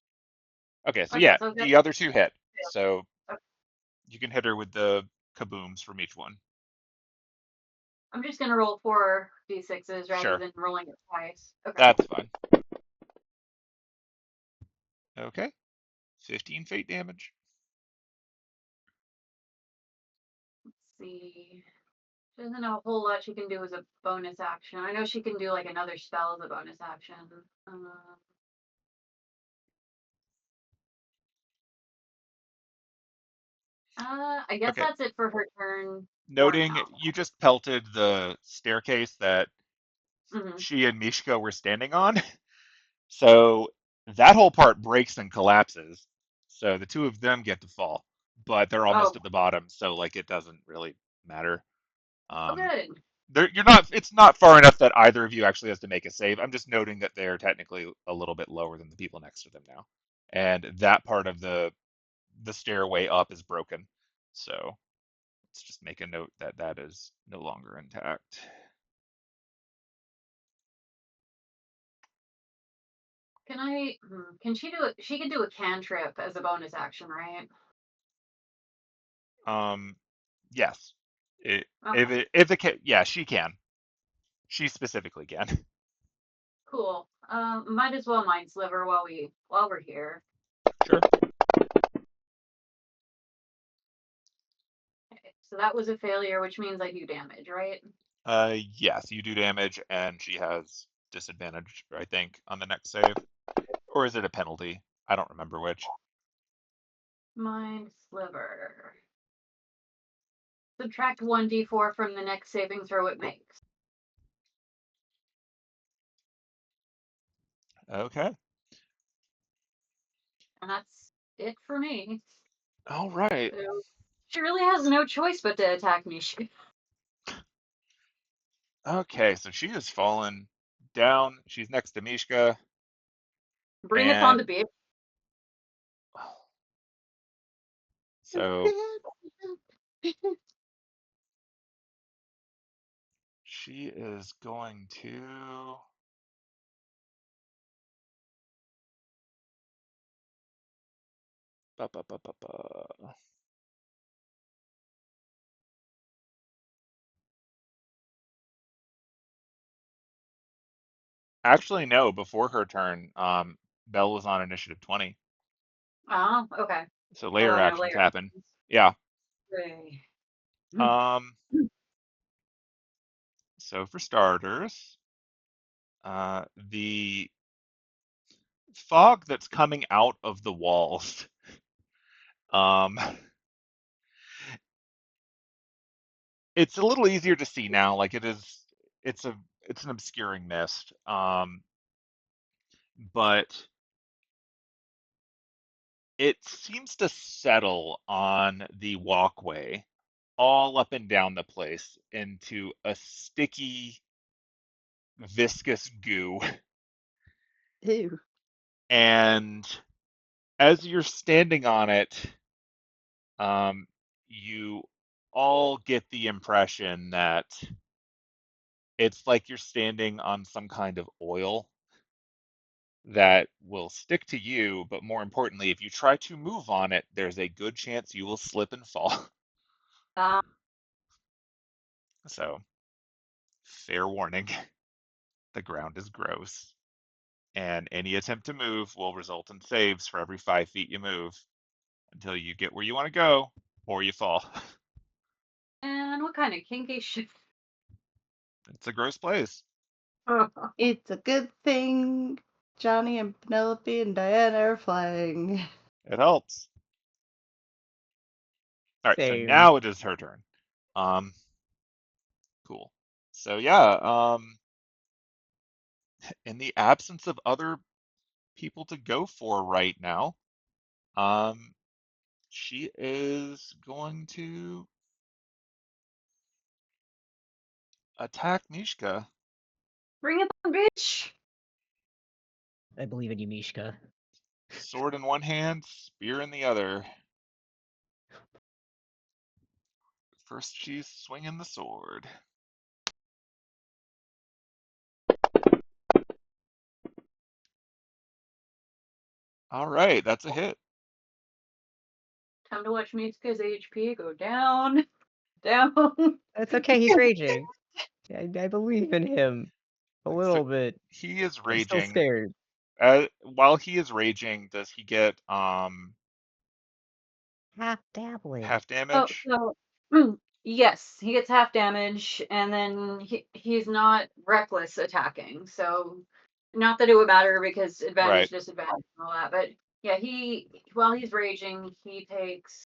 Okay, so Okay, yeah, so good. the other 2 hit. So Okay. you can hit her with the kabooms from each one. I'm just gonna roll 4d6s rather Sure, than rolling it twice. Okay. that's fine. Okay, 15 fate damage. Let's see. She doesn't have a whole lot she can do as a bonus action. I know she can do like another spell as a bonus action. I guess Okay, that's it for her turn for noting now. you just pelted the staircase that Hmm. she and Mishka were standing on. So that whole part breaks and collapses. So the 2 of them get to fall, but they're almost Oh, at the bottom, so like it doesn't really matter. oh, Um, good. you're not. It's not far enough that either of you actually has to make a save. I'm just noting that they're technically a little bit lower than the people next to them now, and that part of the stairway up is broken. So let's just make a note that that is no longer intact. Can she do it? She can do a cantrip as a bonus action, right? Um, yes. Okay. If it yeah, she can. She specifically can. Cool. Might as well mind sliver while we're here. Sure. Okay, so that was a failure, which means I do damage, right? Yes, you do damage, and she has disadvantage, I think, on the next save. Or is it a penalty? I don't remember which. Mind sliver. Subtract 1d4 from the next saving throw it makes. Okay. And that's it for me. All right. So she really has no choice but to attack me. Okay, so she has fallen down. She's next to Mishka, Bring it on the and beach. so she is going to. Ba, ba, ba, ba, ba. Actually, no. Before her turn, Belle was on initiative 20, Oh, okay. so layer Oh, no, actions later. happen. Yeah. Hooray. Um. So for starters, the fog that's coming out of the walls, um, it's a little easier to see now. Like it is, it's an obscuring mist. But it seems to settle on the walkway all up and down the place into a sticky, viscous goo. Ew. And as you're standing on it, you all get the impression that it's like you're standing on some kind of oil that will stick to you, but more importantly, if you try to move on it, there's a good chance you will slip and fall. Um, So, fair warning, the ground is gross, and any attempt to move will result in saves for every 5 feet you move until you get where you want to go or you fall. and what kind of kinky shit? It's a gross place. It's a good thing Johnny and Penelope and Diana are flying. It helps. All right, so Same. now it is her turn. Um, cool. So yeah, in the absence of other people to go for right now, um, she is going to attack Mishka. Bring it on, bitch! I believe in you, Mishka. Sword in one hand, spear in the other. First, she's swinging the sword. All right, that's a hit. Time to watch Mitsuka's HP go down, down. That's okay. He's raging. I believe in him a So little bit. he is I'm still raging. scared. While he is raging, does he get Half dabbling. half Oh, damage? so yes, he gets half damage, and then he's not reckless attacking. So, not that it would matter because advantage, Right. disadvantage, and all that. But yeah, while he's raging, he takes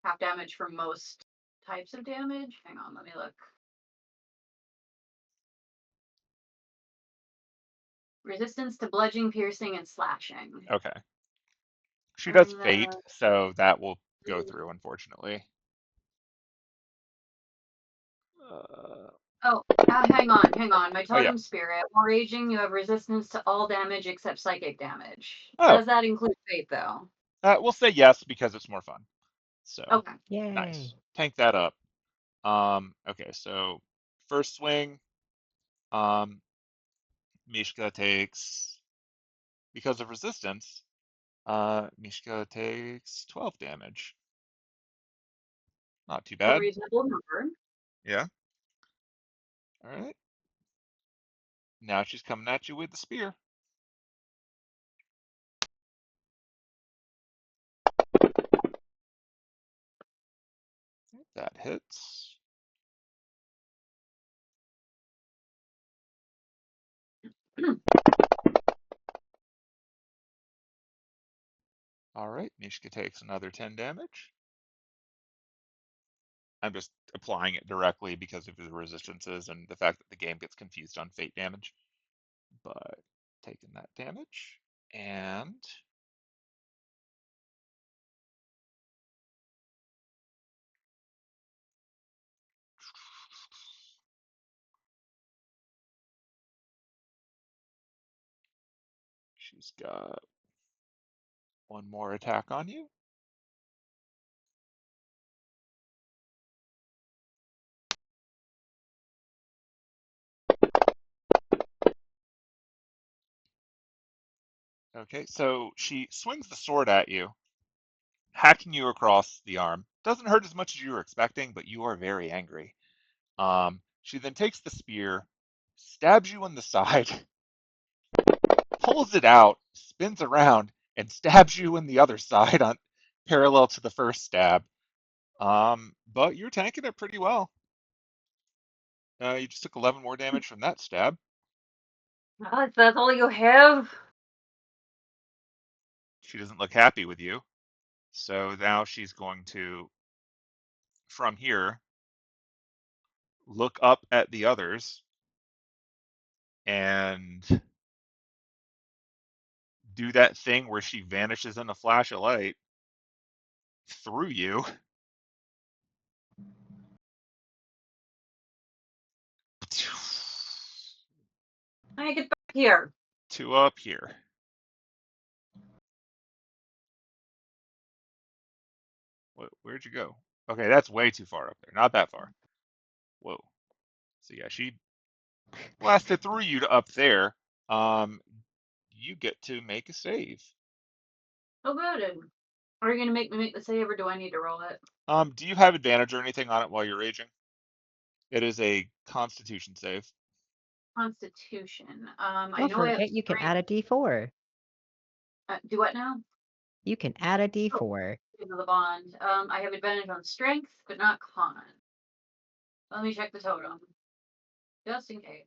half damage from most types of damage. Hang on, let me look. Resistance to bludgeoning, piercing, and slashing. Okay. She does And fate, so that will go through, unfortunately. Uh, oh, hang on, hang on. My oh yeah. totem spirit. While raging, you have resistance to all damage except psychic damage. Oh, Does that include fate, though? we'll say yes because it's more fun. So Okay. Yay. nice. Tank that up. Okay, so first swing, um, Mishka takes because of resistance. Mishka takes 12 damage. Not too A bad. reasonable number. Yeah. All right. Now she's coming at you with the spear. That hits. All right, Nishka takes another 10 damage. I'm just applying it directly because of the resistances and the fact that the game gets confused on fate damage. But taking that damage, and she's got one more attack on you. Okay, so she swings the sword at you, hacking you across the arm. Doesn't hurt as much as you were expecting, but you are very angry. She then takes the spear, stabs you in the side, pulls it out, spins around, and stabs you in the other side on parallel to the first stab. But you're tanking it pretty well. You just took 11 more damage from that stab. If that's all you have? She doesn't look happy with you. So now she's going to, from here, look up at the others and do that thing where she vanishes in a flash of light through you. I get back here. To up here. Where'd you go? Okay, that's way too far up there. Not that far. Whoa. So yeah, she blasted through you to up there. You get to make a save. Oh, good. Are you going to make me make the save, or do I need to roll it? Do you have advantage or anything on it while you're raging? It is a Constitution save. Constitution. Don't I know I have forget you can strength. add a D4. Do what now? You can add a Oh, D4. because of the bond. I have advantage on strength, but not con. Let me check the totem. Just in case.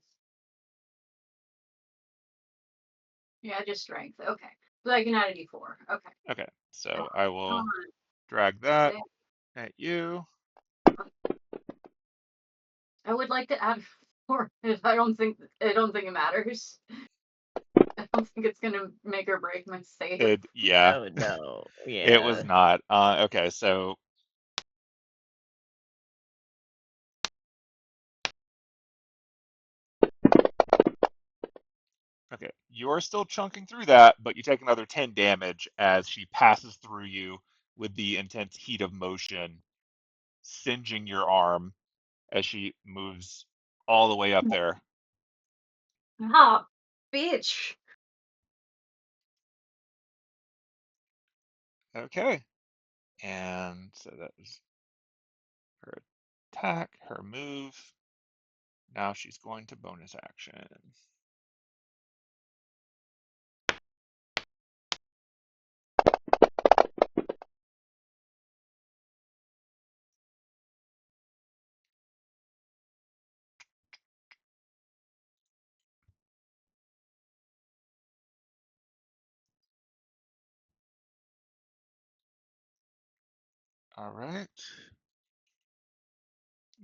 Yeah, just strength. Okay. So I can add a d4. Okay. Okay, so I Come will on. drag that Save. at you. I would like to add 4. I don't think it matters. I don't think it's gonna make or break my save. Yeah, Oh no. it was Yeah. not. Okay, so okay, you're still chunking through that, but you take another 10 damage as she passes through you with the intense heat of motion, singeing your arm as she moves all the way up there. Ah, bitch. Okay, and so that was her attack, her move. Now she's going to bonus action. All right.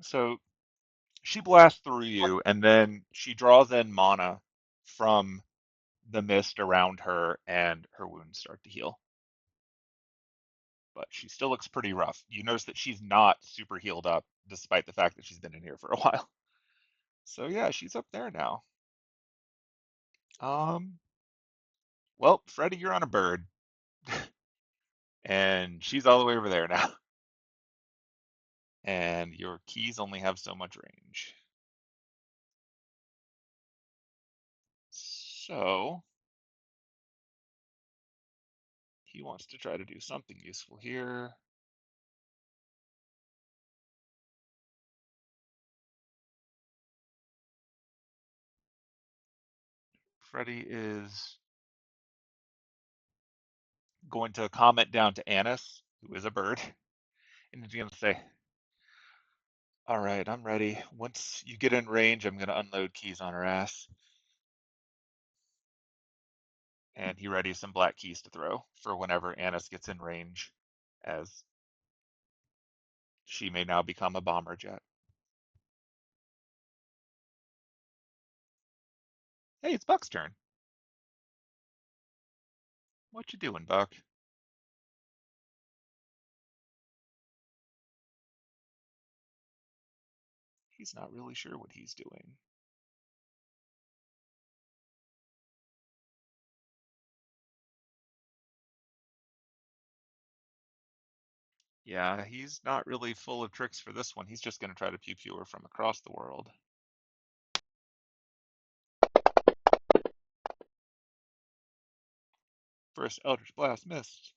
So she blasts through you, and then she draws in mana from the mist around her, and her wounds start to heal. But she still looks pretty rough. You notice that she's not super healed up, despite the fact that she's been in here for a while. So yeah, she's up there now. Well, Freddy, you're on a bird, and she's all the way over there now. And your keys only have so much range. So he wants to try to do something useful here. Freddy is going to comment down to Annis, who is a bird, and he's going to say, all right, I'm ready. Once you get in range, I'm going to unload keys on her ass. And he readies some black keys to throw for whenever Annis gets in range, as she may now become a bomber jet. Hey, it's Buck's turn. What you doing, Buck? He's not really sure what he's doing. Yeah, he's not really full of tricks for this one. He's just going to try to pew-pew her from across the world. First Eldritch Blast missed.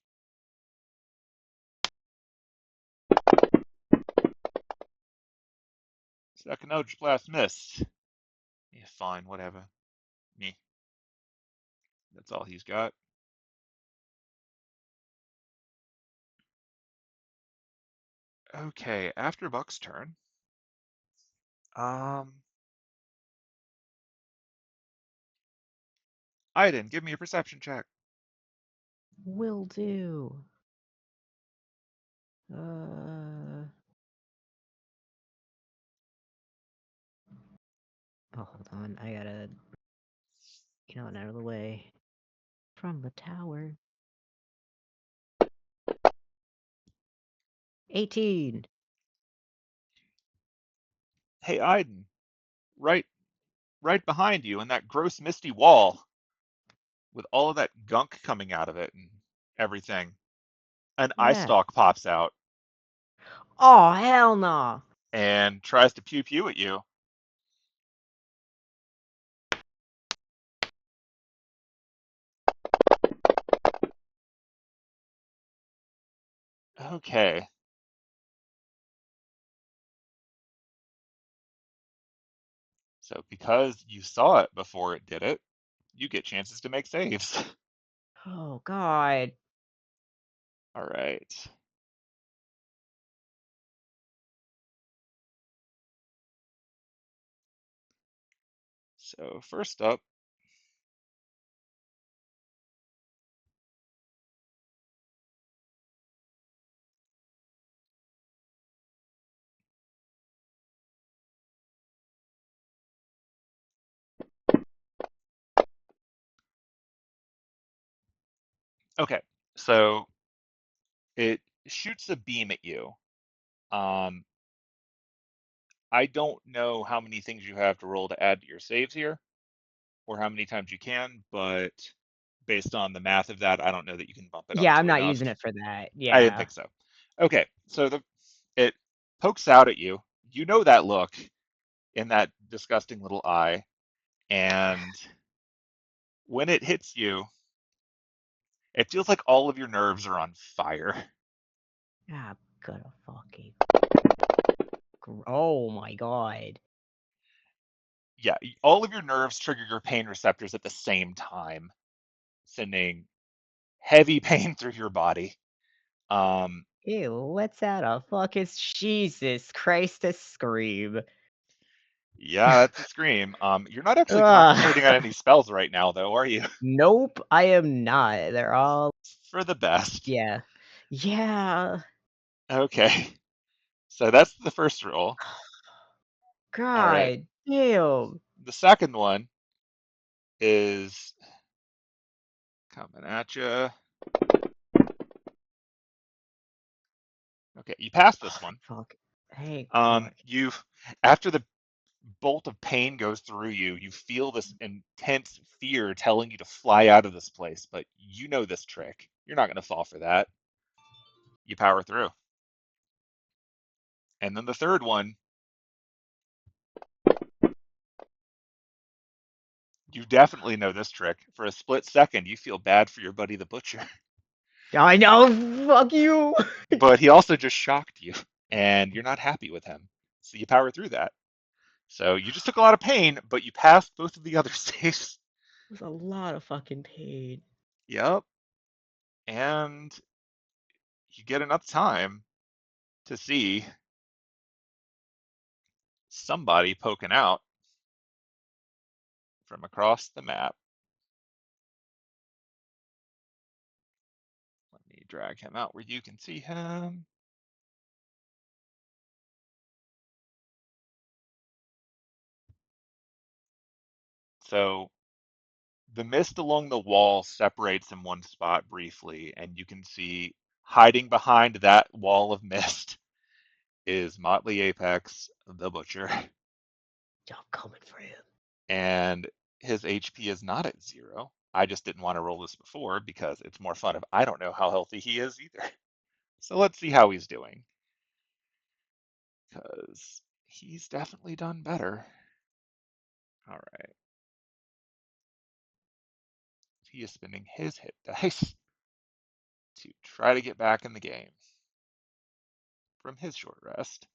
Second Eldritch Blast missed. Yeah, fine, whatever. Me. That's all he's got. Okay, after Buck's turn, Aiden, give me a perception check. Will do. Oh, hold on. I gotta get on out of the way from the tower. 18. Hey, Aiden, right behind you in that gross misty wall with all of that gunk coming out of it and everything. An eye Yeah. stalk pops out Oh, hell no. and tries to pew pew at you. Okay. So because you saw it before it did it, you get chances to make saves. Oh, God. All right. So first up, okay. So it shoots a beam at you. Um, I don't know how many things you have to roll to add to your saves here, or how many times you can, but based on the math of that, I don't know that you can bump it up Yeah, I'm to not enough. using it for that. I didn't Yeah. think so. Okay, so it pokes out at you. You know that look in that disgusting little eye, and when it hits you, it feels like all of your nerves are on fire. I'm gonna fucking. Oh my God. Yeah, all of your nerves trigger your pain receptors at the same time, sending heavy pain through your body. Ew, what's that? A fucking Jesus Christ, a scream. Yeah, that's a scream. You're not actually Ugh. concentrating on any spells right now, though, are you? Nope, I am not. They're all. For the best. Yeah. Yeah. Okay, so that's the first roll. All right, God damn. the second one is coming at you. Okay, you passed this one. Fuck. Hey, God. You after the bolt of pain goes through you, you feel this intense fear telling you to fly out of this place, but you know this trick. You're not going to fall for that. You power through. And then the third one, you definitely know this trick. For a split second, you feel bad for your buddy the butcher, I know. Fuck you. but he also just shocked you, and you're not happy with him. So you power through that. So you just took a lot of pain, but you passed both of the other saves. was a lot of fucking pain. Yep. And you get enough time to see somebody poking out from across the map. Let me drag him out where you can see him. So the mist along the wall separates in one spot briefly, and you can see hiding behind that wall of mist is Motley Apex, the Butcher. Y'all coming for him. And his HP is not at 0. I just didn't want to roll this before because it's more fun if I don't know how healthy he is either. So let's see how he's doing. Because he's definitely done better. All right. He is spending his hit dice to try to get back in the game from his short rest.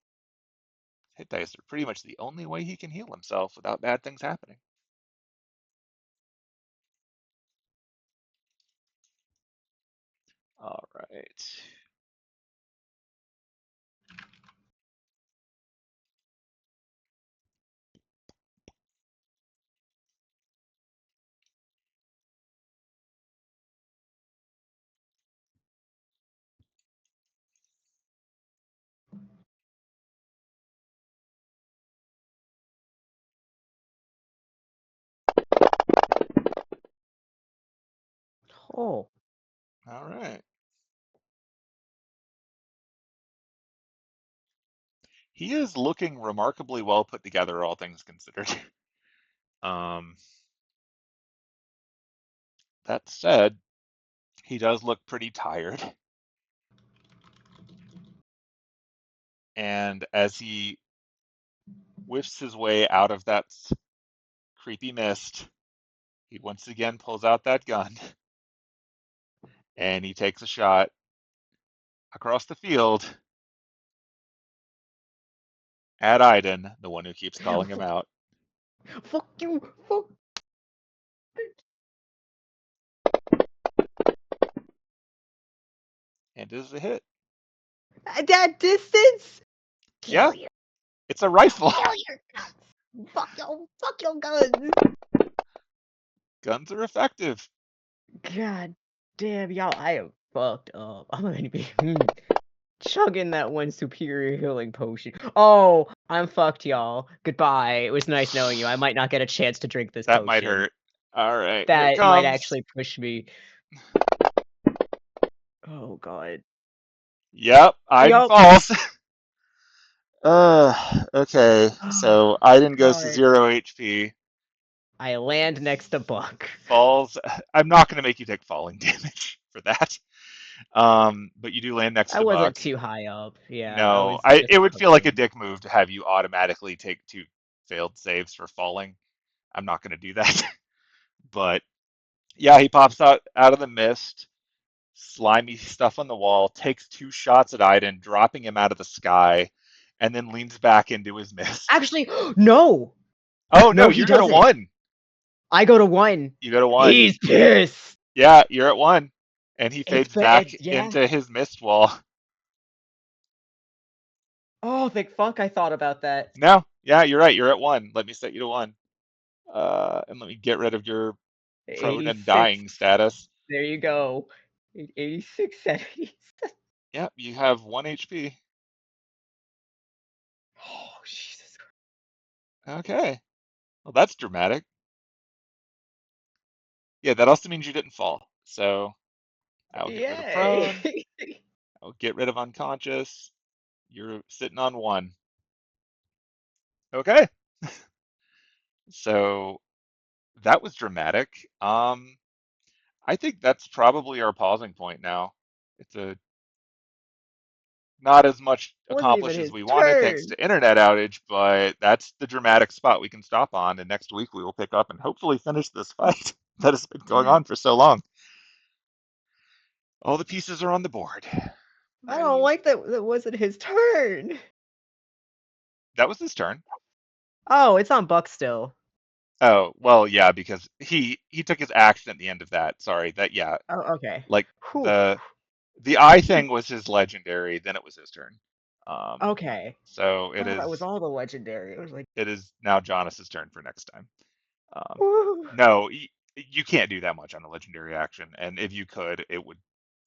Hit dice are pretty much the only way he can heal himself without bad things happening. All right. Oh. All right. He is looking remarkably well put together, all things considered. That said, he does look pretty tired. And as he whiffs his way out of that creepy mist, he once again pulls out that gun and he takes a shot across the field at Iden, the one who keeps calling him out. Fuck you. Fuck. And is a hit. At that distance? Yeah, Kill your, it's a rifle. kill your guns. Fuck your guns. Guns are effective. God damn, y'all, I am fucked up. I'm gonna be chugging that one superior healing potion. Oh, I'm fucked, y'all. Goodbye. It was nice knowing you. I might not get a chance to drink this That might potion. hurt. All right, here it That might comes. actually push me. Oh god. Yep, Iden Yup. falls. Okay, so Iden goes to God. 0 HP. I land next to Buck. Falls. I'm not going to make you take falling damage for that. But you do land next I to wasn't Buck. too high up. Yeah, I No, was I just it would feel like a cooking. dick move to have you automatically take 2 failed saves for falling. I'm not going to do that. But yeah, he pops out of the mist, slimy stuff on the wall, takes 2 shots at Iden, dropping him out of the sky, and then leans back into his mist. Actually, no! Oh no, No, he you go to doesn't. 1. I go to 1. You go to 1. He's pissed! Yeah, you're at 1. And he It's fades back yeah. into his mist wall. Oh, thank fuck I thought about that. No, yeah, you're right. You're at 1. Let me set you to 1. And let me get rid of your prone and 86. dying status. There you go. 86, 70. Yep, you have 1 HP. Oh, Jesus. Okay. Well, that's dramatic. Yeah, that also means you didn't fall. So I'll get rid of Yay! prone. I'll get rid of unconscious. You're sitting on 1. Okay. So that was dramatic. I think that's probably our pausing point now. It's a not as much Wasn't even accomplished as his we wanted thanks turn. to internet outage, but that's the dramatic spot we can stop on. And next week we will pick up and hopefully finish this fight that has been going Yeah. on for so long. All the pieces are on the board. I don't Right. like that that wasn't his turn. That was his turn. Oh, it's on Buck still. Oh, well, yeah, because he took his action at the end of that. Sorry, that yeah, Oh, okay. like Whew. the eye thing was his legendary, then it was his turn. Um, Okay. so I thought that was all the legendary. It was like, it is now Jonas's turn for next time. whew. No, you can't do that much on a legendary action, and if you could, it would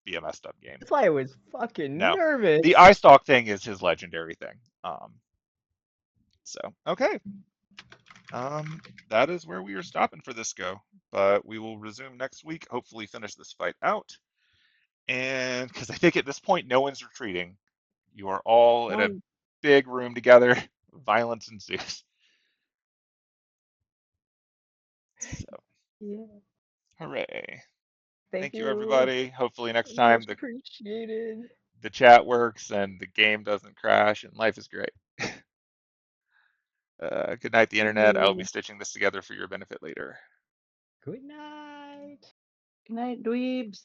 be a messed up game. That's why I was fucking No, nervous. the eye stalk thing is his legendary thing. So okay, that is where we are stopping for this go, but we will resume next week. Hopefully, finish this fight out, and because I think at this point no one's retreating, you are all in a Um, big room together. Violence ensues. So, yeah. hooray! Thank Thank you, you. everybody. Hopefully, next time Much the appreciated. chat works and the game doesn't crash and life is great. Good night, the internet. I will be stitching this together for your benefit later. Good night. Good night, dweebs.